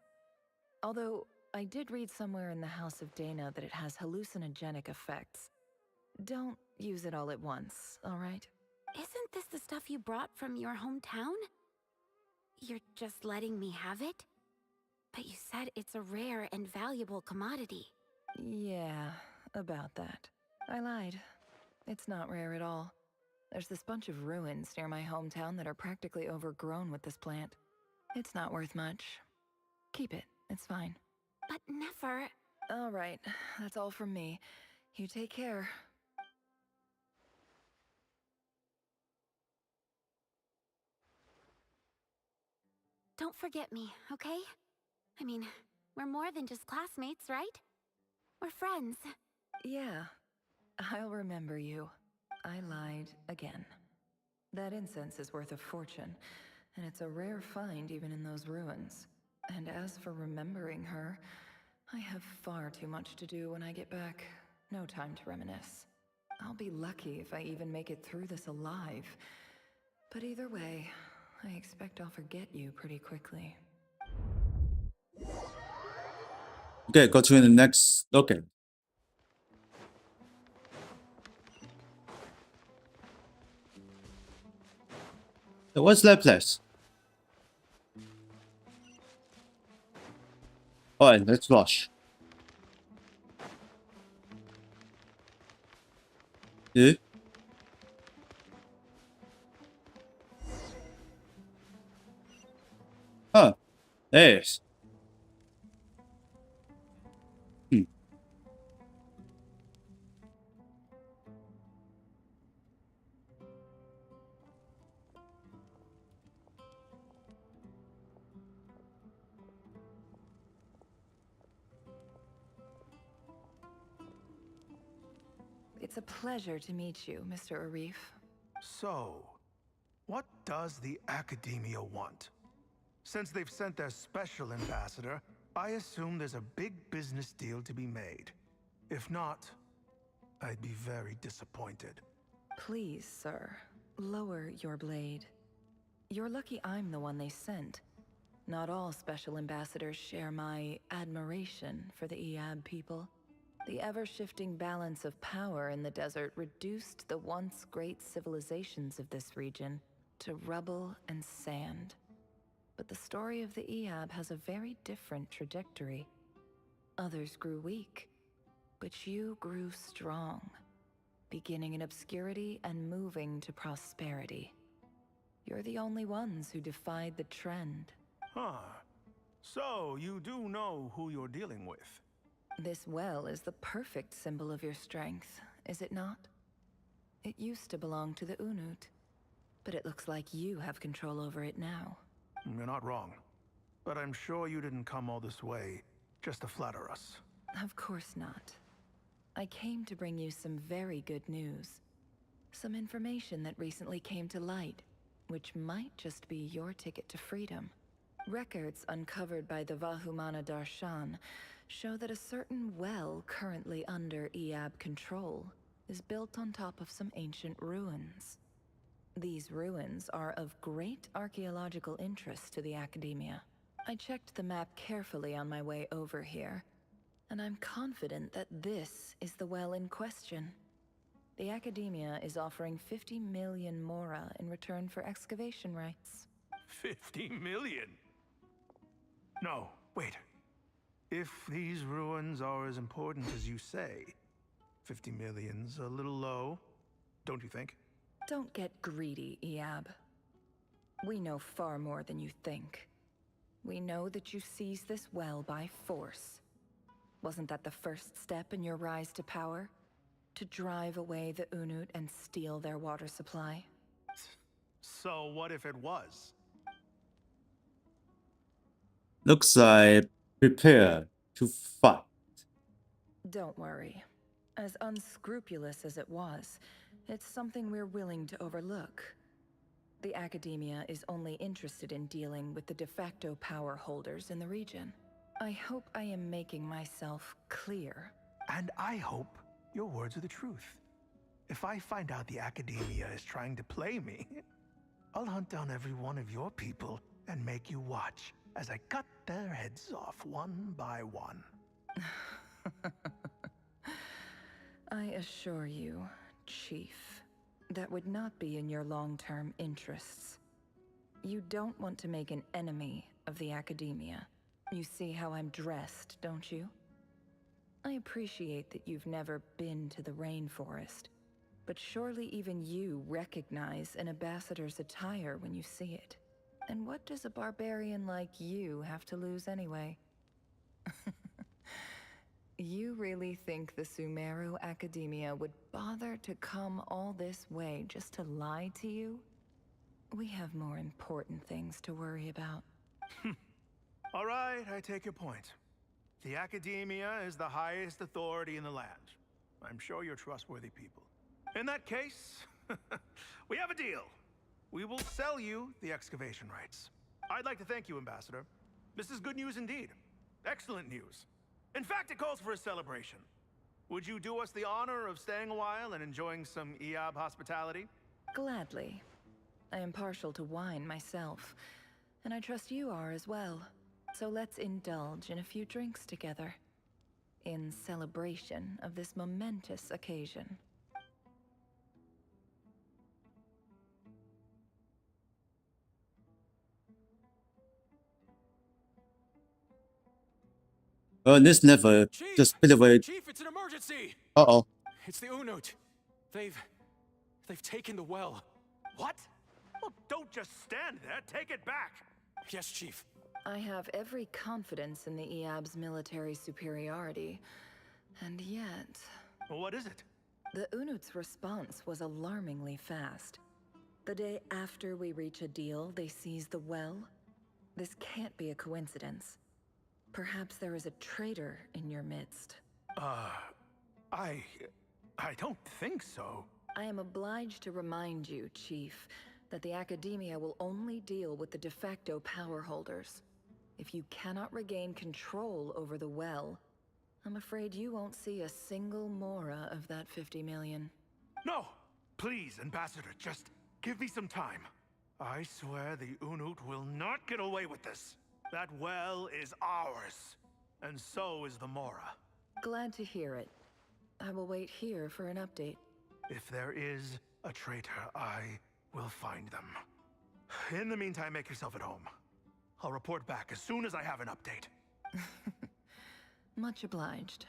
Although, I did read somewhere in the House of Dana that it has hallucinogenic effects. Don't use it all at once, alright? Isn't this the stuff you brought from your hometown? You're just letting me have it? But you said it's a rare and valuable commodity. Yeah, about that. I lied. It's not rare at all. There's this bunch of ruins near my hometown that are practically overgrown with this plant. It's not worth much. Keep it, it's fine. But Nefer... Alright, that's all from me. You take care. Don't forget me, okay? I mean, we're more than just classmates, right? We're friends. Yeah, I'll remember you. I lied again. That incense is worth a fortune, and it's a rare find even in those ruins. And as for remembering her, I have far too much to do when I get back. No time to reminisce. I'll be lucky if I even make it through this alive. But either way, I expect I'll forget you pretty quickly. Okay, go to the next. Okay. So what's that place? Alright, let's rush. Yeah? Huh. There it is. It's a pleasure to meet you, Mr. Arif. So, what does the Academia want? Since they've sent their special ambassador, I assume there's a big business deal to be made. If not, I'd be very disappointed. Please, sir, lower your blade. You're lucky I'm the one they sent. Not all special ambassadors share my admiration for the Eab people. The ever-shifting balance of power in the desert reduced the once great civilizations of this region to rubble and sand. But the story of the Eab has a very different trajectory. Others grew weak, but you grew strong, beginning in obscurity and moving to prosperity. You're the only ones who defied the trend. Huh. So, you do know who you're dealing with? This well is the perfect symbol of your strength, is it not? It used to belong to the Unut, but it looks like you have control over it now. You're not wrong. But I'm sure you didn't come all this way just to flatter us. Of course not. I came to bring you some very good news. Some information that recently came to light, which might just be your ticket to freedom. Records uncovered by the Vahumana Darshan show that a certain well currently under Eab control is built on top of some ancient ruins. These ruins are of great archaeological interest to the Academia. I checked the map carefully on my way over here, and I'm confident that this is the well in question. The Academia is offering 50 million mora in return for excavation rights. 50 million? No, wait. If these ruins are as important as you say, 50 million's a little low, don't you think? Don't get greedy, Eab. We know far more than you think. We know that you seized this well by force. Wasn't that the first step in your rise to power? To drive away the Unut and steal their water supply? So what if it was? Looks like prepare to fight. Don't worry. As unscrupulous as it was, it's something we're willing to overlook. The Academia is only interested in dealing with the de facto power holders in the region. I hope I am making myself clear. And I hope your words are the truth. If I find out the Academia is trying to play me, I'll hunt down every one of your people and make you watch as I cut their heads off one by one. I assure you, Chief, that would not be in your long-term interests. You don't want to make an enemy of the Academia. You see how I'm dressed, don't you? I appreciate that you've never been to the rainforest, but surely even you recognize an ambassador's attire when you see it. And what does a barbarian like you have to lose anyway? You really think the Sumeru Academia would bother to come all this way just to lie to you? We have more important things to worry about. All right, I take your point. The Academia is the highest authority in the land. I'm sure you're trustworthy people. In that case, we have a deal. We will sell you the excavation rights. I'd like to thank you, Ambassador. This is good news indeed. Excellent news. In fact, it calls for a celebration. Would you do us the honor of staying a while and enjoying some Eab hospitality? Gladly. I am partial to wine myself, and I trust you are as well. So let's indulge in a few drinks together, in celebration of this momentous occasion. This never just a bit of a. Chief, it's an emergency! Uh-oh. It's the Unut. They've taken the well. What? Well, don't just stand there. Take it back. Yes, Chief. I have every confidence in the Eab's military superiority, and yet... Well, what is it? The Unut's response was alarmingly fast. The day after we reach a deal, they seize the well. This can't be a coincidence. Perhaps there is a traitor in your midst. I don't think so. I am obliged to remind you, Chief, that the Academia will only deal with the de facto power holders. If you cannot regain control over the well, I'm afraid you won't see a single mora of that 50 million. No! Please, Ambassador, just give me some time. I swear the Unut will not get away with this. That well is ours. And so is the Mora. Glad to hear it. I will wait here for an update. If there is a traitor, I will find them. In the meantime, make yourself at home. I'll report back as soon as I have an update. Much obliged.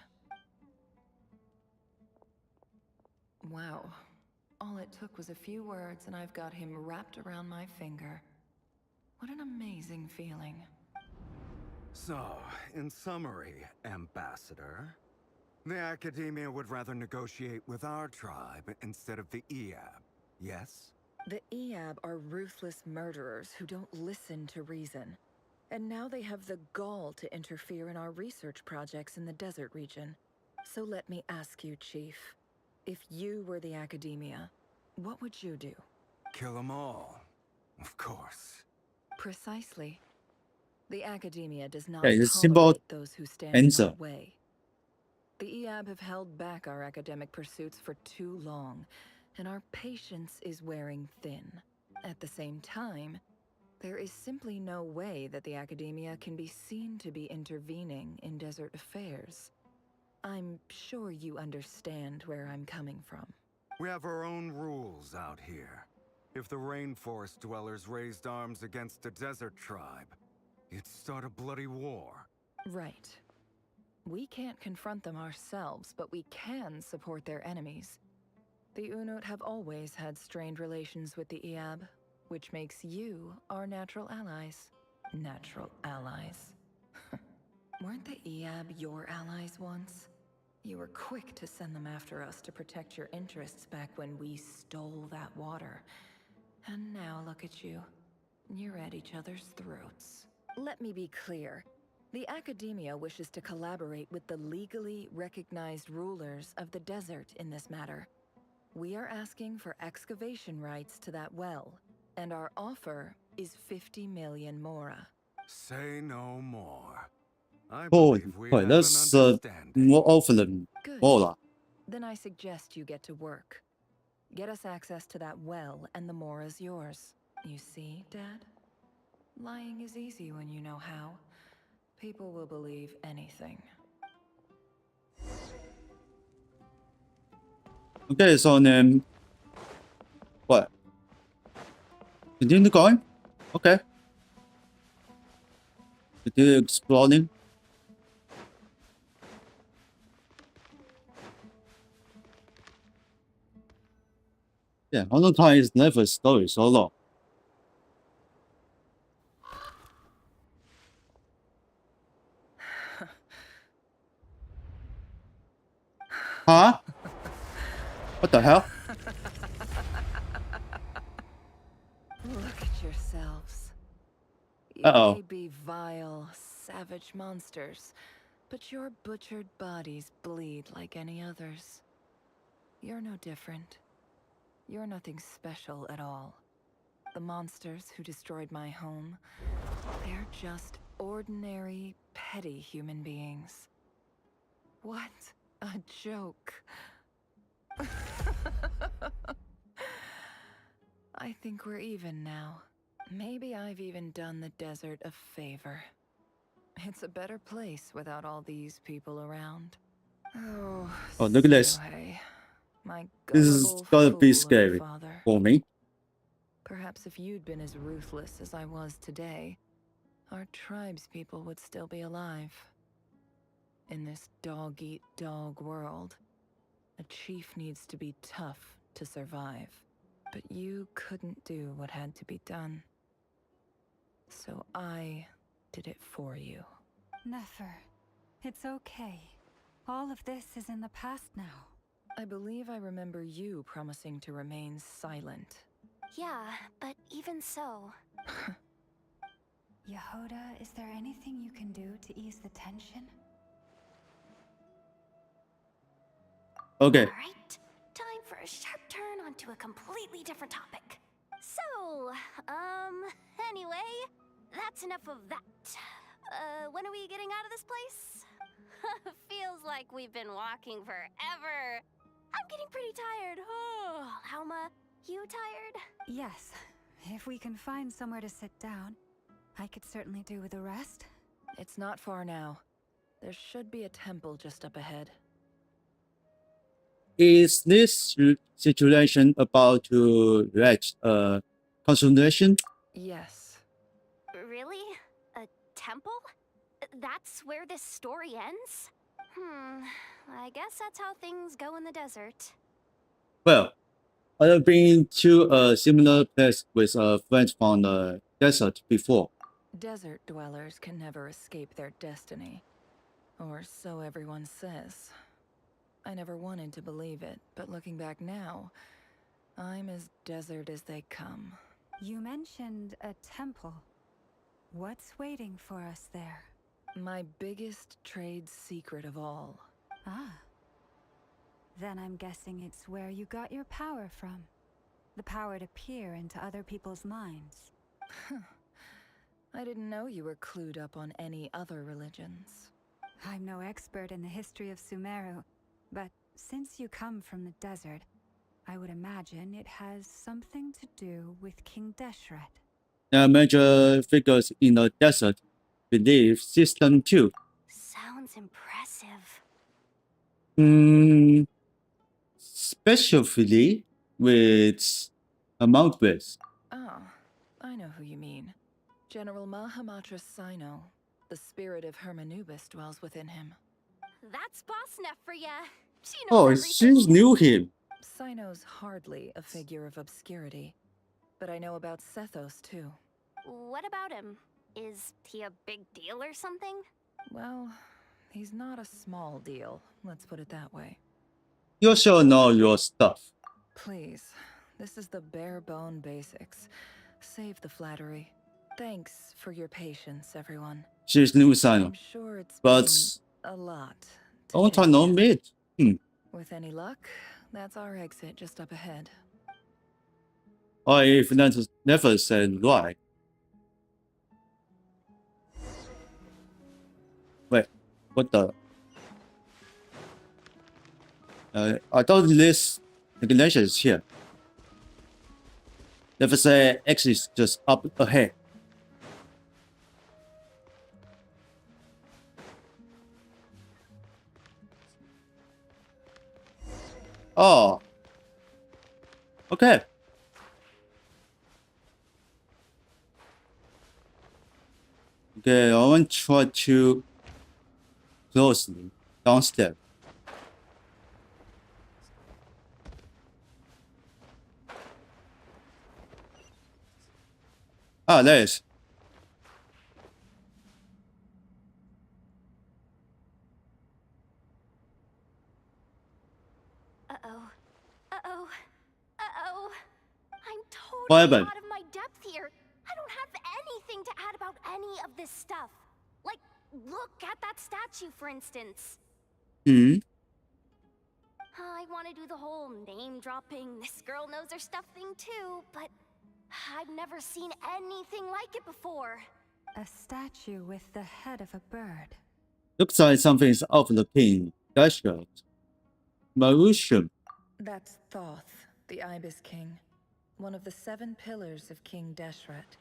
Wow. All it took was a few words and I've got him wrapped around my finger. What an amazing feeling. So, in summary, Ambassador, the Academia would rather negotiate with our tribe instead of the EAB, yes? The EAB are ruthless murderers who don't listen to reason. And now they have the gall to interfere in our research projects in the desert region. So let me ask you, Chief. If you were the Academia, what would you do? Kill them all, of course. Precisely. The Academia does not Yeah, it's a simple tolerate those who stand in answer. our way. The EAB have held back our academic pursuits for too long, and our patience is wearing thin. At the same time, there is simply no way that the Academia can be seen to be intervening in desert affairs. I'm sure you understand where I'm coming from. We have our own rules out here. If the rainforest dwellers raised arms against a desert tribe, it'd start a bloody war. Right. We can't confront them ourselves, but we can support their enemies. The Unut have always had strained relations with the EAB, which makes you our natural allies. Natural allies. Weren't the EAB your allies once? You were quick to send them after us to protect your interests back when we stole that water. And now look at you. You're at each other's throats. Let me be clear. The Academia wishes to collaborate with the legally recognized rulers of the desert in this matter. We are asking for excavation rights to that well, and our offer is 50 million mora. Say no more. I Holy, believe we boy, have that's an understanding. more often Good. more. Then I suggest you get to work. Get us access to that well, and the mora's yours. You see, Dad? Lying is easy when you know how. People will believe anything. Okay, so then what? Continue going? Okay. Continue exploring. Yeah, how long time is never a story so long? Huh? What the hell? Look at yourselves. You Uh-oh. may be vile, savage monsters, but your butchered bodies bleed like any others. You're no different. You're nothing special at all. The monsters who destroyed my home, they're just ordinary, petty human beings. What a joke. I think we're even now. Maybe I've even done the desert a favor. It's a better place without all these people around. Oh, look at this. Sinuhe, my This is gullible gonna be fool of a scary father. for me. Perhaps if you'd been as ruthless as I was today, our tribespeople would still be alive. In this dog-eat-dog world, a chief needs to be tough to survive. But you couldn't do what had to be done. So I did it for you. Nefer, it's okay. All of this is in the past now. I believe I remember you promising to remain silent. Yeah, but even so... Yehoda, is there anything you can do to ease the tension? Okay. Alright, sharp turn onto a completely different topic. So, anyway, that's enough of that. When are we getting out of this place? Feels like we've been walking forever. I'm getting pretty tired. Oh, Alma, you tired? Yes. If we can find somewhere to sit down, I could certainly do with a rest. It's not far now. There should be a temple just up ahead. Is this situation about to reach consummation? Yes. Really? A temple? That's where this story ends? I guess that's how things go in the desert. Well, I've been to a similar place with friends from the desert before. Desert dwellers can never escape their destiny. Or so everyone says. I never wanted to believe it, but looking back now, I'm as desert as they come. You mentioned a temple. What's waiting for us there? My biggest trade secret of all. Ah. Then I'm guessing it's where you got your power from. The power to peer into other people's minds. I didn't know you were clued up on any other religions. I'm no expert in the history of Sumeru, but since you come from the desert, I would imagine it has something to do with King Deshret. There are major figures in the desert belief system too. Sounds impressive. Especially with Mountways. Oh, I know who you mean. General Mahamatra Sino. The spirit of Hermanubis dwells within him. That's Boss Neff for ya. She knows Oh, everything. she knew him. Sino's hardly a figure of obscurity, but I know about Sethos too. What about him? Is he a big deal or something? Well, he's not a small deal, let's put it that way. You sure know your stuff. Please, this is the bare bone basics. Save the flattery. Thanks for your patience, everyone. She's new Sino. I'm sure it's But been a lot. all time no meet. With any luck, that's our exit just up ahead. Or if that's never said right. Wait, what the? I thought this ignition is here. Never say X is just up ahead. Oh. Okay. Okay, I want to try to closely downstairs. Ah, there it is. Uh-oh. Uh-oh. Uh-oh. I'm What totally happened? out of my depth here. I don't have anything to add about any of this stuff. Like, look at that statue, for instance. I want to do the whole name-dropping, this girl knows her stuff thing too, but I've never seen anything like it before. A statue with the head of a bird. Looks like something is of the king. Dashgard. Malicious. That's Thoth, the Ibis King. One of the 7 pillars of King Deshret.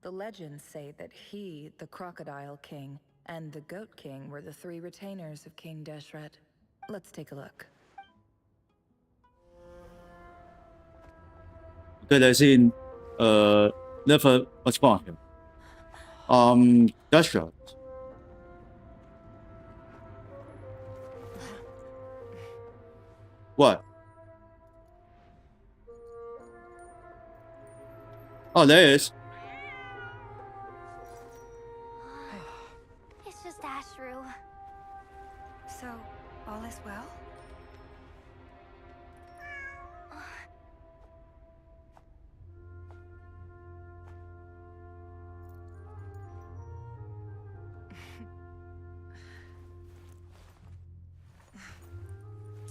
The legends say that he, the Crocodile King, and the Goat King were the 3 retainers of King Deshret. Let's take a look. Okay, let's see. Never respond him. Dashgard. What? Oh, there it is. It's just Ashru. So, all is well?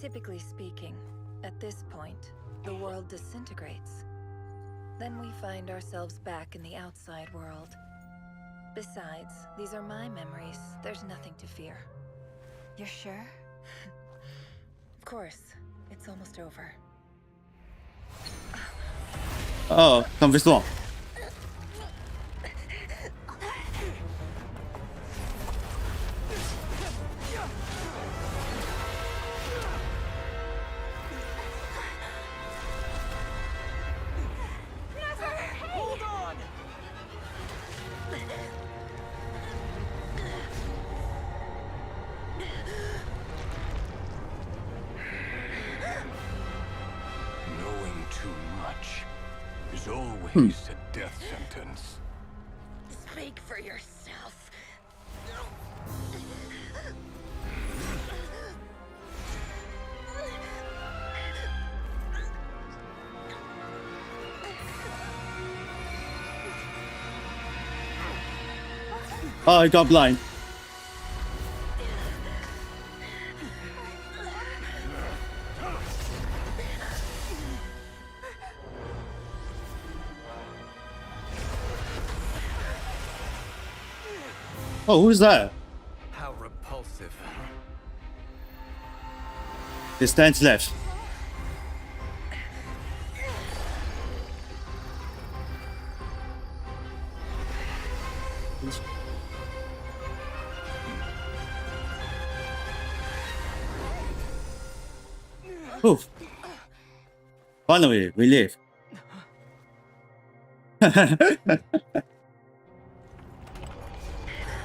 Typically speaking, At this point, the world disintegrates. Then we find ourselves back in the outside world. Besides, these are my memories. There's nothing to fear. You're sure? Of course. It's almost over. Oh, confessou. Hold on! Knowing too much is always a death sentence. Speak for yourself. Oh, I got blind. Oh, who's that? How repulsive. It stands left. Oof. Finally, we live.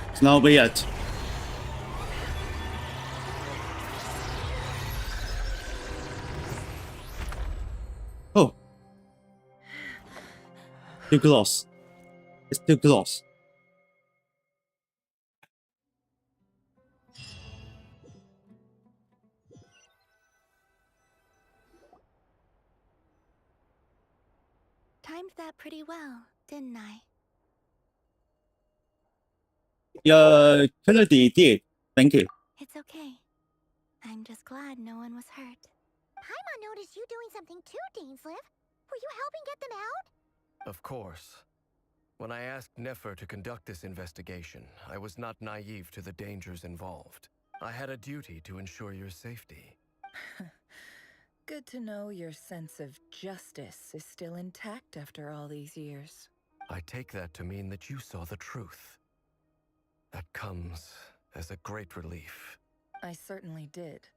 It's not over yet. Oh. Too close. It's too close. Timed that pretty well, didn't I? Yeah, Kennedy did. Thank you. It's okay. I'm just glad no one was hurt. Paimon noticed you doing something too, Dainsliff. Were you helping get them out? Of course. When I asked Nefer to conduct this investigation, I was not naive to the dangers involved. I had a duty to ensure your safety. Good to know your sense of justice is still intact after all these years. I take that to mean that you saw the truth. That comes as a great relief. I certainly did.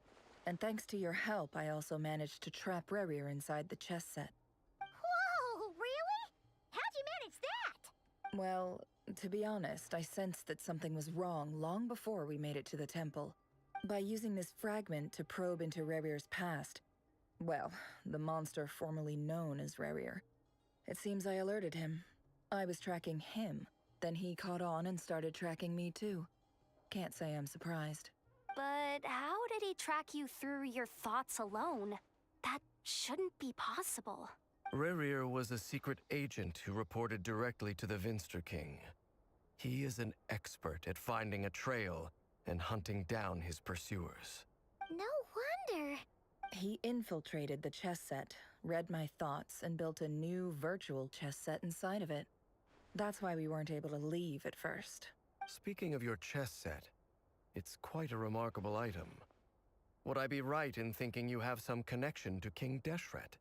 And thanks to your help, I also managed to trap Rerir inside the chess set. Whoa, really? How'd you manage that? Well, to be honest, I sensed that something was wrong long before we made it to the temple. By using this fragment to probe into Rerir's past, well, the monster formerly known as Rerir, it seems I alerted him. I was tracking him, then he caught on and started tracking me too. Can't say I'm surprised. But how did he track you through your thoughts alone? That shouldn't be possible. Rerir was a secret agent who reported directly to the Vinster King. He is an expert at finding a trail and hunting down his pursuers. No wonder. He infiltrated the chess set, read my thoughts, and built a new virtual chess set inside of it. That's why we weren't able to leave at first. Speaking of your chess set, it's quite a remarkable item. Would I be right in thinking you have some connection to King Deshret?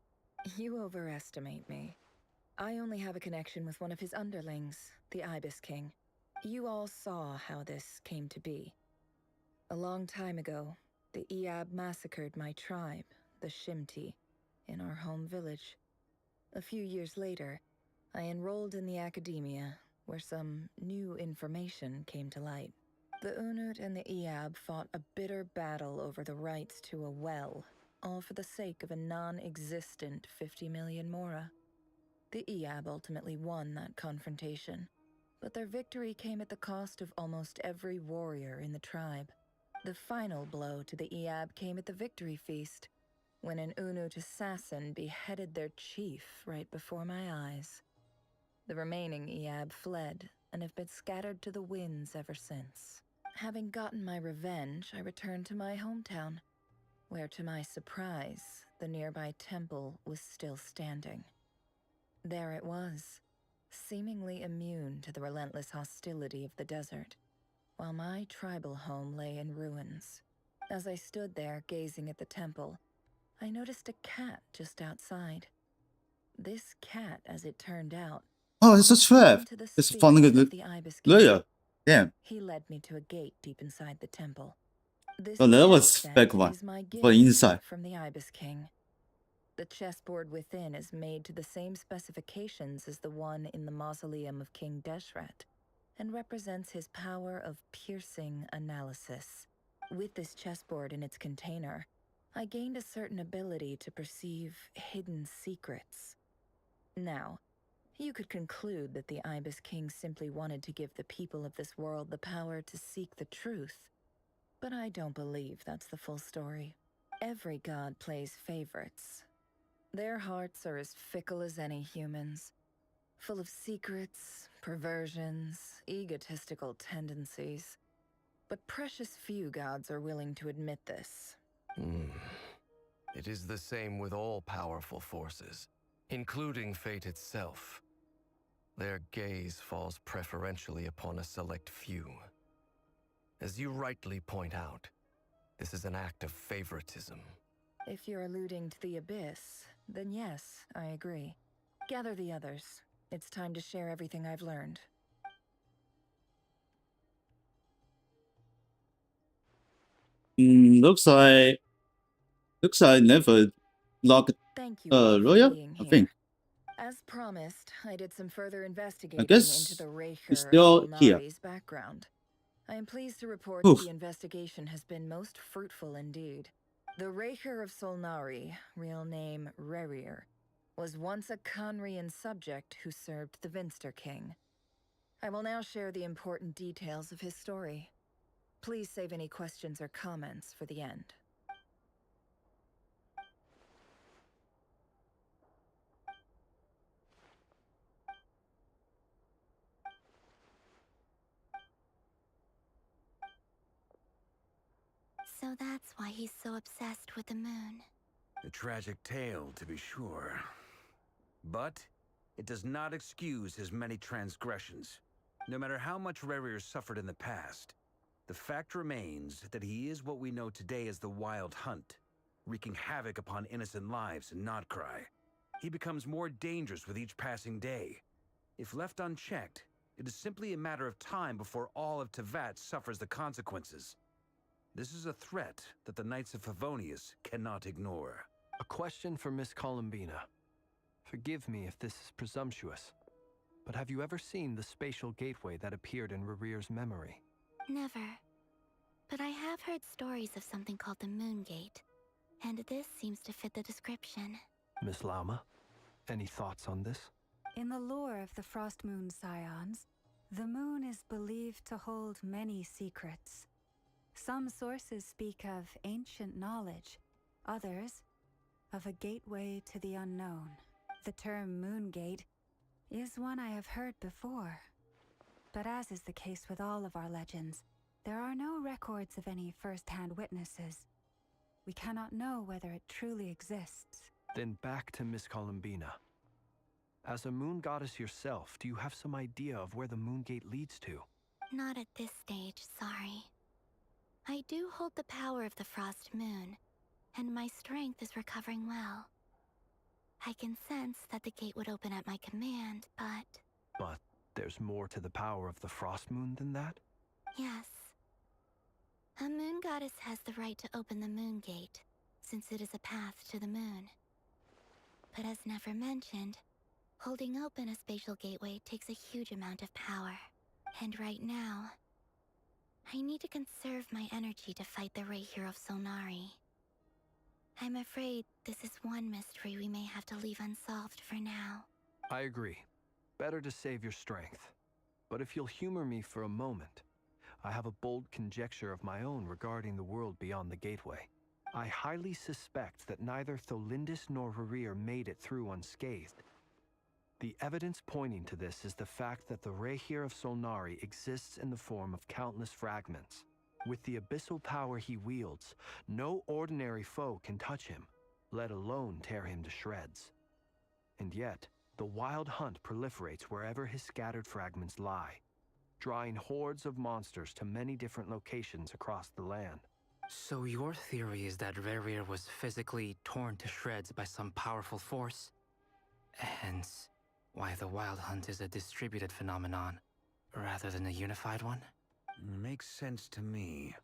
You overestimate me. I only have a connection with one of his underlings, the Ibis King. You all saw how this came to be. A long time ago, the Eab massacred my tribe, the Shimti, in our home village. A few years later, I enrolled in the academia, where some new information came to light. The Unut and the Eab fought a bitter battle over the rights to a well, all for the sake of a non-existent 50 million Mora. The Eab ultimately won that confrontation, but their victory came at the cost of almost every warrior in the tribe. The final blow to the Eab came at the victory feast, when an Unut assassin beheaded their chief right before my eyes. The remaining Eab fled and have been scattered to the winds ever since. Having gotten my revenge, I returned to my hometown, where to my surprise, the nearby temple was still standing. There it was, seemingly immune to the relentless hostility of the desert, while my tribal home lay in ruins. As I stood there gazing at the temple, I noticed a cat just outside. This cat, as it turned out, Oh, it's a trap. into the It's a fun spirit of the Ibis King. layer. Damn. He led me to a gate deep inside the temple. This Oh, that was chest back set one is my for gift inside. from the Ibis King. The chessboard within is made to the same specifications as the one in the mausoleum of King Deshret, and represents his power of piercing analysis. With this chessboard in its container, I gained a certain ability to perceive hidden secrets. Now, you could conclude that the Ibis King simply wanted to give the people of this world the power to seek the truth. But I don't believe that's the full story. Every god plays favorites. Their hearts are as fickle as any human's, full of secrets, perversions, egotistical tendencies. But precious few gods are willing to admit this. It is the same with all powerful forces, including fate itself. Their gaze falls preferentially upon a select few. As you rightly point out, this is an act of favoritism. If you're alluding to the Abyss, then yes, I agree. Gather the others. It's time to share everything I've learned. Looks like never locked Thank you all for Royal, being I here. think. As promised, I did some further investigating guess into the it's Raker still of here. Solnari's background. I am pleased to report Oof. that the investigation has been most fruitful indeed. The Raker of Solnari, real name Rerir, was once a Conrian subject who served the Vinster King. I will now share the important details of his story. Please save any questions or comments for the end. So that's why he's so obsessed with the moon. A tragic tale, to be sure. But it does not excuse his many transgressions. No matter how much Rerir suffered in the past, the fact remains that he is what we know today as the Wild Hunt, wreaking havoc upon innocent lives in Notcry. He becomes more dangerous with each passing day. If left unchecked, it is simply a matter of time before all of Tevat suffers the consequences. This is a threat that the Knights of Favonius cannot ignore. A question for Miss Columbina. Forgive me if this is presumptuous, but have you ever seen the spatial gateway that appeared in Rerir's memory? Never. But I have heard stories of something called the Moon Gate, and this seems to fit the description. Miss Lauma, any thoughts on this? In the lore of the Frost Moon Scions, the moon is believed to hold many secrets. Some sources speak of ancient knowledge, others of a gateway to the unknown. The term Moon Gate is one I have heard before. But as is the case with all of our legends, there are no records of any first-hand witnesses. We cannot know whether it truly exists. Then back to Miss Columbina. As a moon goddess yourself, do you have some idea of where the Moon Gate leads to? Not at this stage, sorry. I do hold the power of the Frost Moon, and my strength is recovering well. I can sense that the gate would open at my command, but... But there's more to the power of the Frost Moon than that? yes. A moon goddess has the right to open the Moon Gate, since it is a path to the moon. But as never mentioned, holding open a spatial gateway takes a huge amount of power. And right now, I need to conserve my energy to fight the Raker of Solnari. I'm afraid this is one mystery we may have to leave unsolved for now. I agree. Better to save your strength. But if you'll humor me for a moment, I have a bold conjecture of my own regarding the world beyond the gateway. I highly suspect that neither Tholindis nor Rerir made it through unscathed. The evidence pointing to this is the fact that the Raker of Solnari exists in the form of countless fragments. With the abyssal power he wields, no ordinary foe can touch him, let alone tear him to shreds. And yet, the wild hunt proliferates wherever his scattered fragments lie, drawing hordes of monsters to many different locations across the land. So your theory is that Rerir was physically torn to shreds by some powerful force? Hence, why the Wild Hunt is a distributed phenomenon, rather than a unified one? Makes sense to me.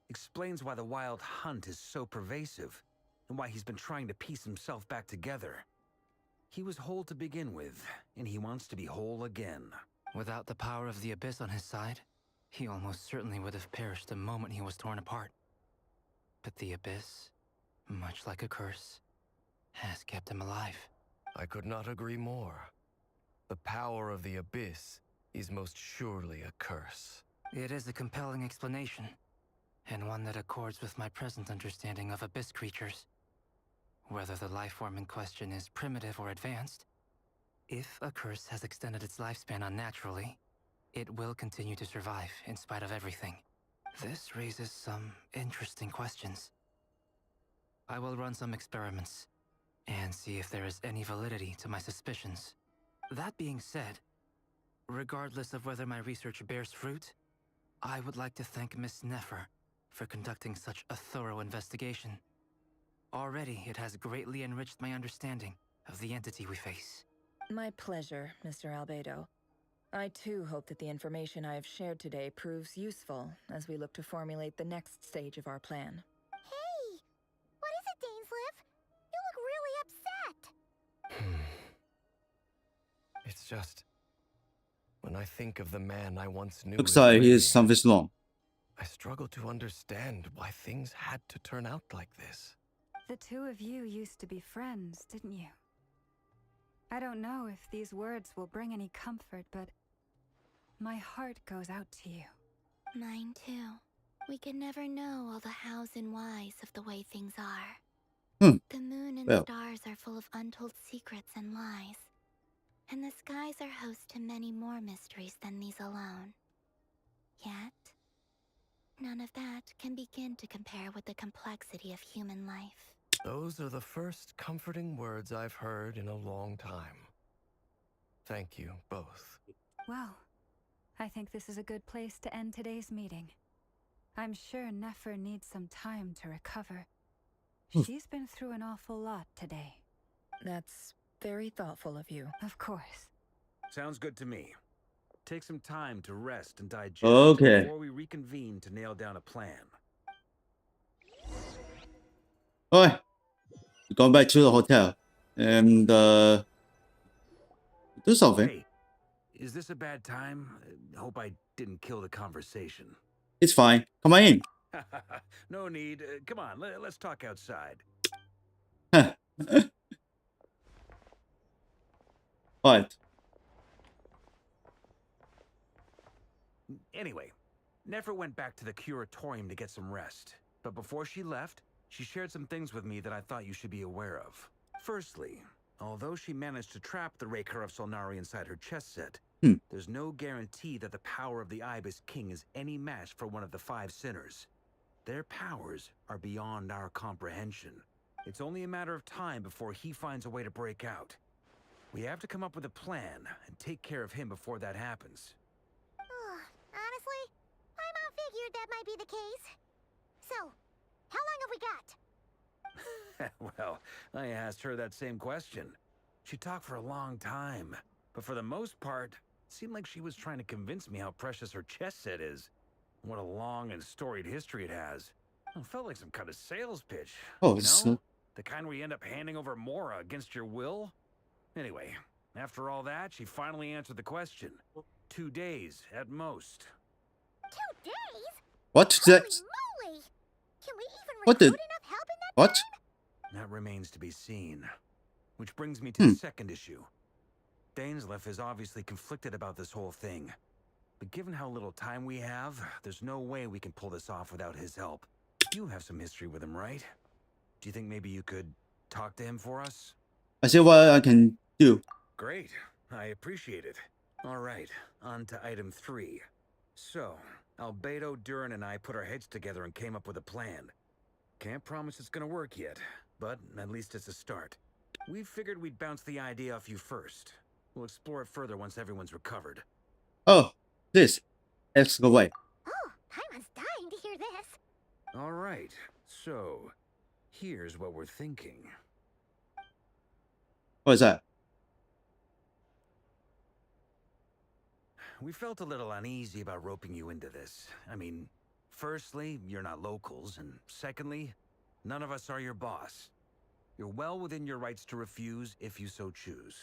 Explains why the Wild Hunt is so pervasive, and why he's been trying to piece himself back together. He was whole to begin with, and he wants to be whole again. Without the power of the Abyss on his side, he almost certainly would have perished the moment he was torn apart. But the Abyss, much like a curse, has kept him alive. I could not agree more. The power of the Abyss is most surely a curse. It is a compelling explanation, and one that accords with my present understanding of Abyss creatures. Whether the life form in question is primitive or advanced, if a curse has extended its lifespan unnaturally, it will continue to survive in spite of everything. This raises some interesting questions. I will run some experiments and see if there is any validity to my suspicions. That being said, regardless of whether my research bears fruit, I would like to thank Miss Nefer for conducting such a thorough investigation. Already, it has greatly enriched my understanding of the entity we face. My pleasure, Mr. Albedo. I too hope that the information I have shared today proves useful as we look to formulate the next stage of our plan. Hey! What is it, Dainsleif? You look really upset! It's just... when I think of the man I once knew... Looks like he is something's wrong. I struggle to understand why things had to turn out like this. The two of you used to be friends, didn't you? I don't know if these words will bring any comfort, but my heart goes out to you. Mine too. We can never know all the hows and whys of the way things are. The moon and stars are full of untold secrets and lies. And the skies are host to many more mysteries than these alone. Yet, none of that can begin to compare with the complexity of human life. Those are the first comforting words I've heard in a long time. Thank you, both. Well, I think this is a good place to end today's meeting. I'm sure Nefer needs some time to recover. She's been through an awful lot today. That's very thoughtful of you. Of course. Sounds good to me. Take some time to rest and digest before we reconvene to nail down a plan. Alright. We're going back to the hotel. And do something. Hey, is this a bad time? Hope I didn't kill the conversation. It's fine. Come on in. No need. Come on, let's talk outside. Right. Anyway, Nefer went back to the curatorium to get some rest. But before she left, she shared some things with me that I thought you should be aware of. Firstly, although she managed to trap the Raker of Solnari inside her chess set, there's no guarantee that the power of the Ibis King is any match for one of the 5 sinners. Their powers are beyond our comprehension. It's only a matter of time before he finds a way to break out. We have to come up with a plan and take care of him before that happens. Honestly, my mom figured that might be the case. So, how long have we got? Well, I asked her that same question. She talked for a long time, but for the most part, it seemed like she was trying to convince me how precious her chess set is. What a long and storied history it has. It felt like some kind of sales pitch. Oh, you it's know? The kind where you end up handing over Mora against your will? Anyway, after all that, she finally answered the question. 2 days, at most. 2 days? What? That? Moly! Can we even What the? recruit enough help in that What? That remains to be seen. Which brings me to the second issue. Dainsleif is obviously conflicted about this whole thing. But given how little time we have, there's no way we can pull this off without his help. You have some history with him, right? Do you think maybe you could talk to him for us? I see what I can do. Great. I appreciate it. All right, on to item 3. So, Albedo, Durin, and I put our heads together and came up with a plan. Can't promise it's gonna work yet, but at least it's a start. We figured we'd bounce the idea off you first. We'll explore it further once everyone's recovered. Oh, this. X go away. Oh, Paimon's dying to hear this. All right, so here's what we're thinking. What is that? We felt a little uneasy about roping you into this. I mean, firstly, you're not locals, and secondly, none of us are your boss. You're well within your rights to refuse if you so choose.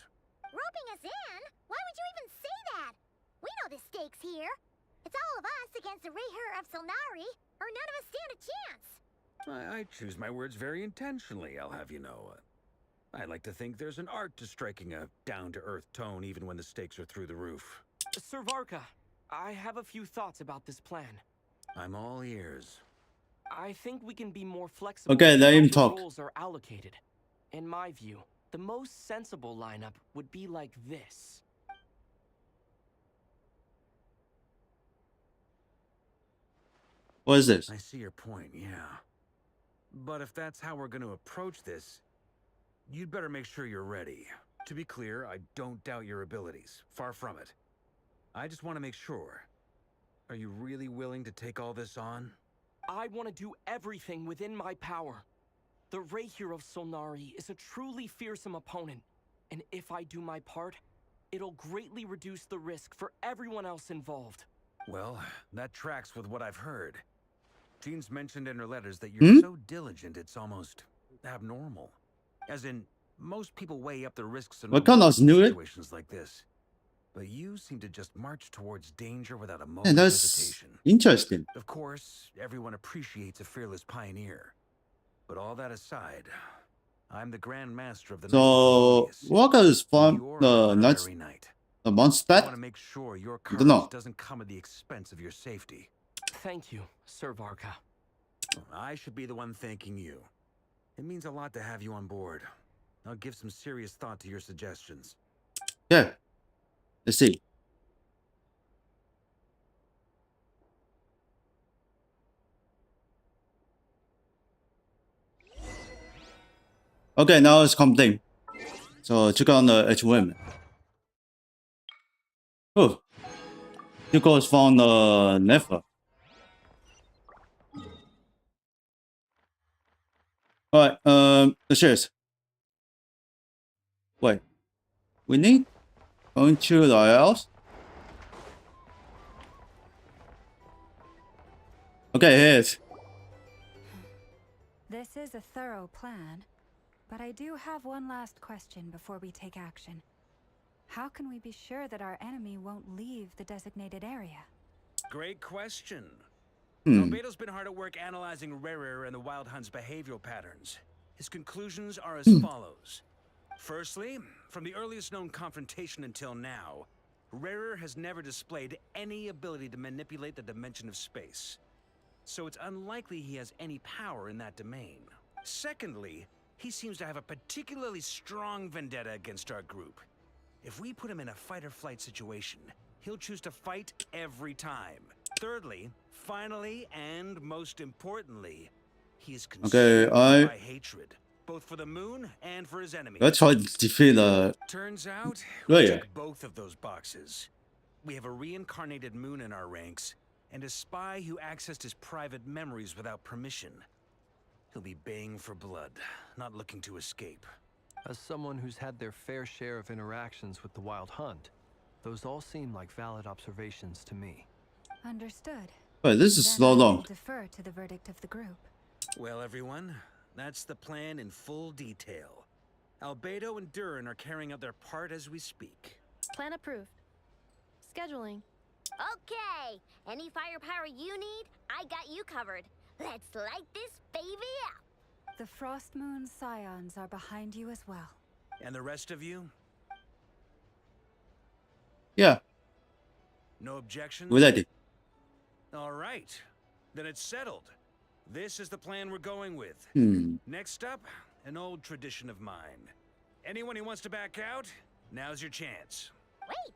Roping us in? Why would you even say that? We know the stakes here. It's all of us against the Rayher of Solnari, or none of us stand a chance. I choose my words very intentionally, I'll have you know. I like to think there's an art to striking a down-to-earth tone even when the stakes are through the roof. Sir Varka, I have a few thoughts about this plan. I'm all ears. I think we can be more flexible. Okay, let him how the talk. roles are allocated. In my view, the most sensible lineup would be like this. What is this? I see your point, yeah. But if that's how we're going to approach this, you'd better make sure you're ready. To be clear, I don't doubt your abilities. Far from it. I just want to make sure. Are you really willing to take all this on? I want to do everything within my power. The Rayher of Solnari is a truly fearsome opponent, and if I do my part, it'll greatly reduce the risk for everyone else involved. Well, that tracks with what I've heard. Jean's mentioned in her letters that you're so diligent it's almost abnormal. As in, most people weigh up the risks and What kind of knew it? situations like this. But you seem to just march towards danger without a Yeah, moment's that's hesitation. interesting. Of course, everyone appreciates a fearless pioneer. But all that aside, I'm the Grand Master of the So, Walker is from the nuts. The monster I bat? want to make sure your I don't know. courage doesn't come at the expense of your safety. Thank you, Sir Varka. I should be the one thanking you. It means a lot to have you on board. I'll give some serious thought to your suggestions. Yeah. Let's see. Okay, now it's complete. So check on the HM. Oh, you guys found the Nefer. Alright, the shares. Wait, we need going to the house. Okay, here it is. This is a thorough plan, but I do have one last question before we take action. How can we be sure that our enemy won't leave the designated area? Great question. Hmm. Albedo's been hard at work analyzing Rayher and the Wild Hunt's behavioral patterns. His conclusions are as follows. Firstly, from the earliest known confrontation until now, Rayher has never displayed any ability to manipulate the dimension of space. So it's unlikely he has any power in that domain. Secondly, he seems to have a particularly strong vendetta against our group. If we put him in a fight-or-flight situation, he'll choose to fight every time. Thirdly, finally, and most importantly, he is consumed by hatred, both for the moon and for his enemies. Let's try to defeat Turns out, Rayher. we check both of those boxes. We have a reincarnated moon in our ranks, and a spy who accessed his private memories without permission. He'll be baying for blood, not looking to escape. As someone who's had their fair share of interactions with the Wild Hunt, those all seem like valid observations to me. Understood. Wait, this is Then slow I will down. defer to the verdict of the group. Well, everyone, that's the plan in full detail. Albedo and Durin are carrying out their part as we speak. Plan approved. Scheduling. Okay, any firepower you need, I got you covered. Let's light this baby up. The Frostmoon Scions are behind you as well. And the rest of you? Yeah, No objections? we're ready. All right. Then it's settled. This is the plan we're going with. Next up, an old tradition of mine. Anyone who wants to back out, now's your chance. Wait,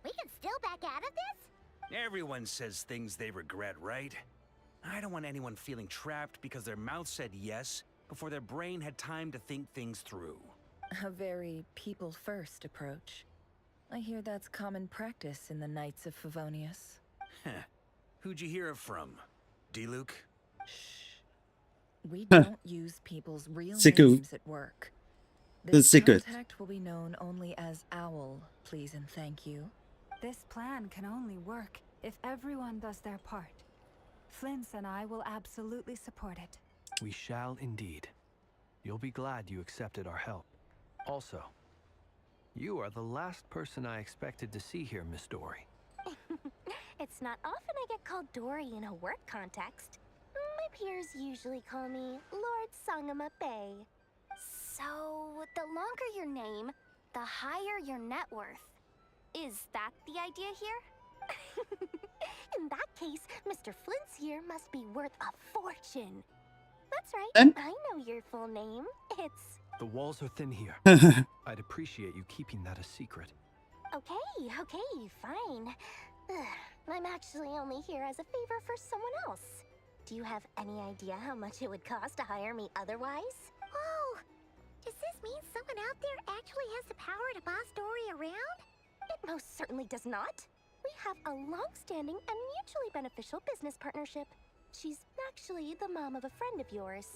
we can still back out of this? Everyone says things they regret, right? I don't want anyone feeling trapped because their mouth said yes, before their brain had time to think things through. A very people-first approach. I hear that's common practice in the Knights of Favonius. Heh. Who'd you hear it from? D-Luke? We don't use people's real Secret. names at work. The This secret. contact will be known only as Owl, please and thank you. This plan can only work if everyone does their part. Flint's and I will absolutely support it. We shall indeed. You'll be glad you accepted our help. Also, you are the last person I expected to see here, Miss Dory. It's not often I get called Dory in a work context. My peers usually call me Lord Sangama Bay. So, the longer your name, the higher your net worth. Is that the idea here? In that case, Mr. Flint's here must be worth a fortune. That's right, Then? I know your full name. It's... The walls are thin here. I'd appreciate you keeping that a secret. Okay, fine. I'm actually only here as a favor for someone else. Do you have any idea how much it would cost to hire me otherwise? Oh, does this mean someone out there actually has the power to boss Dory around? It most certainly does not. We have a long-standing and mutually beneficial business partnership. She's actually the mom of a friend of yours.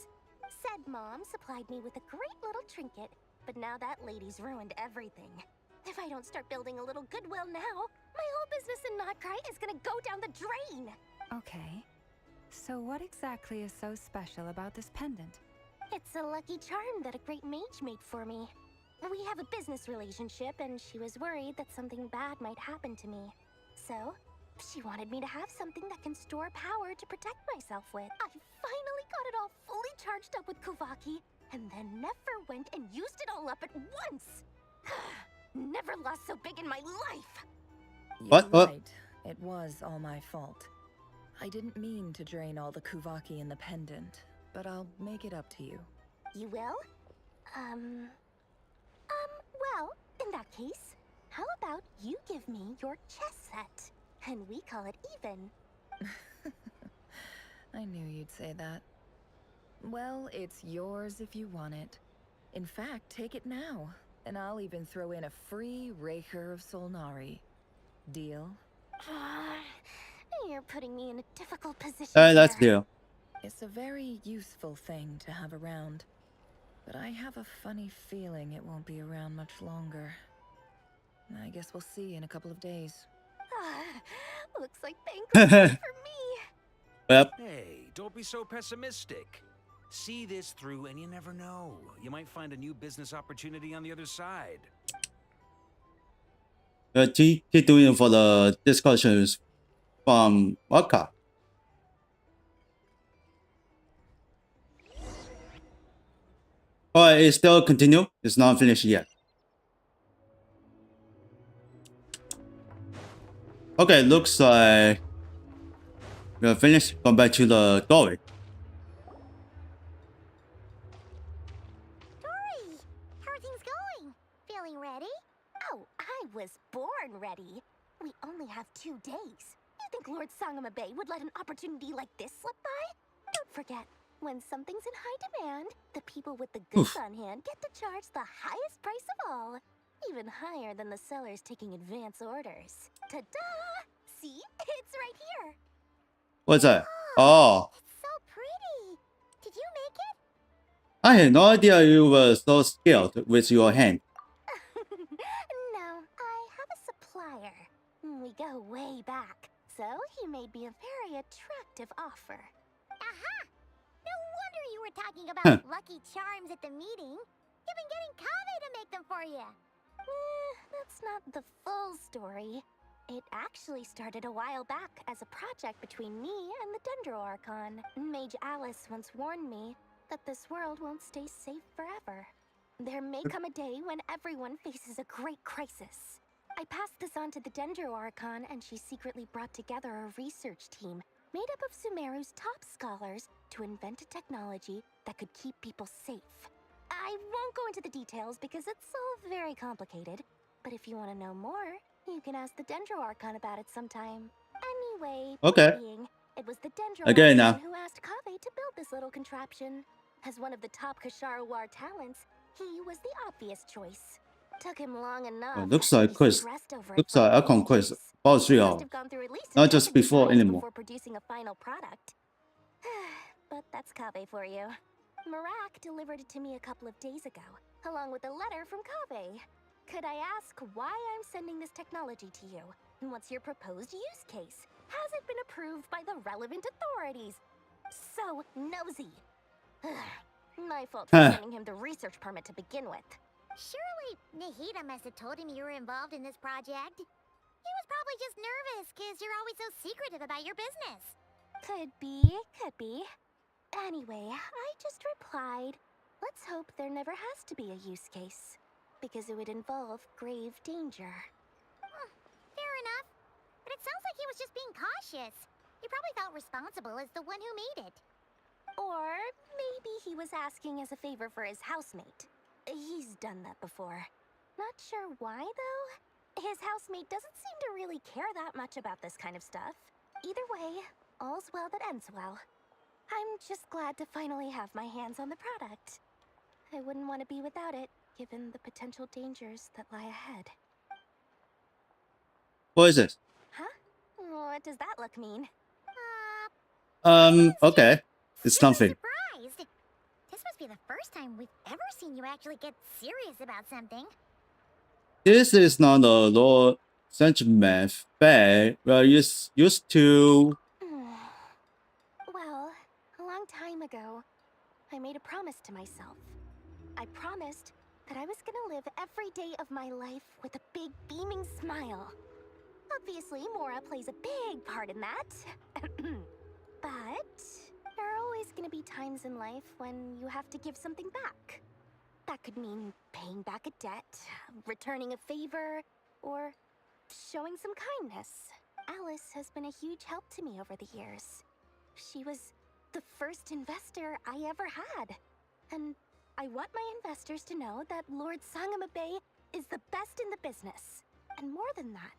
Said mom supplied me with a great little trinket, but now that lady's ruined everything. If I don't start building a little goodwill now, my whole business in Notcry is gonna go down the drain. Okay. So what exactly is so special about this pendant? It's a lucky charm that a great mage made for me. We have a business relationship, and she was worried that something bad might happen to me. So, she wanted me to have something that can store power to protect myself with. I finally got it all fully charged up with Kuvaki, and then never went and used it all up at once. Never lost so big in my life. You're right. It was all my fault. I didn't mean to drain all the Kuvaki in the pendant, but I'll make it up to you. You will? Well, in that case, how about you give me your chess set? And we call it even. I knew you'd say that. Well, it's yours if you want it. In fact, take it now, and I'll even throw in a free Raker of Solnari. Deal? You're putting me in a difficult position. That's here. deal. It's a very useful thing to have around, but I have a funny feeling it won't be around much longer. I guess we'll see in a couple of days. Looks like bankruptcy for me. Yep. Hey, don't be so pessimistic. See this through and you never know. You might find a new business opportunity on the other side. Keep doing for the discussions from Waka. Alright, it's still continue. It's not finished yet. Okay, looks like we're finished. Come back to the story. Dory, how are things going? Feeling ready? Oh, I was born ready. We only have 2 days. You think Lord Sangama Bay would let an opportunity like this slip by? Don't forget, when something's in high demand, the people with the goods on hand get to charge the highest price of all. Even higher than the sellers taking advance orders. Ta-da! See? It's right here. What's that? Oh, It's so pretty. Did you make it? I had no idea you were so skilled with your hand. No, I have a supplier. We go way back, so he made me a very attractive offer. Aha! No wonder you were talking about lucky charms at the meeting. You've been getting Kave to make them for you. That's not the full story. It actually started a while back as a project between me and the Dendro Archon. Mage Alice once warned me that this world won't stay safe forever. There may come a day when everyone faces a great crisis. I passed this on to the Dendro Archon, and she secretly brought together a research team made up of Sumeru's top scholars to invent a technology that could keep people safe. I won't go into the details because it's all very complicated, but if you want to know more, you can ask the Dendro Archon about it sometime. Anyway, Okay. point being, it was the Dendro Again Archon now. who asked Kave to build this little contraption. As one of the top Kashara War talents, he was the obvious choice. Took him long enough. Looks like He Quiz. stressed over it Looks for like Archon Quiz. years. About He 3 must hours. have gone through at least Not just 1,000 before designs anymore. before producing a final product. But that's Kaveh for you. Marak delivered it to me a couple of days ago, along with a letter from Kaveh. Could I ask why I'm sending this technology to you? And what's your proposed use case? Has it been approved by the relevant authorities? So nosy. My fault for sending him the research permit to begin with. Surely Nahida must have told him you were involved in this project. He was probably just nervous because you're always so secretive about your business. Could be, could be. Anyway, I just replied, let's hope there never has to be a use case, because it would involve grave danger. Fair enough. But it sounds like he was just being cautious. He probably felt responsible as the one who made it. Or maybe he was asking as a favor for his housemate. He's done that before. Not sure why, though. His housemate doesn't seem to really care that much about this kind of stuff. Either way, all's well that ends well. I'm just glad to finally have my hands on the product. I wouldn't want to be without it, given the potential dangers that lie ahead. What is this? Huh? What does that look mean? Okay. It's nothing. Surprised! This must be the first time we've ever seen you actually get serious about something. This is not a law sentiment bag. Well, used to. Well, a long time ago, I made a promise to myself. I promised that I was gonna live every day of my life with a big beaming smile. Obviously, Mora plays a big part in that. But there are always gonna be times in life when you have to give something back. That could mean paying back a debt, returning a favor, or showing some kindness. Alice has been a huge help to me over the years. She was the first investor I ever had. And I want my investors to know that Lord Sangamabe is the best in the business. And more than that,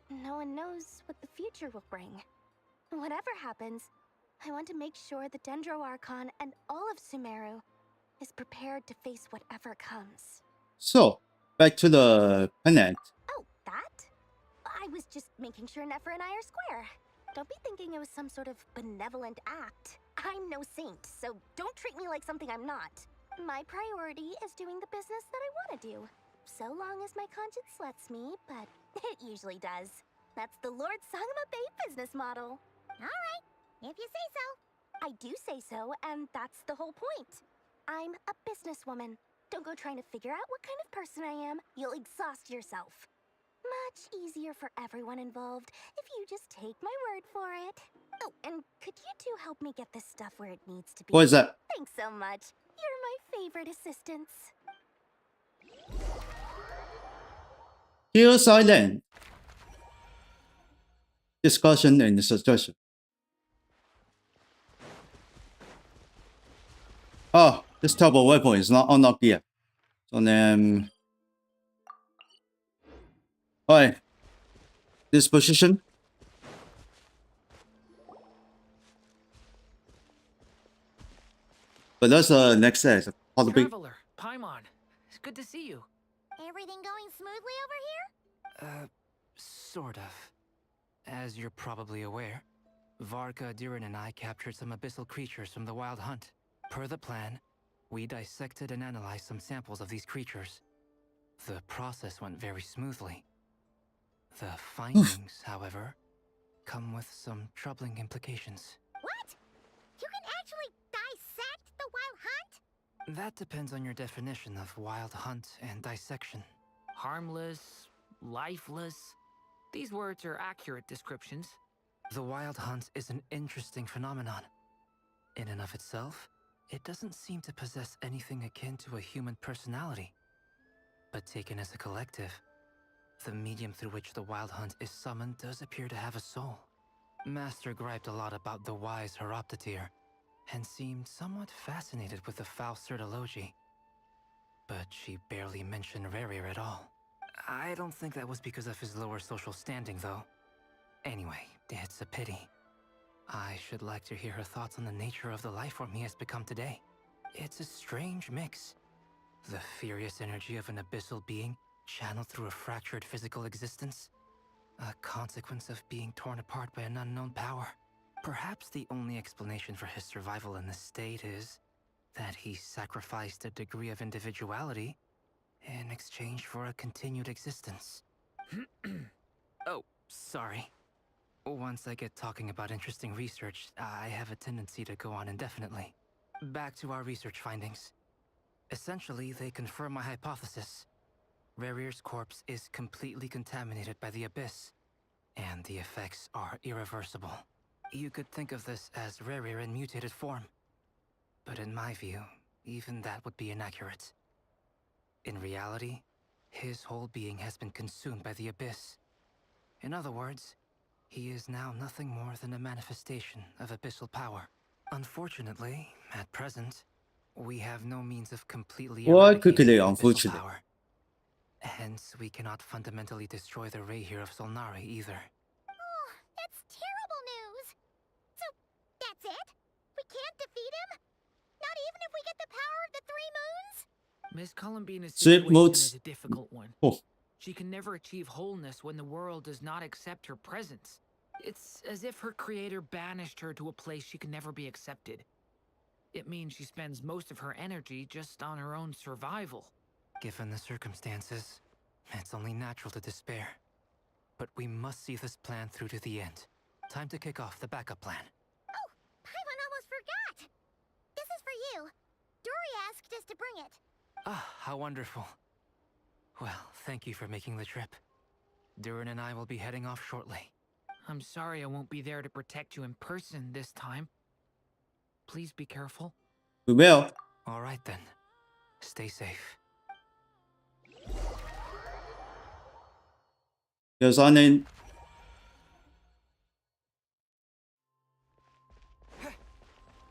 no one knows what the future will bring. Whatever happens, I want to make sure the Dendro Archon and all of Sumeru is prepared to face whatever comes. So, back to the planet. Oh, that? I was just making sure Nefer and I are square. Don't be thinking it was some sort of benevolent act. I'm no saint, so don't treat me like something I'm not. My priority is doing the business that I want to do. So long as my conscience lets me, but it usually does. That's the Lord Sangamabe business model. Alright, if you say so. I do say so, and that's the whole point. I'm a businesswoman. Don't go trying to figure out what kind of person I am. You'll exhaust yourself. Much easier for everyone involved if you just take my word for it. Oh, and could you two help me get this stuff where it needs to be? What is that? Thanks so much. You're my favorite assistants. Here's Island. Discussion and suggestion. Oh, this type of weapon is not unlocked yet. So then, alright, this position. But that's the next set. Possibly. Traveler, Paimon, it's good to see you. Everything going smoothly over here? Sort of. As you're probably aware, Varka, Diren, and I captured some abyssal creatures from the Wild Hunt. Per the plan, we dissected and analyzed some samples of these creatures. The process went very smoothly. The findings, however, come with some troubling implications. What? You can actually dissect the Wild Hunt? That depends on your definition of Wild Hunt and dissection. Harmless, lifeless. These words are accurate descriptions. The Wild Hunt is an interesting phenomenon. In and of itself, it doesn't seem to possess anything akin to a human personality. But taken as a collective, the medium through which the Wild Hunt is summoned does appear to have a soul. Master griped a lot about the wise Horoptetyr, and seemed somewhat fascinated with the foul Certology. But she barely mentioned Rerir at all. I don't think that was because of his lower social standing, though. Anyway, it's a pity. I should like to hear her thoughts on the nature of the lifeform he has become today. It's a strange mix. The furious energy of an abyssal being channeled through a fractured physical existence. A consequence of being torn apart by an unknown power. Perhaps the only explanation for his survival in this state is that he sacrificed a degree of individuality in exchange for a continued existence. Oh, sorry. Once I get talking about interesting research, I have a tendency to go on indefinitely. Back to our research findings. Essentially, they confirm my hypothesis. Rerir's corpse is completely contaminated by the Abyss, and the effects are irreversible. You could think of this as Rerir in mutated form. But in my view, even that would be inaccurate. In reality, his whole being has been consumed by the Abyss. In other words, he is now nothing more than a manifestation of abyssal power. Unfortunately, at present, we have no means of completely What eradicating quickly, the abyssal unfortunately. power. Hence, we cannot fundamentally destroy the ray here of Solnari either. Oh, that's terrible news. So, that's it? We can't defeat him? Not even if we get the power of the three moons? Miss Columbina's Sweet situation modes. is a difficult one. Oh. She can never achieve wholeness when the world does not accept her presence. It's as if her creator banished her to a place she can never be accepted. It means she spends most of her energy just on her own survival. Given the circumstances, it's only natural to despair. But we must see this plan through to the end. Time to kick off the backup plan. Oh, Paimon almost forgot. This is for you. Dory asked us to bring it. Ah, how wonderful. Well, thank you for making the trip. Durin and I will be heading off shortly. I'm sorry I won't be there to protect you in person this time. Please be careful. We will. All right then. Stay safe. There's only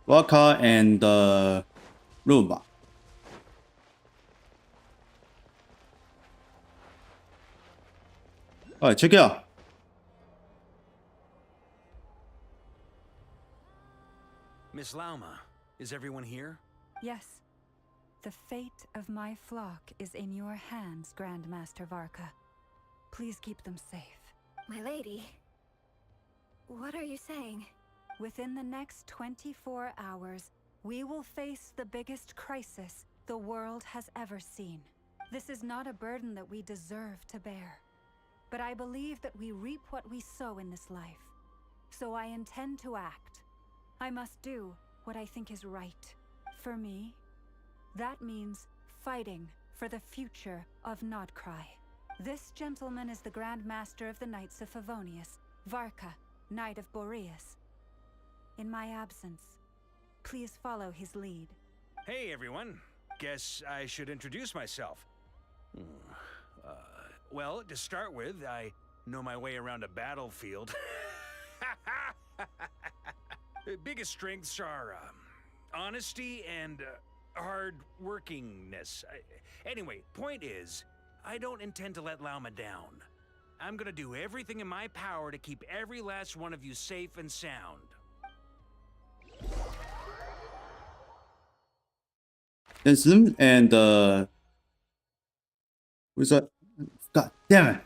Waka and Ruba. Alright, check it out. Miss Lauma, is everyone here? Yes. The fate of my flock is in your hands, Grandmaster Varka. Please keep them safe. My lady, what are you saying? Within the next 24 hours, we will face the biggest crisis the world has ever seen. This is not a burden that we deserve to bear. But I believe that we reap what we sow in this life. So I intend to act. I must do what I think is right. For me, that means fighting for the future of Nodcry. This gentleman is the Grand Master of the Knights of Favonius, Varka, Knight of Boreas. In my absence, please follow his lead. Hey everyone, guess I should introduce myself. Well, to start with, I know my way around a battlefield. Biggest strengths are honesty and hard-workingness. Anyway, point is, I don't intend to let Lauma down. I'm gonna do everything in my power to keep every last one of you safe and sound. Genshin and who's that? God damn it.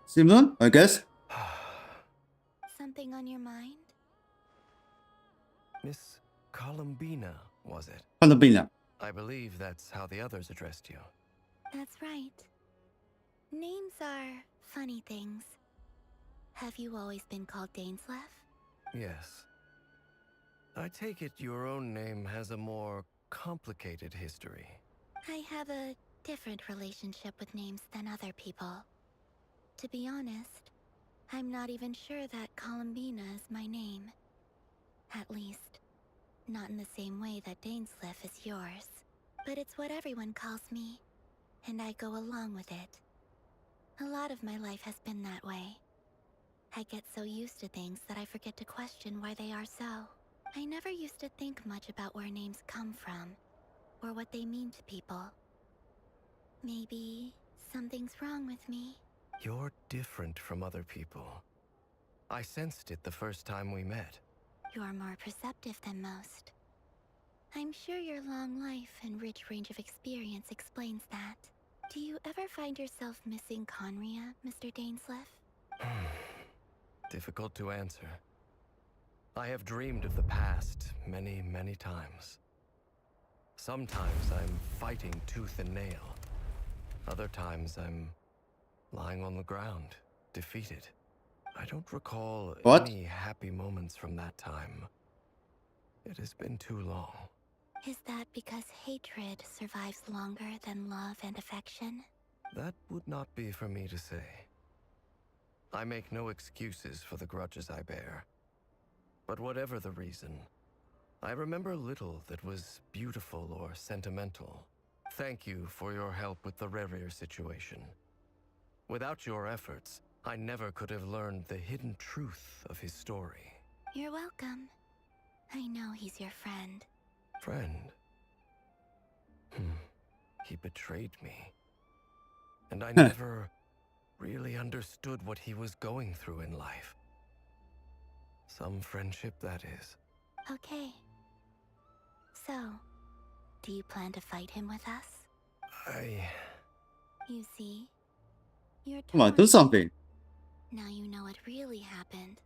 Simon, I guess. Something on your mind? Miss Columbina, was it? Columbina. I believe that's how the others addressed you. That's right. Names are funny things. Have you always been called Dainsleff? Yes. I take it your own name has a more complicated history. I have a different relationship with names than other people. To be honest, I'm not even sure that Columbina is my name. At least, not in the same way that Dainsleff is yours. But it's what everyone calls me, and I go along with it. A lot of my life has been that way. I get so used to things that I forget to question why they are so. I never used to think much about where names come from, or what they mean to people. Maybe something's wrong with me. You're different from other people. I sensed it the first time we met. You're more perceptive than most. I'm sure your long life and rich range of experience explains that. Do you ever find yourself missing Conria, Mr. Dainsleif? Difficult to answer. I have dreamed of the past many, many times. Sometimes I'm fighting tooth and nail. Other times I'm lying on the ground, defeated. I don't recall any happy moments from that time. It has been too long. Is that because hatred survives longer than love and affection? That would not be for me to say. I make no excuses for the grudges I bear. But whatever the reason, I remember little that was beautiful or sentimental. Thank you for your help with the Rerir situation. Without your efforts, I never could have learned the hidden truth of his story. You're welcome. I know he's your friend. Friend? He betrayed me. And I never really understood what he was going through in life. Some friendship, that is. Okay. So, do you plan to fight him with us? You see? You're Come on, do something. Now you know what really happened.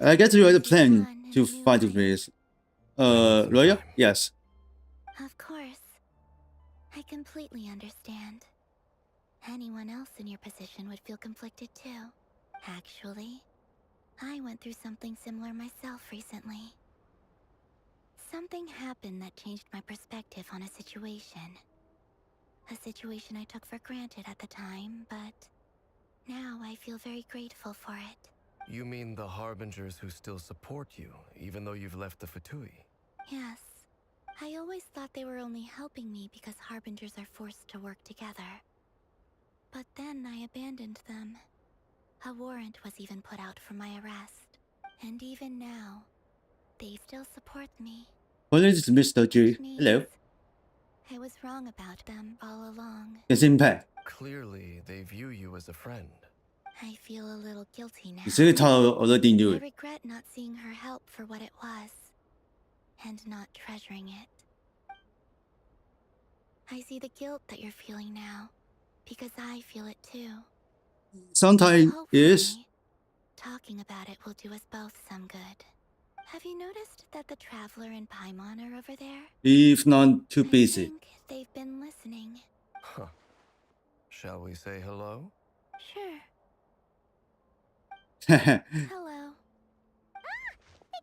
I guess you had a plan to fight with Royal? Yes. Of course. I completely understand. Anyone else in your position would feel conflicted too. Actually, I went through something similar myself recently. Something happened that changed my perspective on a situation. A situation I took for granted at the time, but now I feel very grateful for it. You mean the Harbingers who still support you, even though you've left the Fatui? Yes. I always thought they were only helping me because Harbingers are forced to work together. But then I abandoned them. A warrant was even put out for my arrest. And even now, they still support me. What is Mr. G? Hello. I was wrong about them all along. Genshin Impact. Clearly, they view you as a friend. I feel a little guilty now. You see how already knew I it. regret not seeing her help for what it was, and not treasuring it. I see the guilt that you're feeling now, because I feel it too. Sometimes yes. Talking about it will do us both some good. Have you noticed that the Traveler and Paimon are over there? If not too busy. They've been listening. Huh. Shall we say hello? Sure. Hello. Ah! They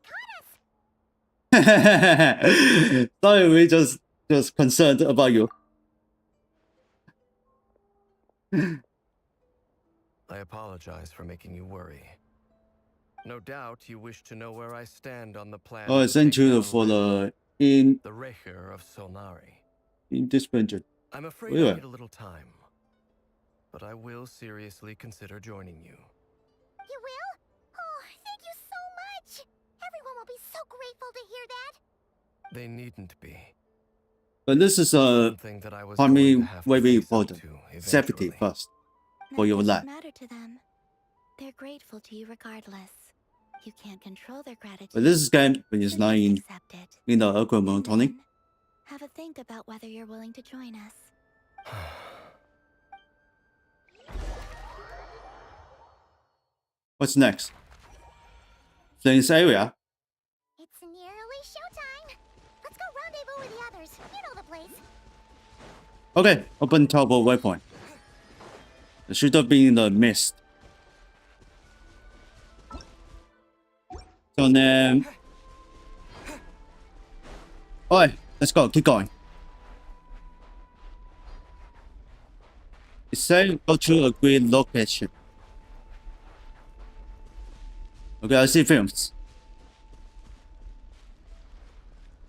caught us! Sorry, we just concerned about you. I apologize for making you worry. No doubt you wish to know where I stand on the plan. Oh, I sent you for the Recher of Solnari. in this venture. I'm afraid I need a little time, but I will seriously consider joining you. You will? Oh, thank you so much! Everyone will be so grateful to hear that! They needn't be. But this is for me very important. Safety first for your life. Matter to them. They're grateful to you regardless. You can't control their gratitude. But this game is not in the Archon tonic. Have a think about whether you're willing to join us. What's next? Flames area. It's nearly showtime! Let's go rendezvous with the others. You know the place. Okay, open top of waypoint. It should have been in the mist. So then, alright, let's go. Keep going. It says go to a green location. Okay, I see films.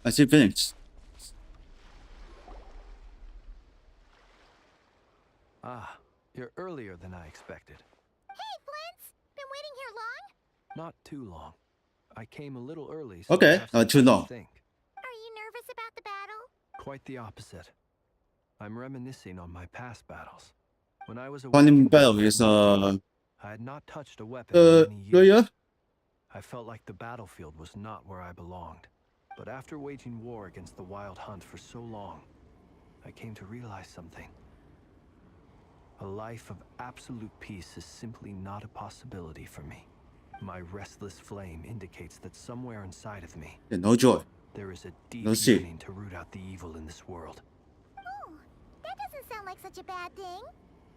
I see films. Ah, you're earlier than I expected. Hey, Flint's! Been waiting here long? Not too long. I came a little early, so Okay, I have some too time to long. think. Are you nervous about the battle? Quite the opposite. I'm reminiscing on my past battles. When I was Finding awakened battle from is I had not touched a weapon in many years. yeah. I felt like the battlefield was not where I belonged. But after waging war against the Wild Hunt for so long, I came to realize something. A life of absolute peace is simply not a possibility for me. My restless flame indicates that somewhere inside of me, no joy. There is a deep No see. yearning to root out the evil in this world. Oh, that doesn't sound like such a bad thing.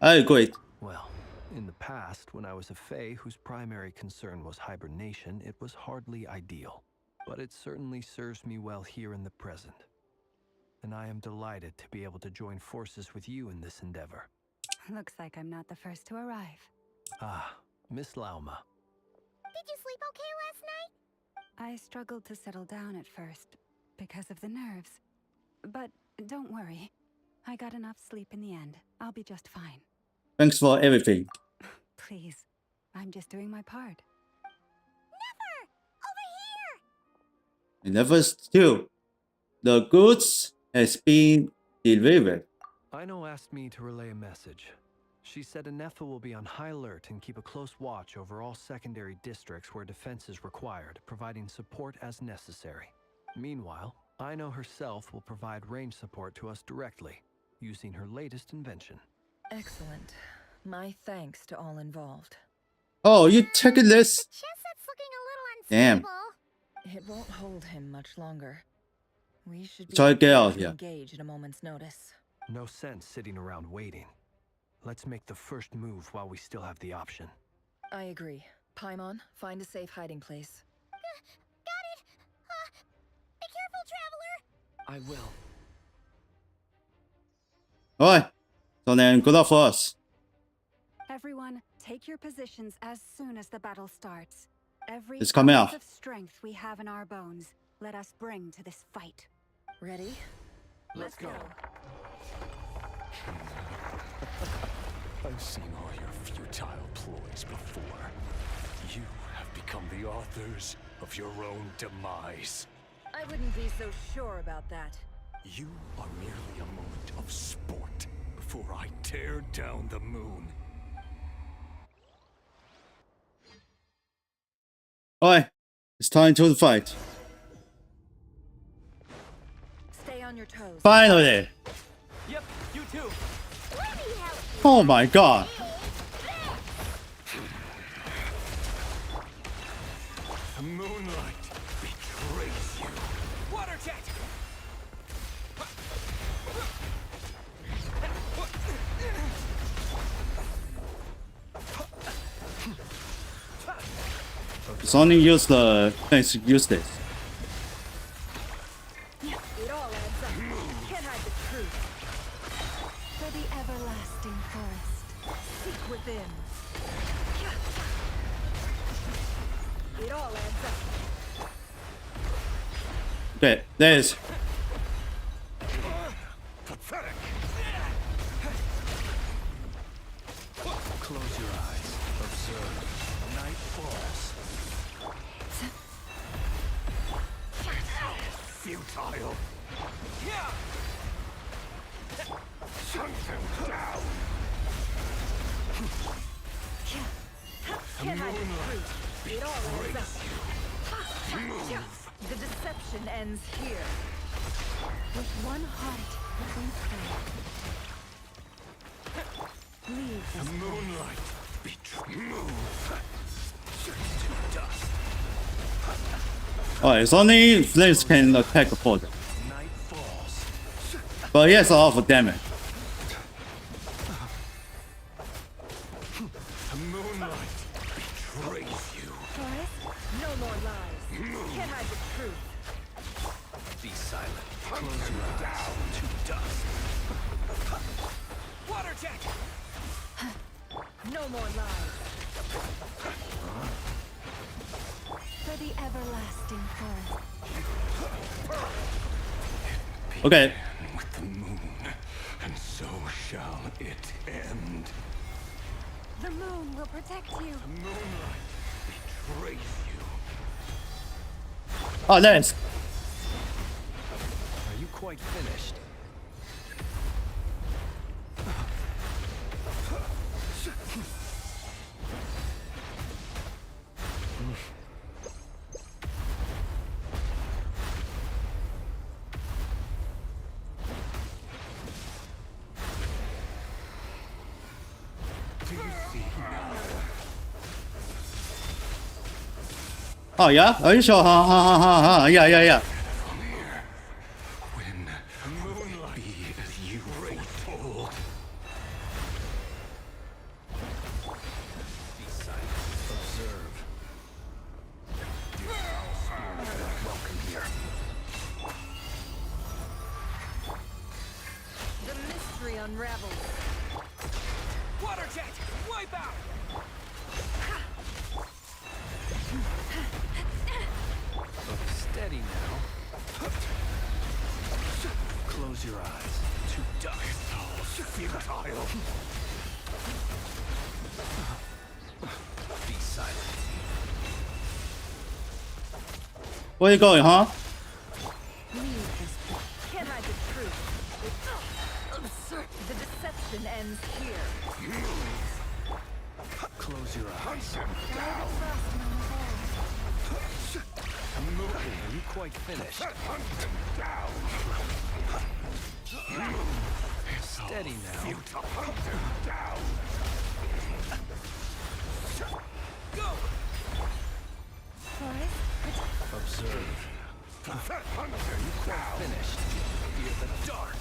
I agree. Well, in the past, when I was a Fae whose primary concern was hibernation, it was hardly ideal. But it certainly serves me well here in the present. And I am delighted to be able to join forces with you in this endeavor. Looks like I'm not the first to arrive. Ah, Miss Lauma. Did you sleep okay last night? I struggled to settle down at first because of the nerves. But don't worry. I got enough sleep in the end. I'll be just fine. Thanks for everything. Please, I'm just doing my part. In level 2, the goods has been delivered. Ino asked me to relay a message. She said Anefa will be on high alert and keep a close watch over all secondary districts where defense is required, providing support as necessary. Meanwhile, Ino herself will provide range support to us directly, using her latest invention. Excellent. My thanks to all involved. Oh, you taking this? Chestnut's looking a little Damn. unstable. It won't hold him much longer. We should be Try to get out prepared to here. engage at a moment's notice. No sense sitting around waiting. Let's make the first move while we still have the option. I agree. Paimon, find a safe hiding place. Got it. Be careful, traveler. I will. Alright. So then, good luck for us. Everyone, take your positions as soon as the battle starts. Every It's coming ounce out. of strength we have in our bones, let us bring to this fight. Ready? Let's go. I've seen all your futile ploys before. You have become the authors of your own demise. I wouldn't be so sure about that. You are merely a moment of sport before I tear down the moon. Alright. It's time to the fight. Stay on your toes. Finally! Yep, you too. Oh my god. The moonlight betrays you. Water jet. It's only use the things to use this. It all adds up. Can't hide the truth. For the everlasting forest. Seek within. It all adds up. Okay, there's. Pathetic. Close your eyes. Observe. Night falls. Futile. Shut them down. Can't hide the truth. It all adds up. The deception ends here. With one heart, we pray. Leave The this moonlight betrays. Move. To dust. Alright, it's only flames can attack a portal. Night falls. But he has a lot of damage. The moonlight betrays you. Forest, no more lies. Can't hide the truth. Be silent. Close your eyes. Down to dust. Water jet. No more lies. For the everlasting forest. Okay. With the moon, and so shall it end. The moon will protect you. The moonlight betrays you. Oh, nice. Are you quite finished? Oh yeah? Are you sure? Yeah. The mystery unravels. Water jet! Wipe out! Steady now. Close your eyes. Too dark. Futile. Be silent. Where you going, huh? Can't hide the truth. Absurd. The deception ends here. Close your eyes. Are you quite finished? Steady now. Go! Observe. Are you quite finished? Fear the dark.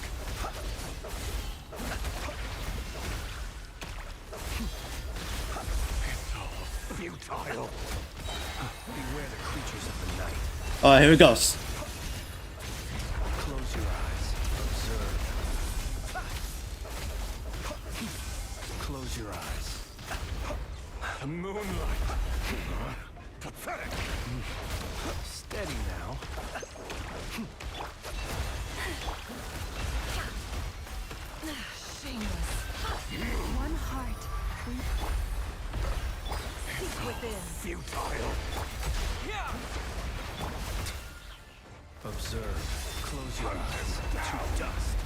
It's all futile. Beware the creatures of the night. Alright, here it goes. Close your eyes. Observe. Close your eyes. The moonlight. Pathetic. Steady now. Shameless. One heart. Seek within. Futile. Yeah! Observe. Close your eyes. To dust.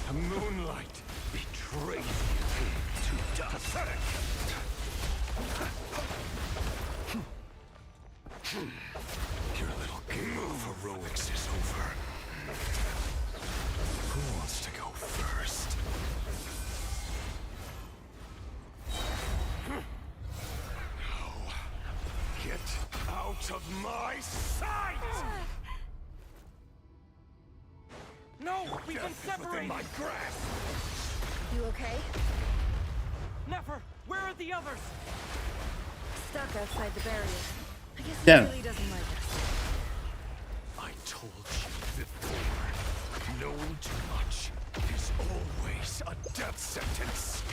The moonlight betrays you to dust. Pathetic. Your little game of heroics is over. Who wants to go first? No. Get out of my sight! No! We've been Death is within separated! my grasp! You okay? Never! Where are the others? Stuck outside the barrier. I guess Damn. he really doesn't like us. I told you before, knowing too much is always a death sentence.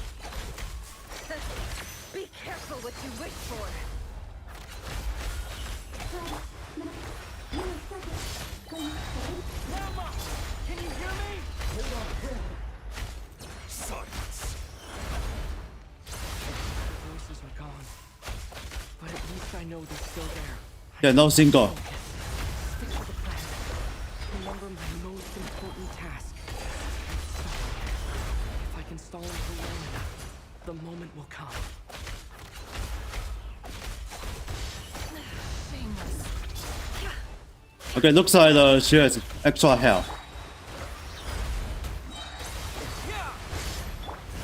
Be careful what you wish for. Mama! Can you hear me? Silence. The voices are gone. But at least I know they're still there. Yeah, no single. Stick to the plan. Remember my most important task. If I can stall him for long enough, the moment will come. Shameless. Okay, looks like she has extra health.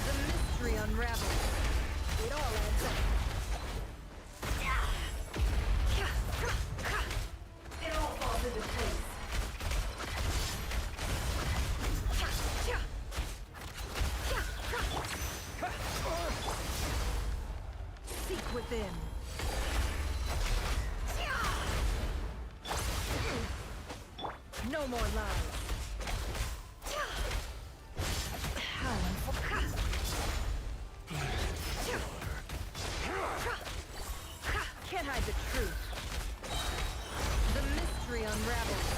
The mystery unravels. It all adds up. It all falls into place. Seek within. No more lies. Can't hide the truth. The mystery unravels.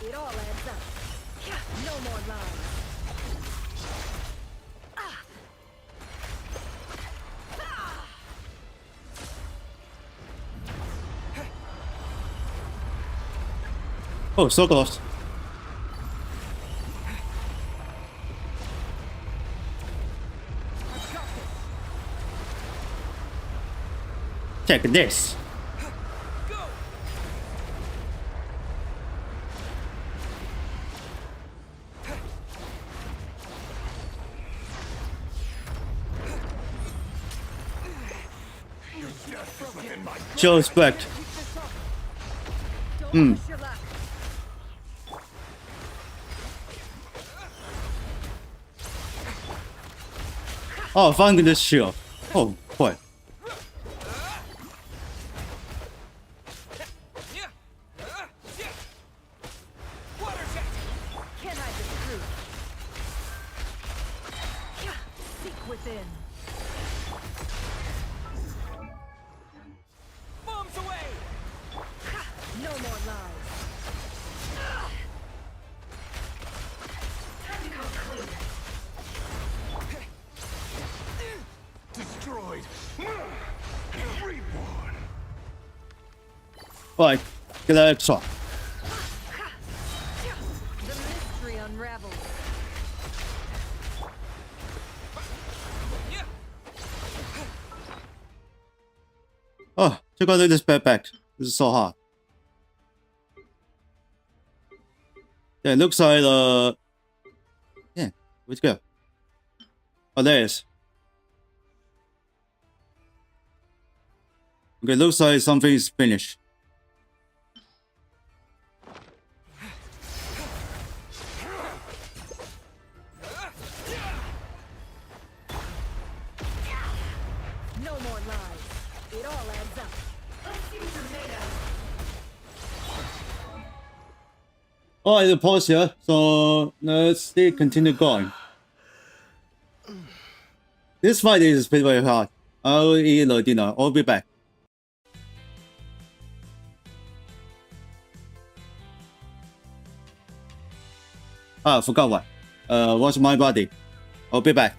It all adds up. No more lies. Oh, so close. Check this. show respect. Hmm. Oh, finally this shield. Oh boy. Can't hide this truth. Seek within. Bombs away! No more lies. Time to come clean. Destroyed. Reborn. Right, get that extra. The mystery unravels. Oh, check out this backpack. This is so hot. Yeah, it looks like yeah, where'd it go? Oh, there it is. Okay, looks like something is finished. No more lies. It all adds up. Let's see what you're made of. Oh, it's a pause here, so let's still continue going. This fight is pretty very hard. I'll eat the dinner. I'll be back. Ah, I forgot what. Watch my body. I'll be back.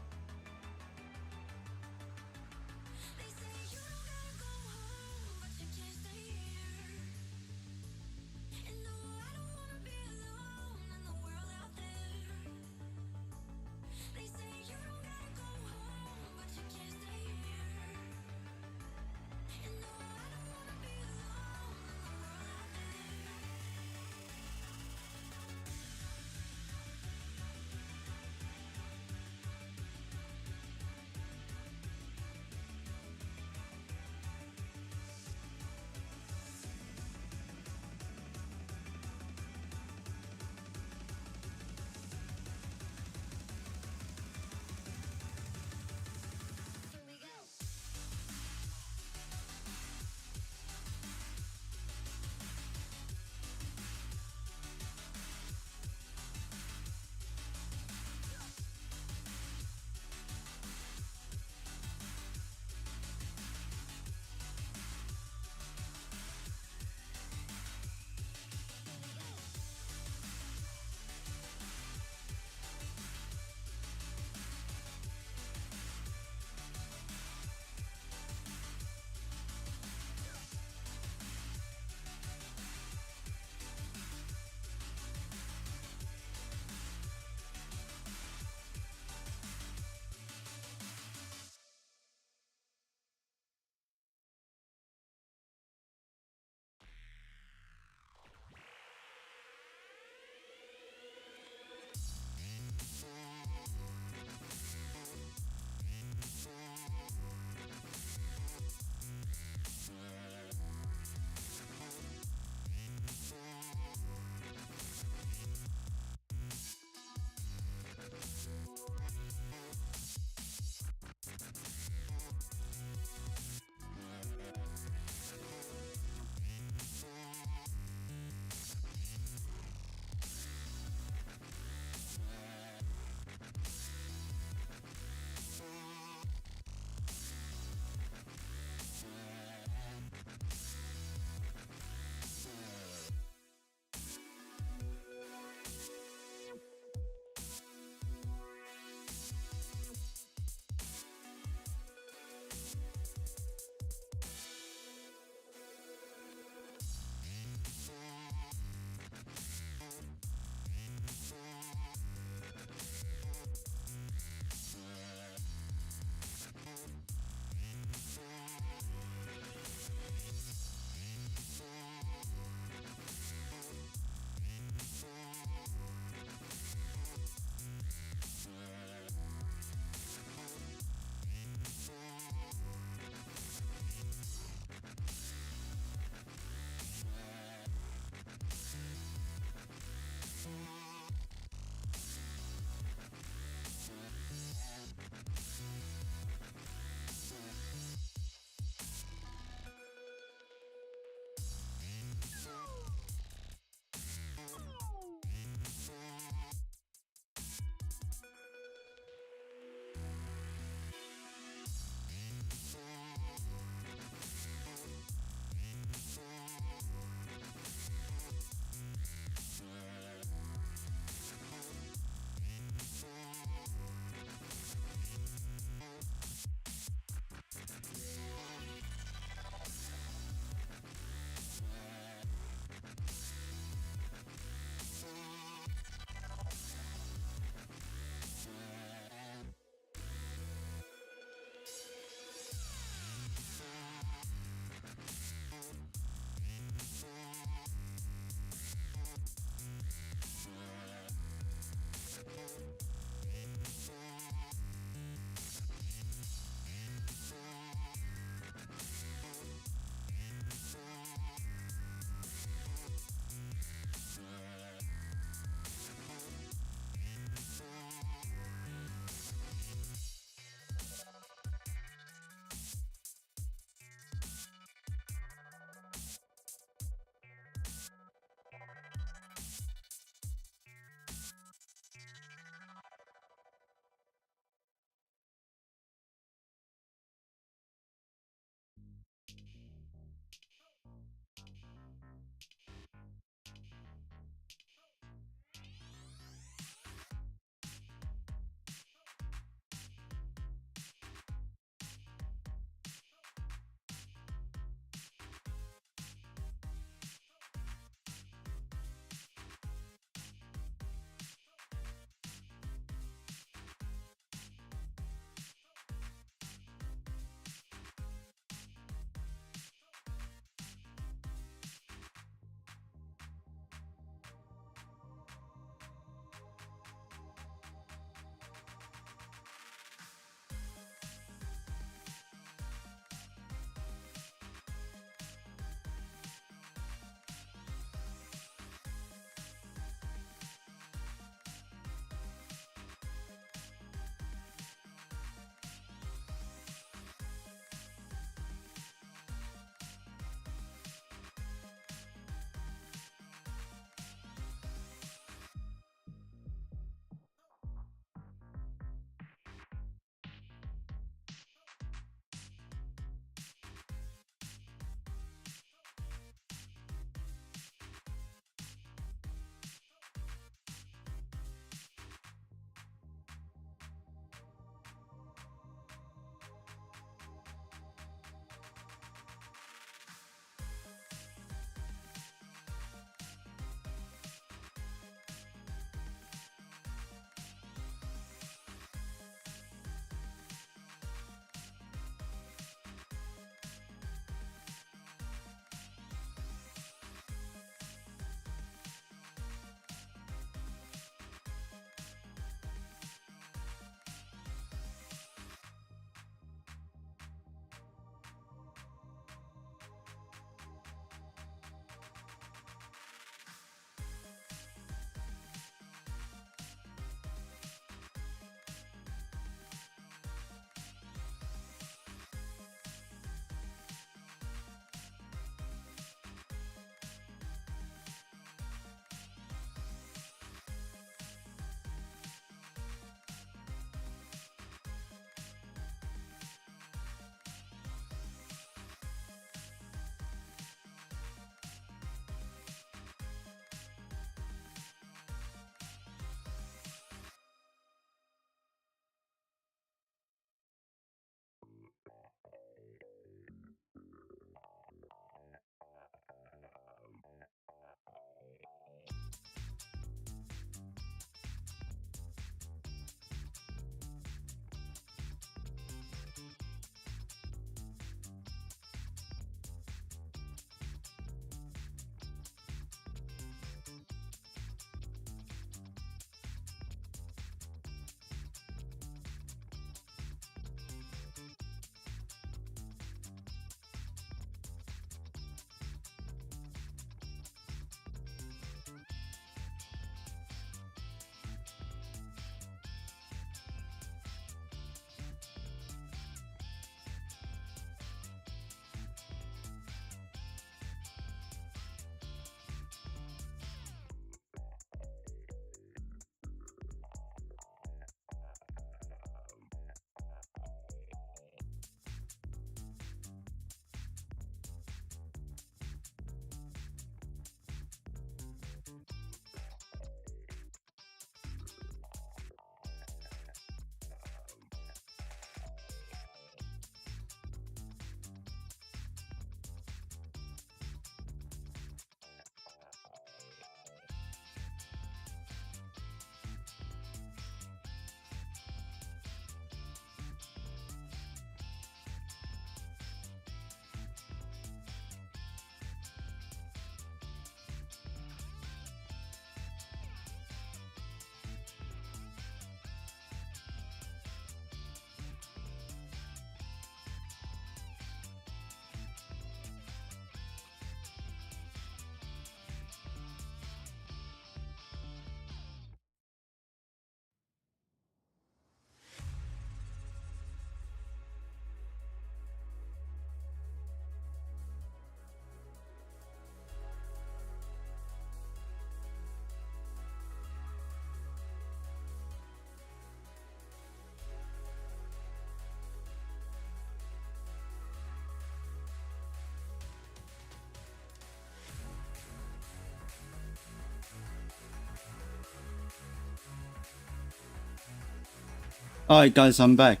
Alright guys, I'm back.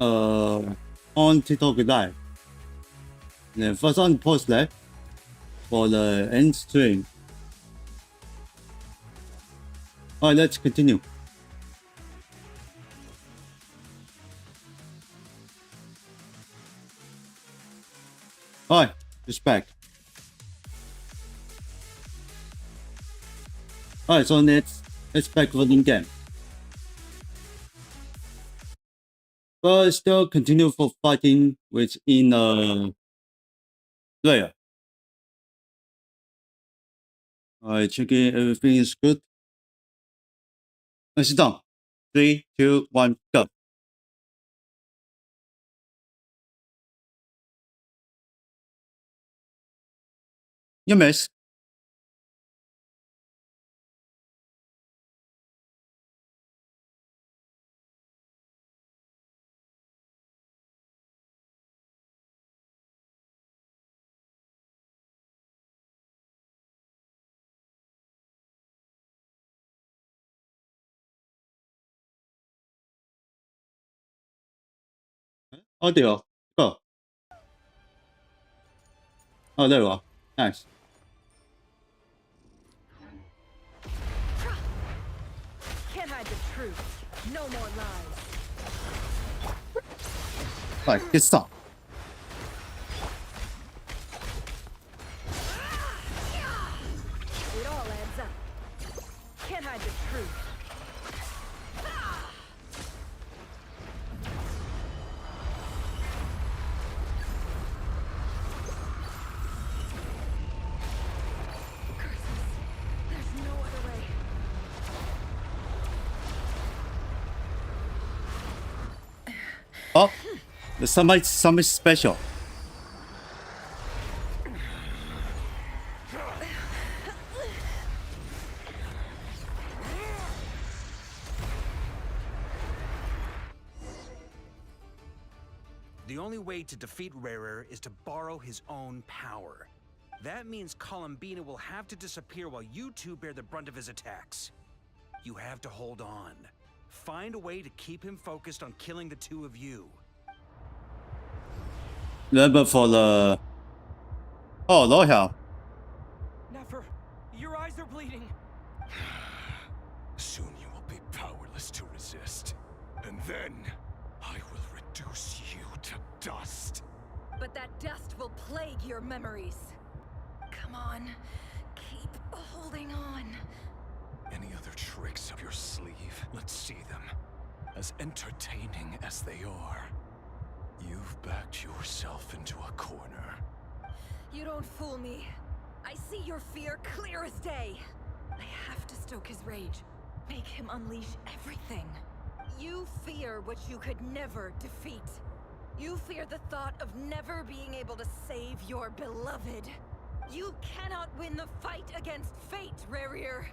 On TikTok Live. The first on post left for the end stream. Alright, let's continue. Alright, just back. Alright, so let's back for the in-game. But still continue for fighting within player. Alright, checking everything is good. Let's done. 3, 2, 1, go. You miss. Audio, go. Oh, there you are. Nice. Can't hide the truth. No more lies. Alright, get stopped. It all adds up. Can't hide the truth. There's no other way. Oh, there's something special. The only way to defeat Rarer is to borrow his own power. That means Columbina will have to disappear while you two bear the brunt of his attacks. You have to hold on. Find a way to keep him focused on killing the two of you. Remember for the... Oh, Lord hell. Never. Your eyes are bleeding. Soon you will be powerless to resist. And then I will reduce you to dust. But that dust will plague your memories. Come on. Keep holding on. Any other tricks up your sleeve? Let's see them. As entertaining as they are. You've backed yourself into a corner. You don't fool me. I see your fear clear as day. I have to stoke his rage. Make him unleash everything. You fear what you could never defeat. You fear the thought of never being able to save your beloved. You cannot win the fight against fate, Rarer.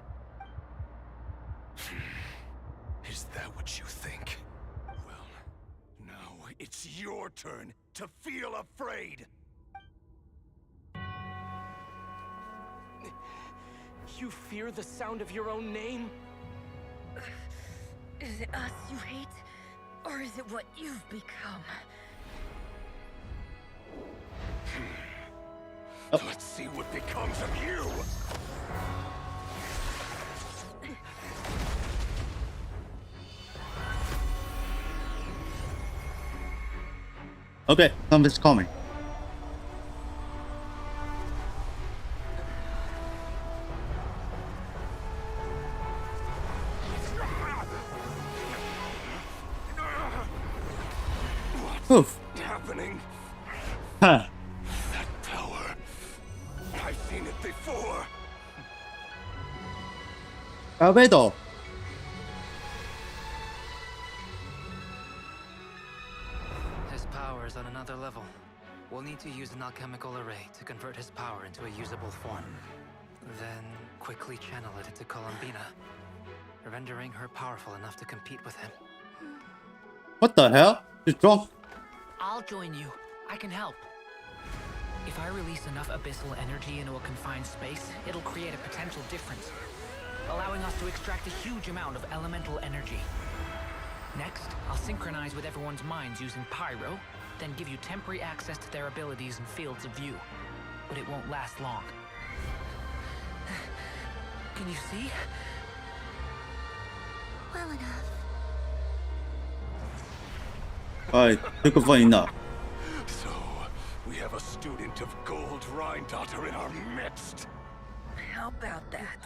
Is that what you think? Well, now it's your turn to feel afraid. You fear the sound of your own name? Is it us you hate? Or is it what you've become? Let's see what becomes of you! Okay, something's coming. Oof. Happening? Huh. That power. I've seen it before. Albedo. His power is on another level. We'll need to use an alchemical array to convert his power into a usable form. Then quickly channel it into Columbina, rendering her powerful enough to compete with him. What the hell? She's drunk. I'll join you. I can help. If I release enough abyssal energy into a confined space, it'll create a potential difference, allowing us to extract a huge amount of elemental energy. Next, I'll synchronize with everyone's minds using pyro, then give you temporary access to their abilities and fields of view. But it won't last long. Can you see? Well enough. 哎，这个反应的。 So, we have a student of Gold Rhine-Daughter in our midst. How about that?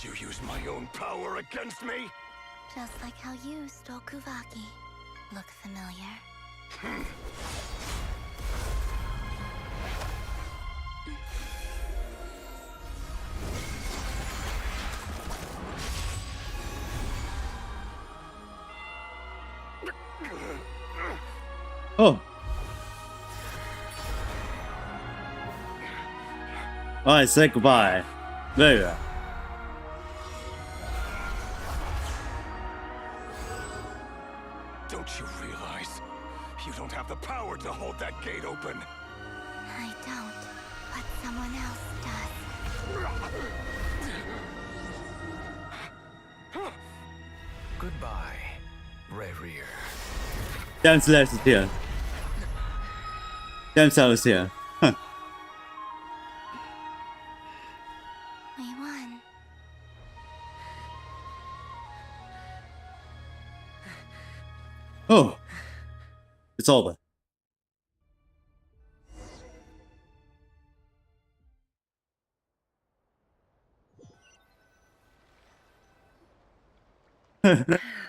You use my own power against me? Just like how you stole Kuvaki. Look familiar? Oh. Alright, say goodbye. There you are. Don't you realize? You don't have the power to hold that gate open. I don't, but someone else does. Goodbye, Rerir. Damn Slash is here. Damn Cell is here. Huh. We won. Oh. It's over.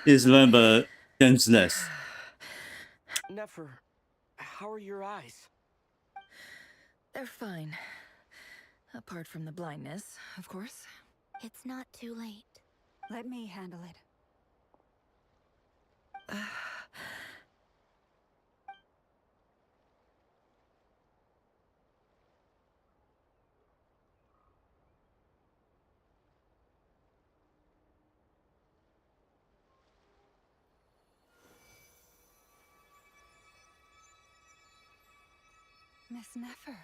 Just remember Damn Slash. Nefer, how are your eyes? They're fine. Apart from the blindness, of course. It's not too late. Let me handle it. Miss Nefer,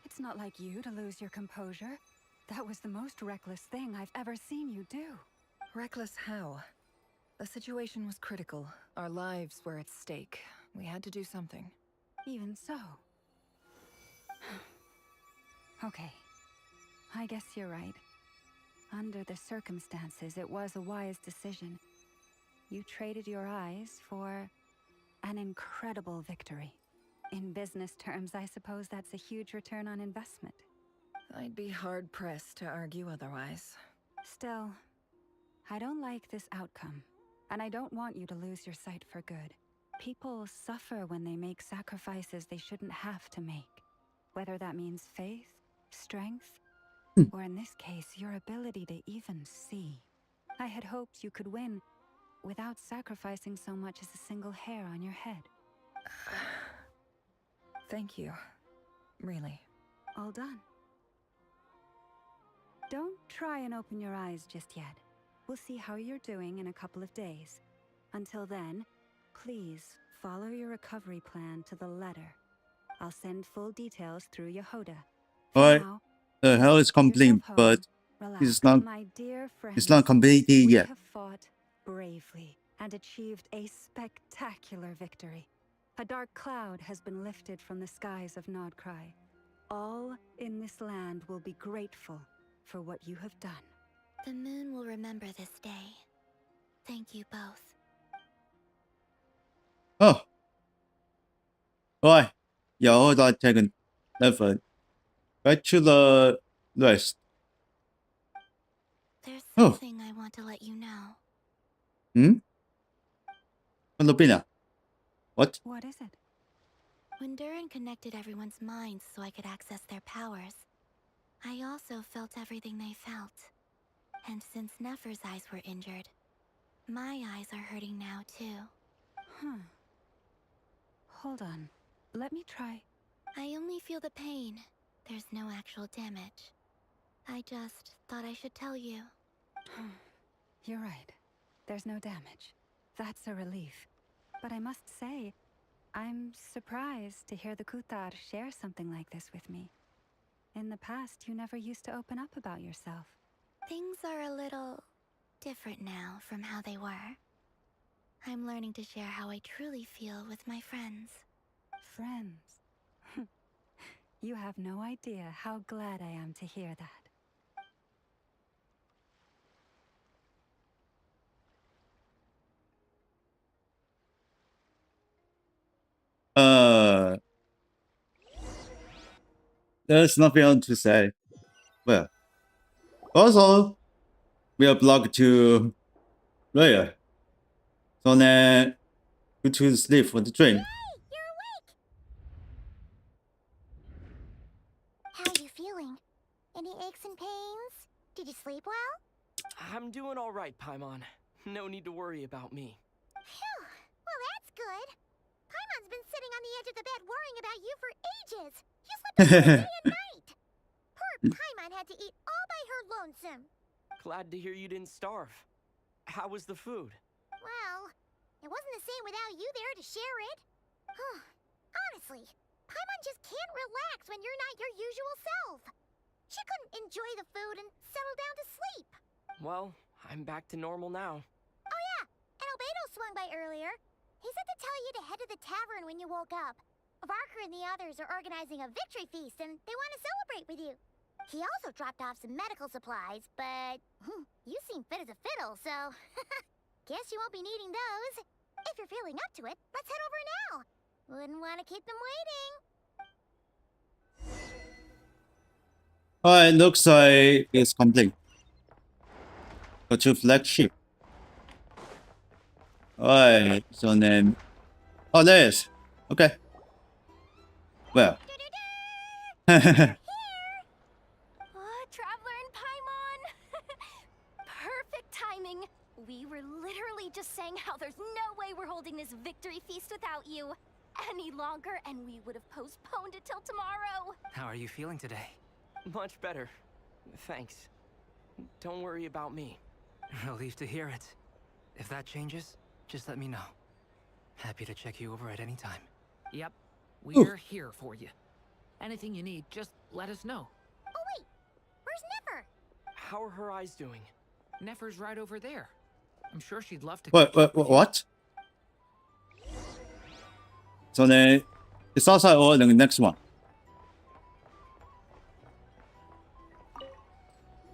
it's not like you to lose your composure. That was the most reckless thing I've ever seen you do. Reckless how? The situation was critical. Our lives were at stake. We had to do something. Even so. Okay. I guess you're right. Under the circumstances, it was a wise decision. You traded your eyes for an incredible victory. In business terms, I suppose that's a huge return on investment. I'd be hard-pressed to argue otherwise. Still, I don't like this outcome, and I don't want you to lose your sight for good. People suffer when they make sacrifices they shouldn't have to make. Whether that means faith, strength, or in this case, your ability to even see. I had hoped you could win without sacrificing so much as a single hair on your head. Thank you. Really. All done. Don't try and open your eyes just yet. We'll see how you're doing in a couple of days. Until then, please follow your recovery plan to the letter. I'll send full details through Yehoda. Alright. The hell is complete, but it's not completed yet. We have fought bravely and achieved a spectacular victory. A dark cloud has been lifted from the skies of Nodcry. All in this land will be grateful for what you have done. The moon will remember this day. Thank you both. Oh. Alright. Yehoda taken effort. Back to the rest. There's Oh. something I want to let you know. Hmm? Lupina. What? What is it? When Durin connected everyone's minds so I could access their powers, I also felt everything they felt. And since Nefer's eyes were injured, my eyes are hurting now too. Huh. Hold on. Let me try. I only feel the pain. There's no actual damage. I just thought I should tell you. You're right. There's no damage. That's a relief. But I must say, I'm surprised to hear the Kutar share something like this with me. In the past, you never used to open up about yourself. Things are a little different now from how they were. I'm learning to share how I truly feel with my friends. Friends? You have no idea how glad I am to hear that. There's nothing else to say. Well, also, we are blocked to Raya. So then, go to sleep for the dream. How are you feeling? Any aches and pains? Did you sleep well? I'm doing all right, Paimon. No need to worry about me. Phew. Well, that's good. Paimon's been sitting on the edge of the bed worrying about you for ages. You slept all day and night. Poor Paimon had to eat all by her lonesome. Glad to hear you didn't starve. How was the food? Well, it wasn't the same without you there to share it. Honestly, Paimon just can't relax when you're not your usual self. She couldn't enjoy the food and settle down to sleep. Well, I'm back to normal now. Oh yeah, and Albedo swung by earlier. He said to tell you to head to the tavern when you woke up. Varker and the others are organizing a victory feast and they want to celebrate with you. He also dropped off some medical supplies, but you seem fit as a fiddle, so guess you won't be needing those. If you're feeling up to it, let's head over now. Wouldn't want to keep them waiting. Alright, looks like it's complete. Go to flagship. Alright, so then... Oh, there it is. Okay. Well. Oh, Traveler and Paimon! Perfect timing. We were literally just saying how there's no way we're holding this victory feast without you any longer, and we would have postponed it till tomorrow. How are you feeling today? Much better. Thanks. Don't worry about me. Relieved to hear it. If that changes, just let me know. Happy to check you over at any time. Yep, we're here for you. Anything you need, just let us know. Oh wait, where's Nefer? How are her eyes doing? Nefer's right over there. I'm sure she'd love to. What? So then, it's outside or the next one?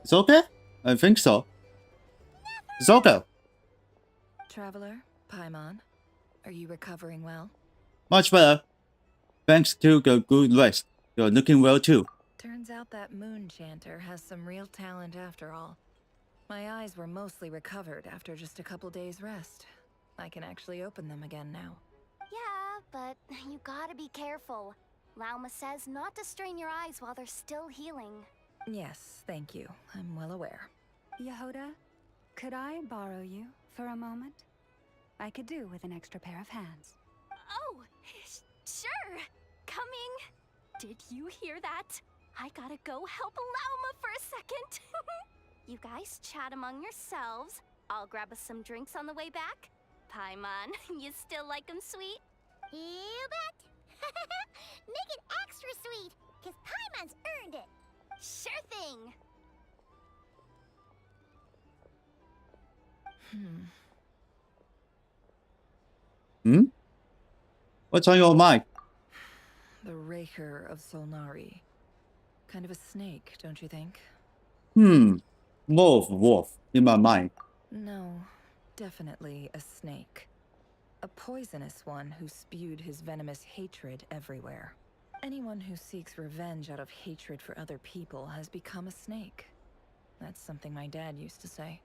It's okay? I think so. It's okay. Traveler, Paimon, are you recovering well? Much better. Thanks to the good rest. You're looking well too. Turns out that moon chanter has some real talent after all. My eyes were mostly recovered after just a couple days rest. I can actually open them again now. Yeah, but you gotta be careful. Lauma says not to strain your eyes while they're still healing. Yes, thank you. I'm well aware. Yehoda, could I borrow you for a moment? I could do with an extra pair of hands. Oh, sure. Coming. Did you hear that? I gotta go help Lauma for a second. You guys chat among yourselves. I'll grab us some drinks on the way back. Paimon, you still like them sweet? You bet. Make it extra sweet, because Paimon's earned it. Sure thing. What's on your mind? The Raker of Solnari. Kind of a snake, don't you think? More of a wolf in my mind. No, definitely a snake. A poisonous one who spewed his venomous hatred everywhere. Anyone who seeks revenge out of hatred for other people has become a snake. That's something my dad used to say.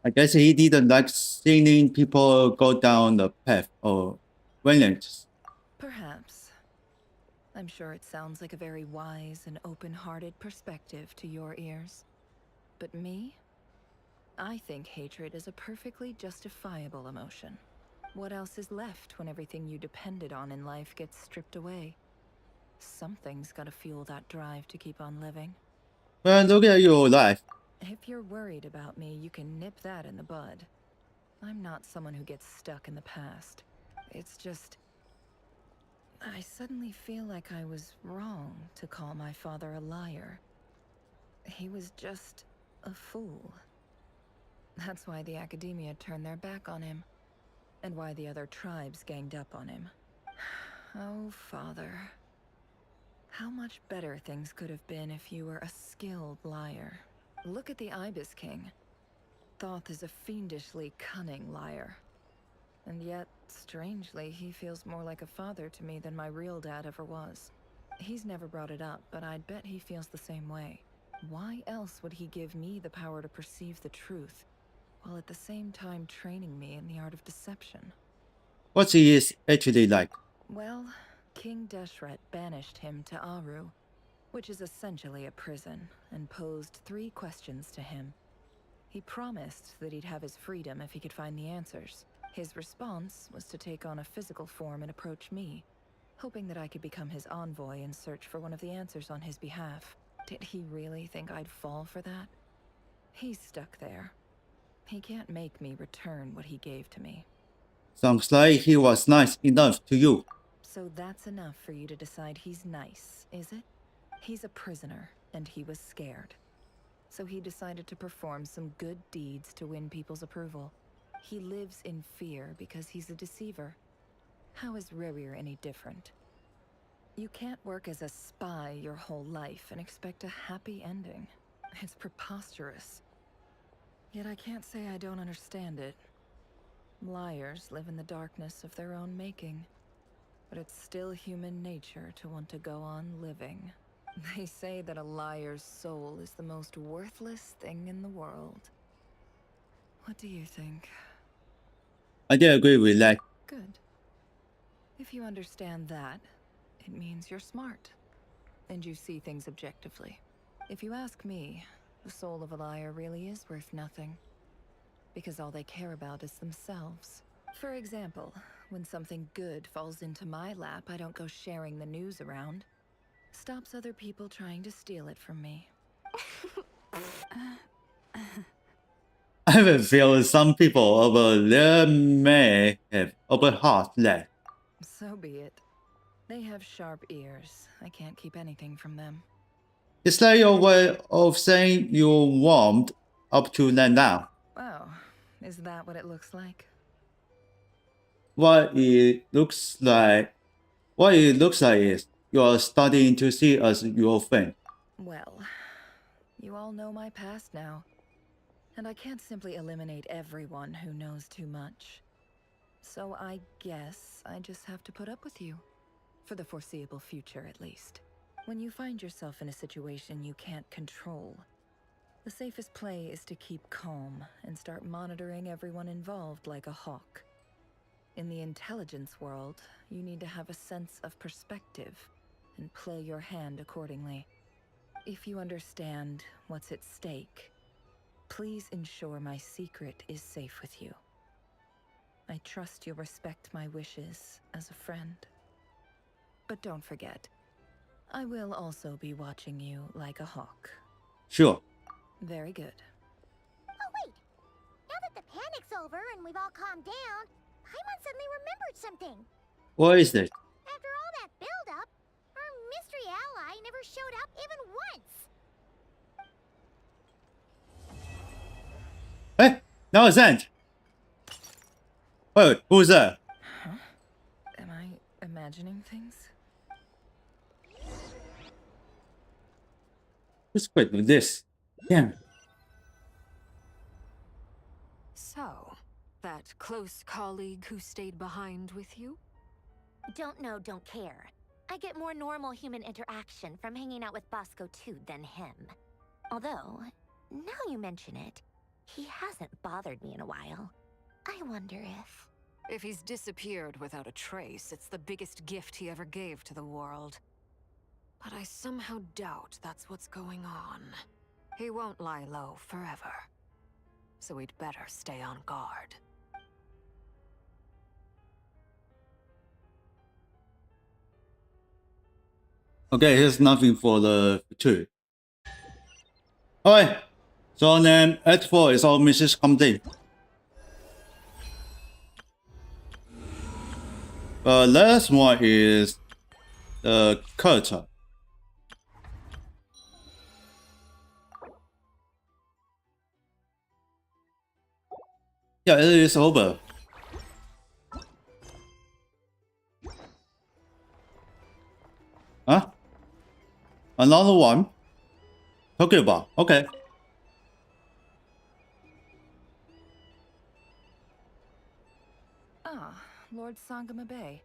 I guess he didn't like seeing people go down the path of violence. Perhaps. I'm sure it sounds like a very wise and open-hearted perspective to your ears. But me? I think hatred is a perfectly justifiable emotion. What else is left when everything you depended on in life gets stripped away? Something's gotta fuel that drive to keep on living. Well, look at your life. If you're worried about me, you can nip that in the bud. I'm not someone who gets stuck in the past. It's just... I suddenly feel like I was wrong to call my father a liar. He was just a fool. That's why the Academia turned their back on him, and why the other tribes ganged up on him. Oh, Father. How much better things could have been if you were a skilled liar. Look at the Ibis King. Thoth is a fiendishly cunning liar. And yet, strangely, he feels more like a father to me than my real dad ever was. He's never brought it up, but I'd bet he feels the same way. Why else would he give me the power to perceive the truth, while at the same time training me in the art of deception? What he is actually like? Well, King Deshret banished him to Aru, which is essentially a prison, and posed 3 questions to him. He promised that he'd have his freedom if he could find the answers. His response was to take on a physical form and approach me, hoping that I could become his envoy and search for one of the answers on his behalf. Did he really think I'd fall for that? He's stuck there. He can't make me return what he gave to me. Sounds like he was nice enough to you. So that's enough for you to decide he's nice, is it? He's a prisoner, and he was scared. So he decided to perform some good deeds to win people's approval. He lives in fear because he's a deceiver. How is Rerir any different? You can't work as a spy your whole life and expect a happy ending. It's preposterous. Yet I can't say I don't understand it. Liars live in the darkness of their own making. But it's still human nature to want to go on living. They say that a liar's soul is the most worthless thing in the world. What do you think? I do agree with that. Good. If you understand that, it means you're smart. And you see things objectively. If you ask me, the soul of a liar really is worth nothing. Because all they care about is themselves. For example, when something good falls into my lap, I don't go sharing the news around. Stops other people trying to steal it from me. I have a feel some people over there may have open heart left. So be it. They have sharp ears. I can't keep anything from them. Is that your way of saying you're warmed up to that now? Oh, is that what it looks like? What it looks like is you're starting to see us your friend. Well, you all know my past now. And I can't simply eliminate everyone who knows too much. So I guess I just have to put up with you. For the foreseeable future, at least. When you find yourself in a situation you can't control, the safest play is to keep calm and start monitoring everyone involved like a hawk. In the intelligence world, you need to have a sense of perspective and play your hand accordingly. If you understand what's at stake, please ensure my secret is safe with you. I trust you'll respect my wishes as a friend. But don't forget, I will also be watching you like a hawk. Sure. Very good. Oh, wait! Now that the panic's over and we've all calmed down, Paimon suddenly remembered something. What is it? After all that build-up, our mystery ally never showed up even once. Hey, now it's Ant. Wait, who's that? Huh? Am I imagining things? Who's quick with this? Damn. So, that close colleague who stayed behind with you? Don't know, don't care. I get more normal human interaction from hanging out with Bosco 2 than him. Although, now you mention it, he hasn't bothered me in a while. I wonder if... If he's disappeared without a trace, it's the biggest gift he ever gave to the world. But I somehow doubt that's what's going on. He won't lie low forever. so we'd better stay on guard. Okay, here's nothing for the 2. Alright, so then Act 4 is all missions complete. Last one is the culture. Yeah, it is over. Huh? Another one? Pokeball. Okay. Ah, Lord Sangama Bay.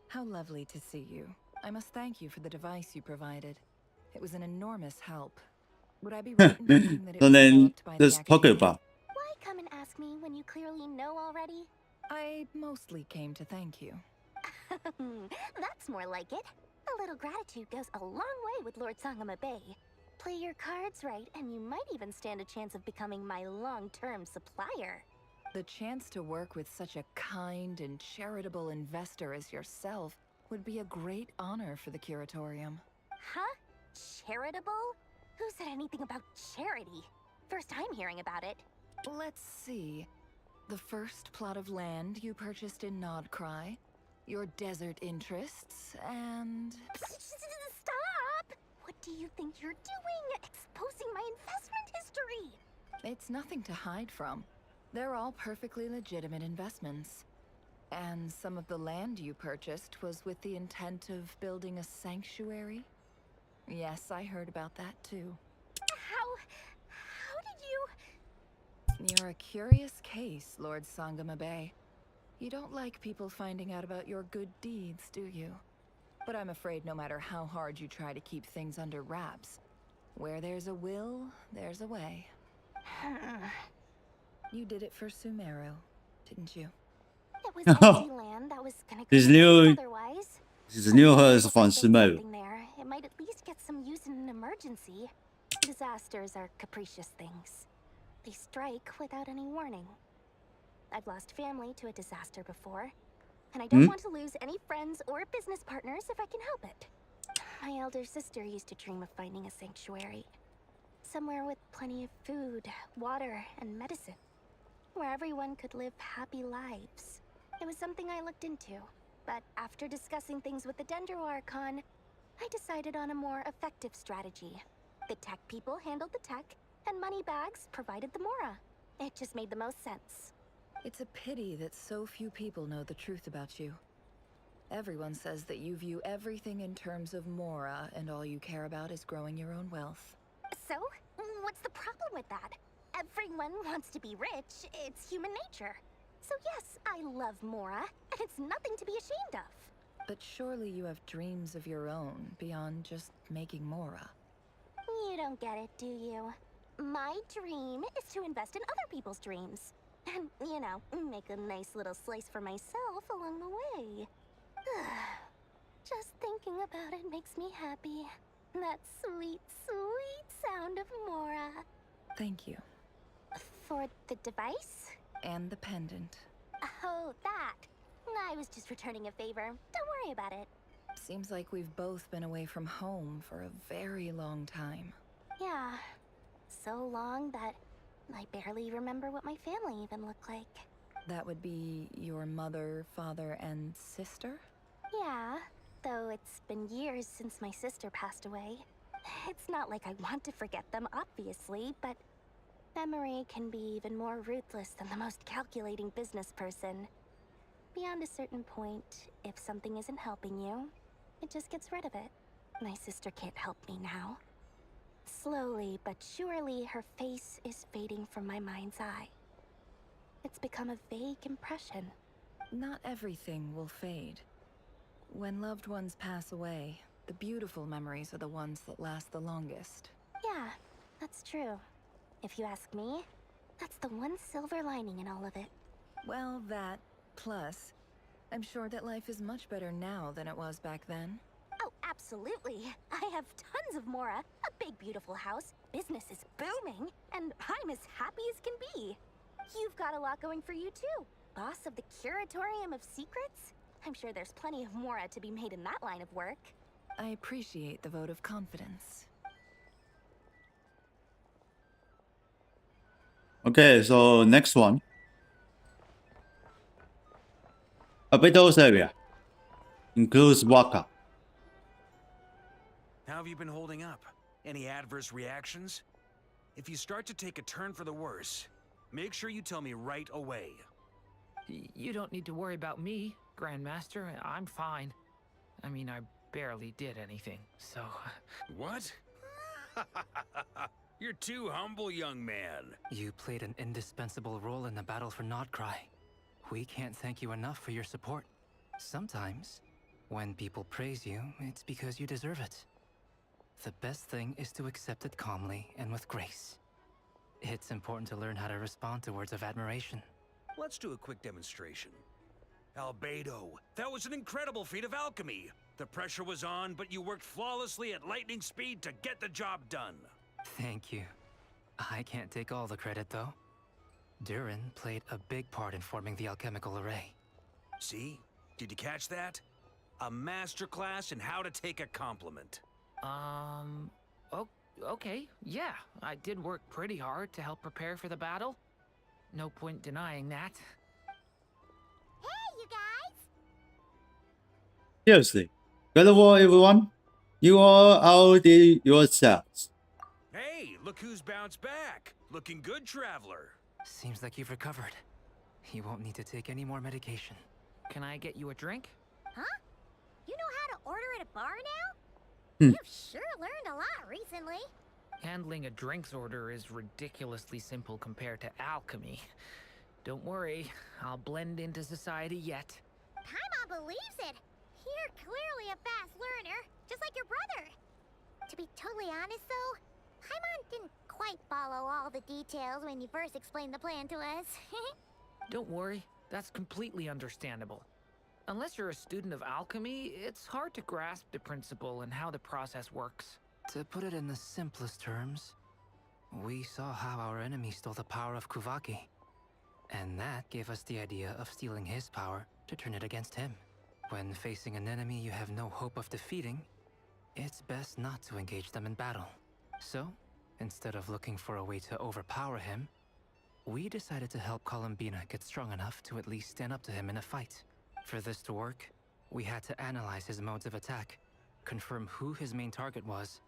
How lovely to see you. I must thank you for the device you provided. It was an enormous help. Would I be right in thinking that it So was then developed by there's the Academy? Pokeball. Why come and ask me when you clearly know already? I mostly came to thank you. That's more like it. A little gratitude goes a long way with Lord Sangama Bay. Play your cards right, and you might even stand a chance of becoming my long-term supplier. The chance to work with such a kind and charitable investor as yourself would be a great honor for the Curatorium. Huh? Charitable? Who said anything about charity? First time hearing about it. Let's see. The first plot of land you purchased in Nodcry, your desert interests, and... Stop! What do you think you're doing? Exposing my investment history! It's nothing to hide from. They're all perfectly legitimate investments. And some of the land you purchased was with the intent of building a sanctuary? Yes, I heard about that too. How did you... You're a curious case, Lord Sangama Bay. You don't like people finding out about your good deeds, do you? But I'm afraid no matter how hard you try to keep things under wraps, where there's a will, there's a way. You did it for Sumeru, didn't you? It was empty land that was gonna go His new otherwise. is from Sumeru. There, it might at least get some use in an emergency. Disasters are capricious things. They strike without any warning. I've lost family to a disaster before, and I don't want to lose any friends or business partners if I can help it. My elder sister used to dream of finding a sanctuary. Somewhere with plenty of food, water, and medicine. Where everyone could live happy lives. It was something I looked into, but after discussing things with the Dendro Archon, I decided on a more effective strategy. The tech people handled the tech, and Moneybags provided the Mora. It just made the most sense. It's a pity that so few people know the truth about you. Everyone says that you view everything in terms of Mora, and all you care about is growing your own wealth. So, what's the problem with that? Everyone wants to be rich. It's human nature. So yes, I love Mora, and it's nothing to be ashamed of. But surely you have dreams of your own, beyond just making Mora. You don't get it, do you? My dream is to invest in other people's dreams. And, you know, make a nice little slice for myself along the way. Just thinking about it makes me happy. That sweet, sweet sound of Mora. Thank you. For the device? And the pendant. Oh, that. I was just returning a favor. Don't worry about it. Seems like we've both been away from home for a very long time. Yeah. So long that I barely remember what my family even looked like. That would be your mother, father, and sister? Yeah, though it's been years since my sister passed away. It's not like I want to forget them, obviously, but memory can be even more ruthless than the most calculating business person. Beyond a certain point, if something isn't helping you, it just gets rid of it. My sister can't help me now. Slowly but surely, her face is fading from my mind's eye. It's become a vague impression. Not everything will fade. When loved ones pass away, the beautiful memories are the ones that last the longest. Yeah, that's true. If you ask me, that's the one silver lining in all of it. Well, that, plus, I'm sure that life is much better now than it was back then. Oh, absolutely. I have tons of Mora, a big beautiful house, business is booming, and I'm as happy as can be. You've got a lot going for you too. Boss of the Curatorium of Secrets? I'm sure there's plenty of mora to be made in that line of work. I appreciate the vote of confidence. Okay, so next one. Abydos area includes Waka. How have you been holding up? Any adverse reactions? If you start to take a turn for the worse, make sure you tell me right away. You don't need to worry about me, Grandmaster. I'm fine. I mean, I barely did anything, so... What? You're too humble, young man. You played an indispensable role in the battle for Notcry. We can't thank you enough for your support. Sometimes, when people praise you, it's because you deserve it. The best thing is to accept it calmly and with grace. It's important to learn how to respond to words of admiration. Let's do a quick demonstration. Albedo, that was an incredible feat of alchemy. The pressure was on, but you worked flawlessly at lightning speed to get the job done. Thank you. I can't take all the credit, though. Durin played a big part in forming the alchemical array. See? Did you catch that? A masterclass in how to take a compliment. Okay, yeah. I did work pretty hard to help prepare for the battle. No point denying that. Hey, you guys! Seriously, good war, everyone. You all outdid yourselves. Hey, look who's bounced back. Looking good, Traveler. Seems like you've recovered. You won't need to take any more medication. Can I get you a drink? Huh? You know how to order at a bar now? Hmm. You've sure learned a lot recently. Handling a drinks order is ridiculously simple compared to alchemy. Don't worry, I'll blend into society yet. Paimon believes it. You're clearly a fast learner, just like your brother. To be totally honest, though, Paimon didn't quite follow all the details when you first explained the plan to us. Don't worry, that's completely understandable. Unless you're a student of alchemy, it's hard to grasp the principle and how the process works. To put it in the simplest terms, we saw how our enemy stole the power of Kuvaki. And that gave us the idea of stealing his power to turn it against him. When facing an enemy you have no hope of defeating, it's best not to engage them in battle. So, instead of looking for a way to overpower him, we decided to help Columbina get strong enough to at least stand up to him in a fight. For this to work, we had to analyze his modes of attack, confirm who his main target was,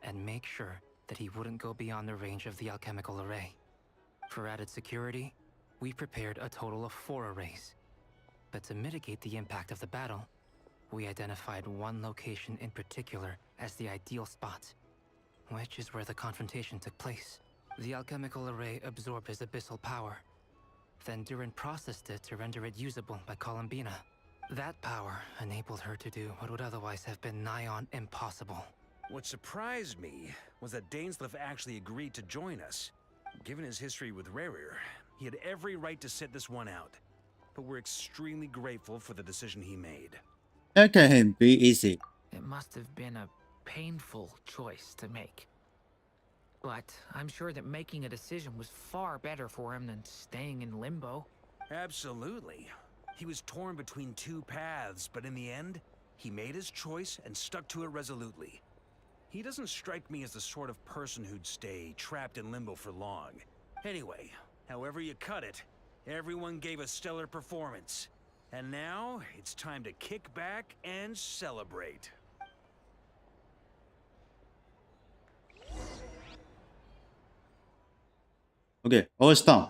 and make sure that he wouldn't go beyond the range of the alchemical array. For added security, we prepared a total of 4 arrays. But to mitigate the impact of the battle, we identified one location in particular as the ideal spot, which is where the confrontation took place. The alchemical array absorbed his abyssal power. Then Durin processed it to render it usable by Columbina. That power enabled her to do what would otherwise have been nigh on impossible. What surprised me was that Dainsleif actually agreed to join us. Given his history with Rerir, he had every right to sit this one out. But we're extremely grateful for the decision he made. That can be easy. It must have been a painful choice to make. But I'm sure that making a decision was far better for him than staying in limbo. Absolutely. He was torn between 2 paths, but in the end, he made his choice and stuck to it resolutely. He doesn't strike me as the sort of person who'd stay trapped in limbo for long. Anyway, however you cut it, everyone gave a stellar performance. And now, it's time to kick back and celebrate. Okay, all is done.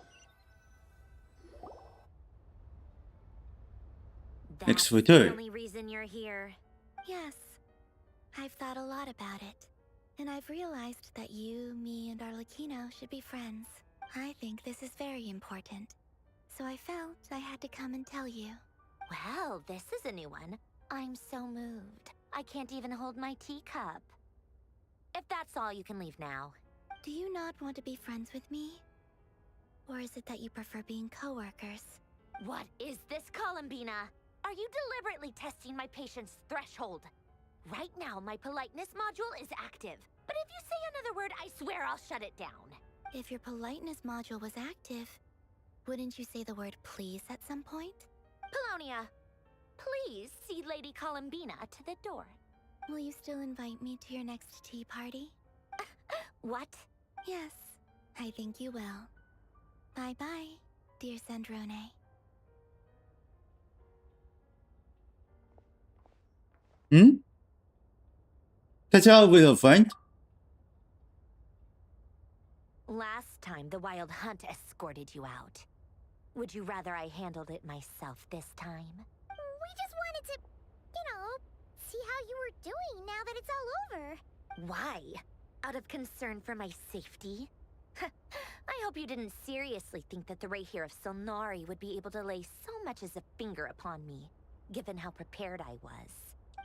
Next we That's the turn. only reason you're here. Yes. I've thought a lot about it. And I've realized that you, me, and Arlecchino should be friends. I think this is very important. So I felt I had to come and tell you. Well, this is a new one. I'm so moved. I can't even hold my teacup. If that's all, you can leave now. Do you not want to be friends with me? Or is it that you prefer being co-workers? What is this, Columbina? Are you deliberately testing my patience threshold? Right now, my politeness module is active. But if you say another word, I swear I'll shut it down. If your politeness module was active, Wouldn't you say the word please at some point? Polonia, please see Lady Columbina to the door. Will you still invite me to your next tea party? What? Yes, I think you will. Bye-bye, dear Sandrone. Catch up with a friend? Last time the Wild Hunt escorted you out. Would you rather I handled it myself this time? We just wanted to, see how you were doing now that it's all over. Why? Out of concern for my safety? I hope you didn't seriously think that the Rahier of Solnari would be able to lay so much as a finger upon me, given how prepared I was.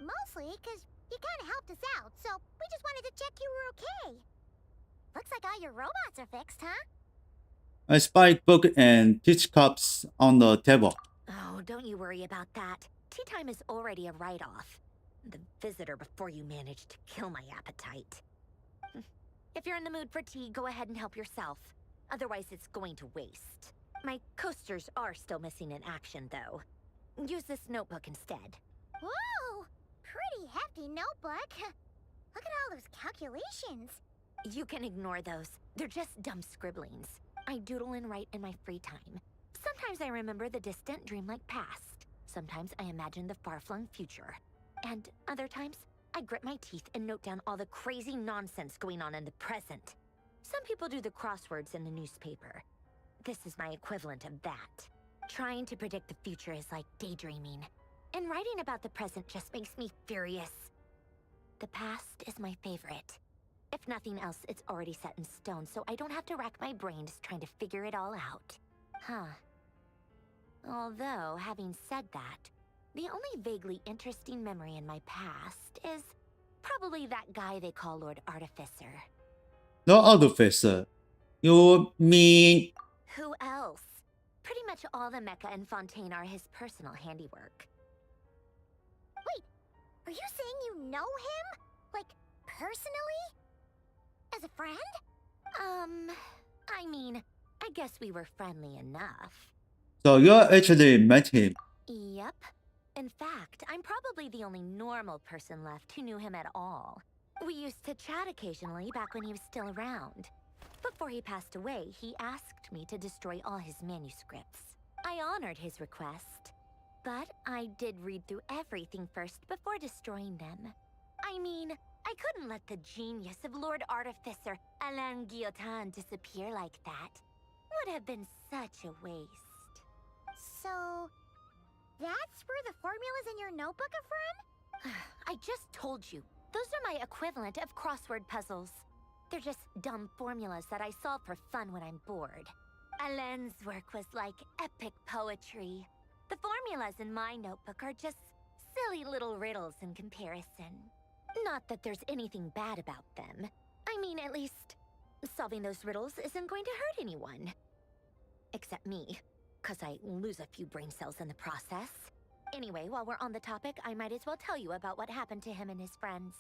Mostly because you kind of helped us out, so we just wanted to check you were okay. Looks like all your robots are fixed, huh? A spike book and peach cups on the table. Oh, don't you worry about that. Tea time is already a write-off. The visitor before you managed to kill my appetite. If you're in the mood for tea, go ahead and help yourself. Otherwise, it's going to waste. My coasters are still missing in action, though. Use this notebook instead. Whoa! Pretty hefty notebook. Look at all those calculations. You can ignore those. They're just dumb scribblings. I doodle and write in my free time. Sometimes I remember the distant, dreamlike past. Sometimes I imagine the far-flung future. And other times, I grit my teeth and note down all the crazy nonsense going on in the present. Some people do the crosswords in the newspaper. This is my equivalent of that. Trying to predict the future is like daydreaming. And writing about the present just makes me furious. The past is my favorite. If nothing else, it's already set in stone, so I don't have to rack my brains trying to figure it all out. Huh. Although, having said that, the only vaguely interesting memory in my past is probably that guy they call Lord Artificer. No Artificer. You mean... Who else? Pretty much all the mecha in Fontaine are his personal handiwork. Wait, are you saying you know him? Like, personally? As a friend? I mean, I guess we were friendly enough. So you actually met him. Yep. In fact, I'm probably the only normal person left who knew him at all. We used to chat occasionally back when he was still around. Before he passed away, he asked me to destroy all his manuscripts. I honored his request, but I did read through everything first before destroying them. I mean, I couldn't let the genius of Lord Artificer Alain Guillotin disappear like that. Would have been such a waste. So, that's where the formulas in your notebook are from? I just told you. Those are my equivalent of crossword puzzles. They're just dumb formulas that I solve for fun when I'm bored. Alain's work was like epic poetry. The formulas in my notebook are just silly little riddles in comparison. Not that there's anything bad about them. I mean, at least, solving those riddles isn't going to hurt anyone. Except me, 'cause I lose a few brain cells in the process. Anyway, while we're on the topic, I might as well tell you about what happened to him and his friends.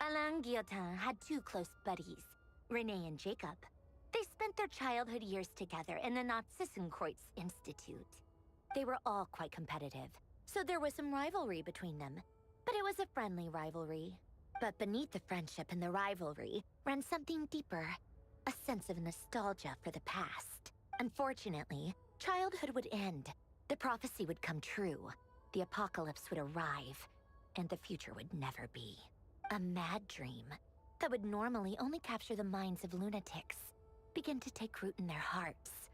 Alain Guillotin had two close buddies, Renee and Jacob. They spent their childhood years together in the Narzissenkreuz Institute. They were all quite competitive, so there was some rivalry between them. But it was a friendly rivalry. But beneath the friendship and the rivalry ran something deeper, a sense of nostalgia for the past. Unfortunately, childhood would end, the prophecy would come true, the apocalypse would arrive, and the future would never be. A mad dream that would normally only capture the minds of lunatics begin to take root in their hearts.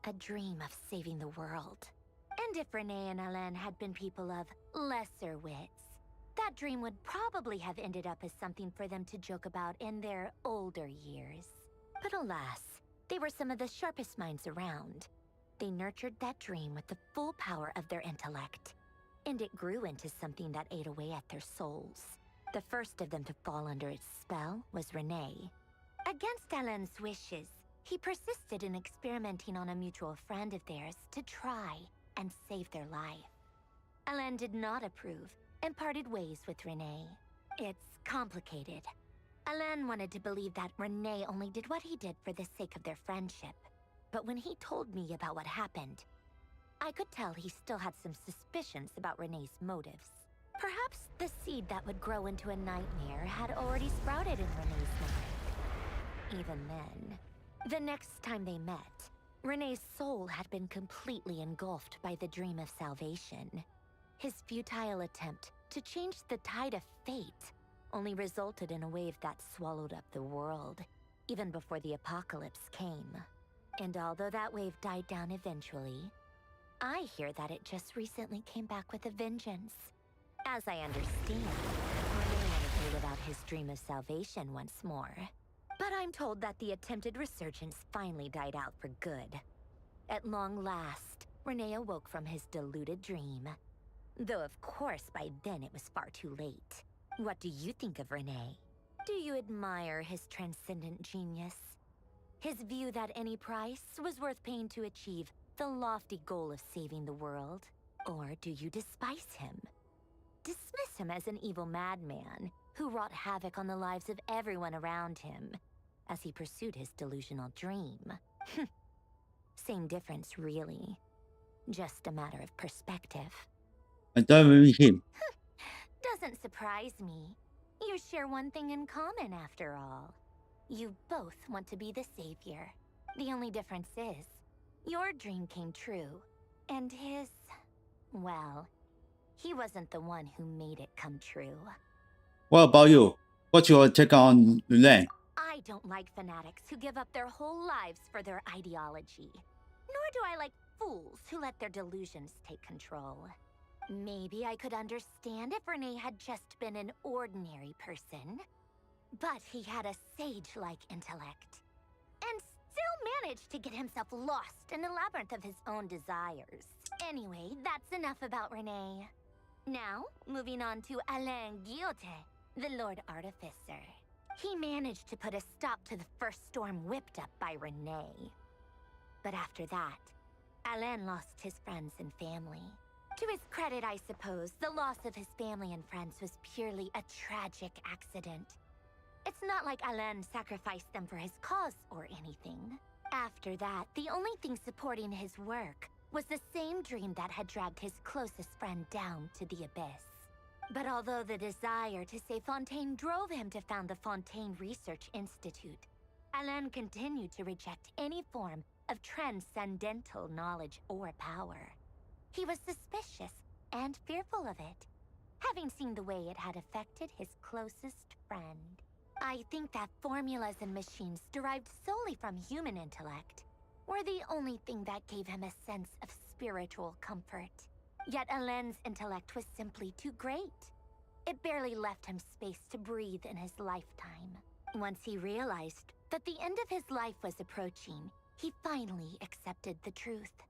A dream of saving the world. And if Renee and Alain had been people of lesser wits, that dream would probably have ended up as something for them to joke about in their older years. But alas, they were some of the sharpest minds around. They nurtured that dream with the full power of their intellect, and it grew into something that ate away at their souls. The first of them to fall under its spell was Renee. Against Alain's wishes, he persisted in experimenting on a mutual friend of theirs to try and save their life. Alain did not approve and parted ways with Renee. It's complicated. Alain wanted to believe that Renee only did what he did for the sake of their friendship. but when he told me about what happened, I could tell he still had some suspicions about Renee's motives. Perhaps the seed that would grow into a nightmare had already sprouted in Renee's mind. Even then, the next time they met, Renee's soul had been completely engulfed by the dream of salvation. His futile attempt to change the tide of fate only resulted in a wave that swallowed up the world, even before the apocalypse came. And although that wave died down eventually, I hear that it just recently came back with a vengeance. As I understand, Renee wanted to live out his dream of salvation once more. But I'm told that the attempted resurgence finally died out for good. At long last, Renee awoke from his deluded dream. Though of course by then it was far too late. What do you think of Renee? Do you admire his transcendent genius? His view that any price was worth paying to achieve the lofty goal of saving the world? Or do you despise him? Dismiss him as an evil madman who wrought havoc on the lives of everyone around him as he pursued his delusional dream. Same difference, really. Just a matter of perspective. I don't with him. Doesn't surprise me. You share one thing in common, after all. You both want to be the savior. The only difference is, your dream came true, and his, well, he wasn't the one who made it come true. What about you? What's your take on Len? I don't like fanatics who give up their whole lives for their ideology. Nor do I like fools who let their delusions take control. Maybe I could understand if Renee had just been an ordinary person. But he had a sage-like intellect. And still managed to get himself lost in the labyrinth of his own desires. Anyway, that's enough about Renee. Now, moving on to Alain Guillotin, the Lord Artificer. He managed to put a stop to the first storm whipped up by Renee. But after that, Alain lost his friends and family. To his credit, I suppose, the loss of his family and friends was purely a tragic accident. It's not like Alain sacrificed them for his cause or anything. After that, the only thing supporting his work was the same dream that had dragged his closest friend down to the abyss. But although the desire to save Fontaine drove him to found the Fontaine Research Institute, Alain continued to reject any form of transcendental knowledge or power. He was suspicious and fearful of it, having seen the way it had affected his closest friend. I think that formulas and machines derived solely from human intellect were the only thing that gave him a sense of spiritual comfort. Yet Alain's intellect was simply too great. It barely left him space to breathe in his lifetime. Once he realized that the end of his life was approaching, he finally accepted the truth.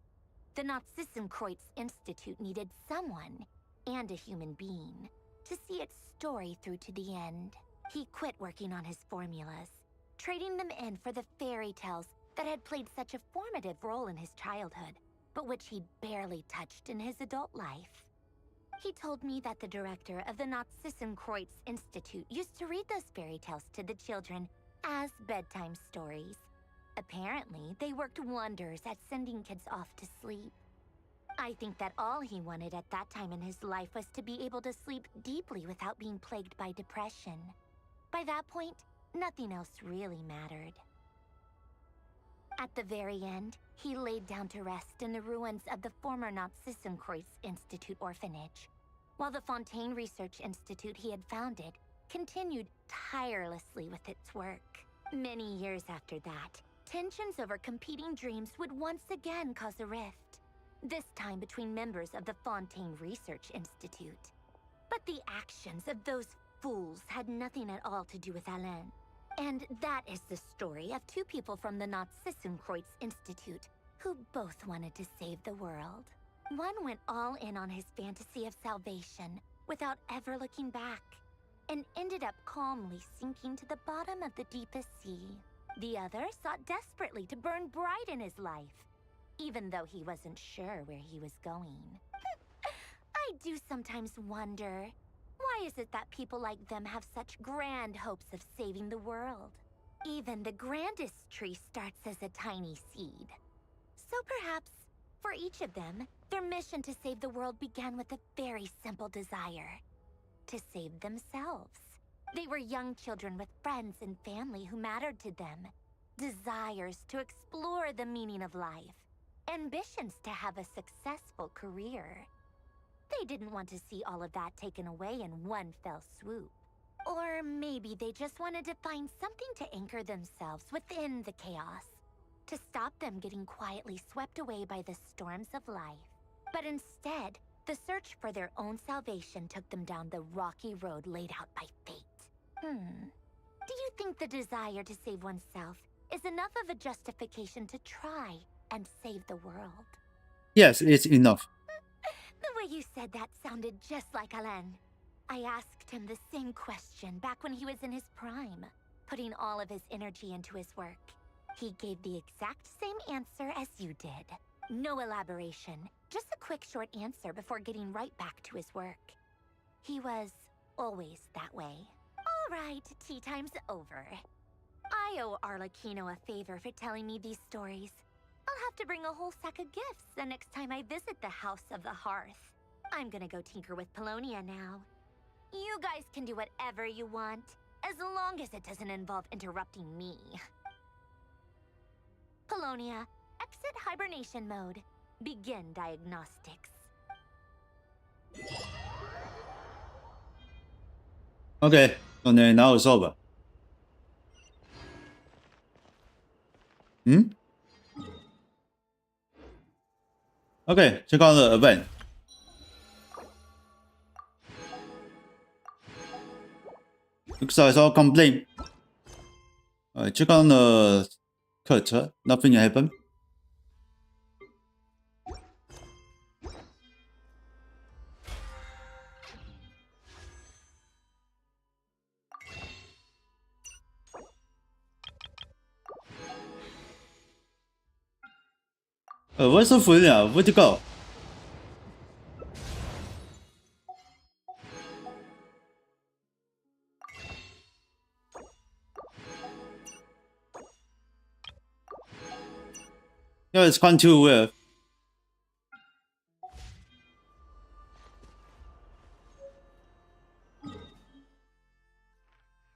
The Nazissenkreuz Institute needed someone, and a human being, to see its story through to the end. He quit working on his formulas, trading them in for the fairy tales that had played such a formative role in his childhood, but which he'd barely touched in his adult life. He told me that the director of the Nazissenkreuz Institute used to read those fairy tales to the children as bedtime stories. Apparently, they worked wonders at sending kids off to sleep. I think that all he wanted at that time in his life was to be able to sleep deeply without being plagued by depression. By that point, nothing else really mattered. At the very end, he laid down to rest in the ruins of the former Nazissenkreuz Institute orphanage, while the Fontaine Research Institute he had founded continued tirelessly with its work. Many years after that, tensions over competing dreams would once again cause a rift, this time between members of the Fontaine Research Institute. But the actions of those fools had nothing at all to do with Alain. And that is the story of two people from the Nazissenkreuz Institute who both wanted to save the world. One went all in on his fantasy of salvation without ever looking back, and ended up calmly sinking to the bottom of the deepest sea. The other sought desperately to burn bright in his life, even though he wasn't sure where he was going. I do sometimes wonder, why is it that people like them have such grand hopes of saving the world? Even the grandest tree starts as a tiny seed. So perhaps, for each of them, their mission to save the world began with a very simple desire. To save themselves. They were young children with friends and family who mattered to them. Desires to explore the meaning of life. Ambitions to have a successful career. They didn't want to see all of that taken away in one fell swoop. Or maybe they just wanted to find something to anchor themselves within the chaos. To stop them getting quietly swept away by the storms of life. But instead, the search for their own salvation took them down the rocky road laid out by fate. Do you think the desire to save oneself is enough of a justification to try and save the world? Yes, it's enough. The way you said that sounded just like Alain. I asked him the same question back when he was in his prime, putting all of his energy into his work. He gave the exact same answer as you did. No elaboration, just a quick short answer before getting right back to his work. He was always that way. All right, tea time's over. I owe Arlecchino a favor for telling me these stories. I'll have to bring a whole sack of gifts the next time I visit the House of the Hearth. I'm gonna go tinker with Polonia now. You guys can do whatever you want, as long as it doesn't involve interrupting me. Polonia, exit hibernation mode. Begin diagnostics. Okay, so now it's over. Okay, check out the event. Looks like it's all complete. Check on the cursor. Nothing happened. Where's the food now? Where'd you go? Yeah, it's gone too weird.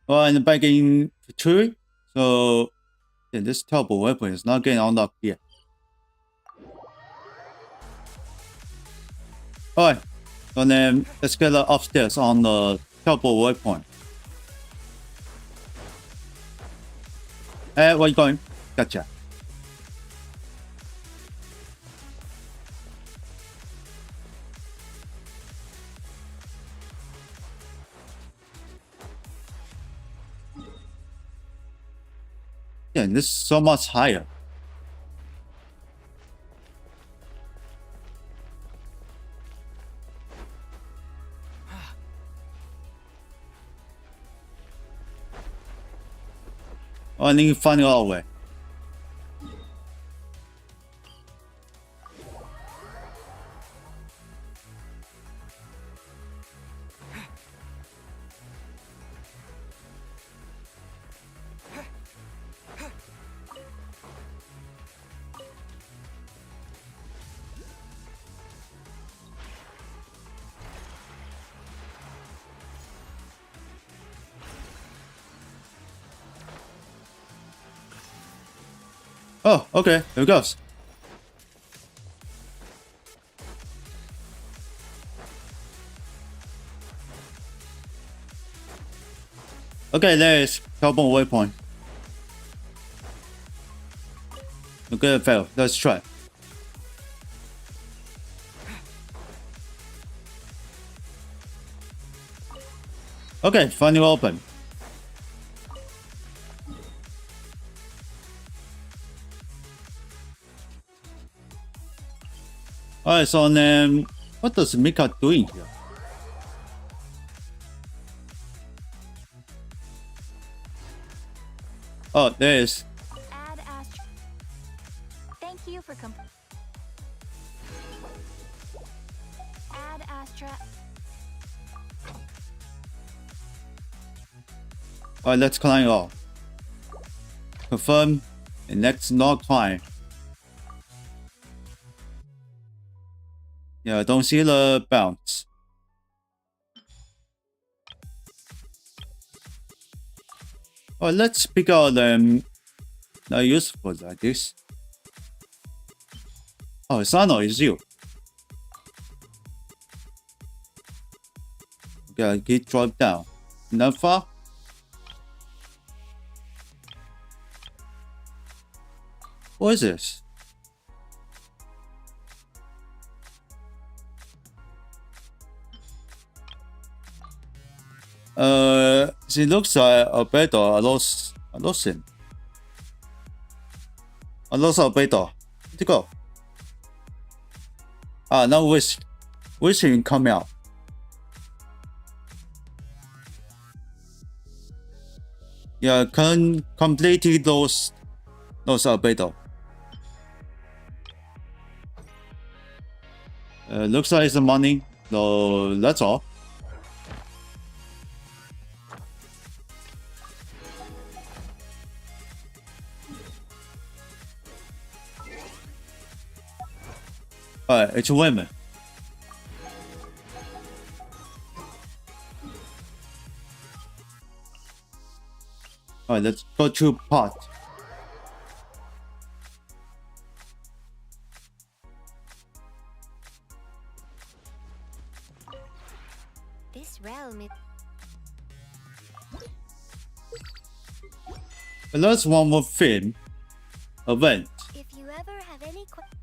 Well, and back in the tree, so yeah, this teleport weapon is not getting unlocked yet. Alright, so then let's get upstairs on the teleport waypoint. Hey, where you going? Gotcha. Yeah, this is so much higher. Oh, I need to find out a way. Oh, okay, here it goes. Okay, there is teleport waypoint. Okay, it failed. Let's try. Okay, finally open. Alright, so then what does Mika doing here? Oh, there is. Add Astra. Thank you for Add Astra. Alright, let's climb off. Confirm and next not climb. Yeah, I don't see the bounce. Oh, let's pick out them not useful like this. Oh, Sano, it's you. Okay, get dropped down. Not far. What is this? She looks like a better. I lost him. I lost a better. Where'd go? Ah, now wishing come out. Yeah, can completely those are better. Looks like it's the money. No, that's all. Alright, it's women. Alright, let's go to pot. This realm is... And that's one more film event. If you ever have any questions...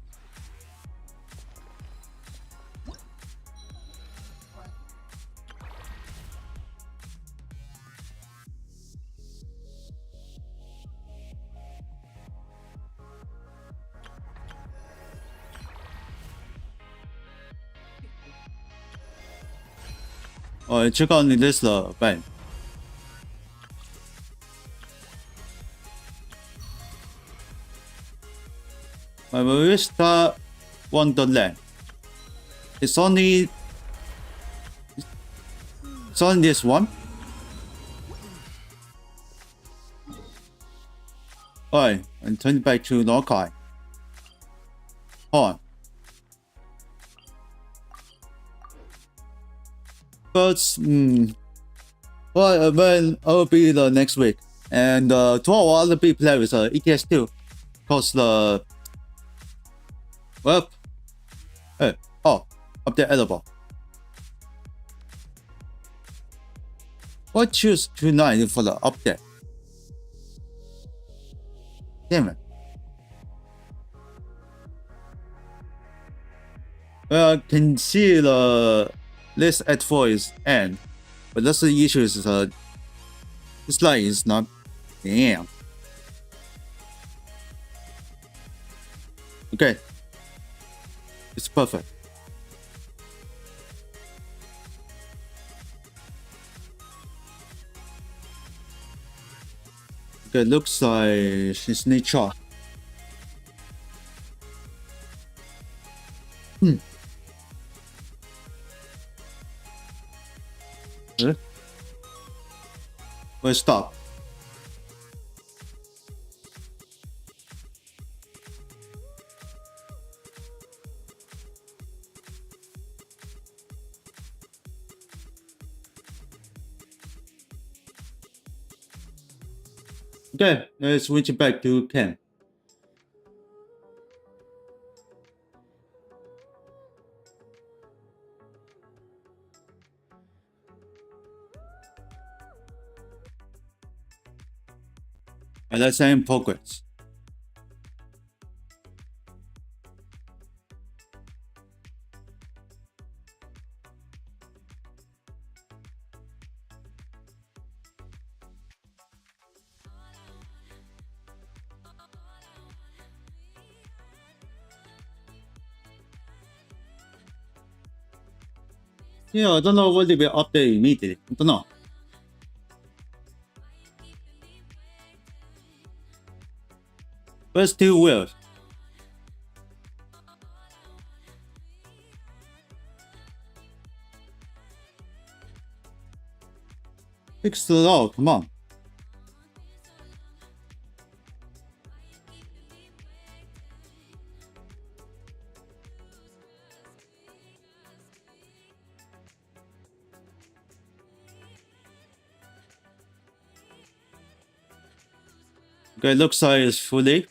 Alright, check out this event. Marista Wonderland. It's only this one. Alright, and turn it back to Nokai. Hold on. But well, when I'll be the next week, and to our other big players, ETS2, cause the well, hey, update edible. What choose tonight for the update? Damn it. Well, I can see the list at 4 is end, but that's the issue is this line is not. Damn. Okay. It's perfect. Okay, looks like she's nature. We'll stop. Okay, let's switch it back to Ken. And let's say in progress. Yeah, I don't know what they will update immediately. I don't know. But still weird. Fix it all, come on. Okay, looks like it's fully.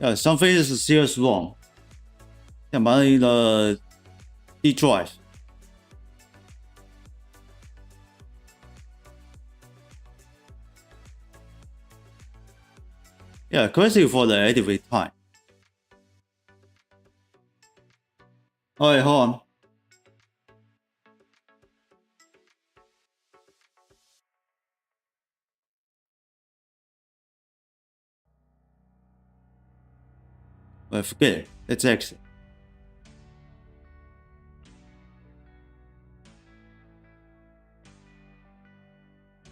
Yeah, something is serious wrong. 想把你的 D drive. Yeah, crazy for the activate time. Alright, hold on. Well, forget it. Let's exit.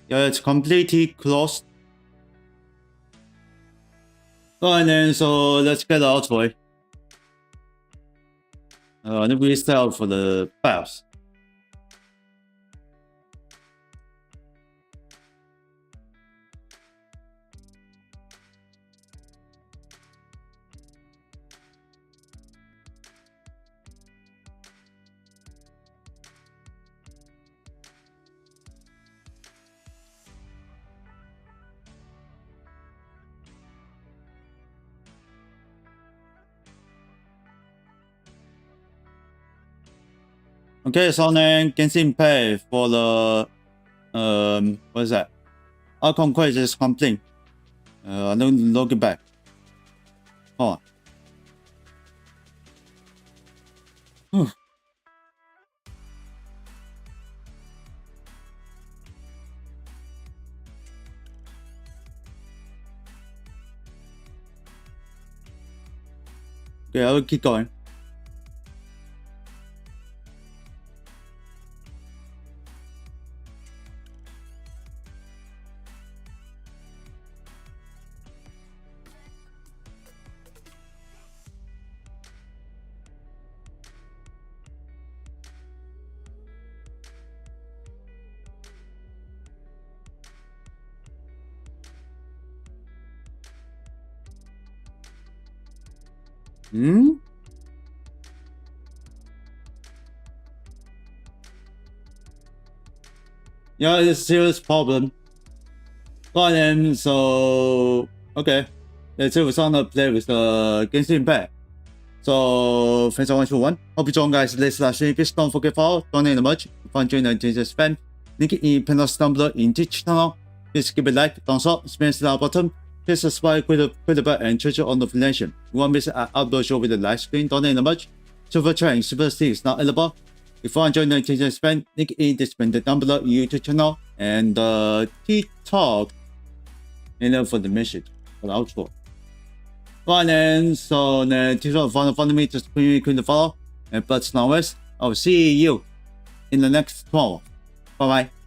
Yeah, it's completely closed. Alright then, so let's get out for it. Let me restart for the BIOS. Okay, so then Genshin pay for the what is that? Archon quest is complete. Don't log it back. Hold on. Okay, I will keep going. Hmm? Yeah, it's a serious problem. But then, so okay, let's see what's on the play with the Genshin Pay. So thanks for watching. Hope you join guys. Let's please don't forget to follow, donate much. If you enjoy the spam, link in panels down below in the channel. Please give it a like, thumbs up, smash the button. Please subscribe, click the bell, and turn on notification. You won't miss an upload show with the live screen. Donate much. Super chat and super stick is not available. If you enjoy the spam, link in the description down below YouTube channel and TikTok. And then for the message for the outro. Right then, so then follow me, just click the follow. And but now I will see you in the next 12. Bye bye.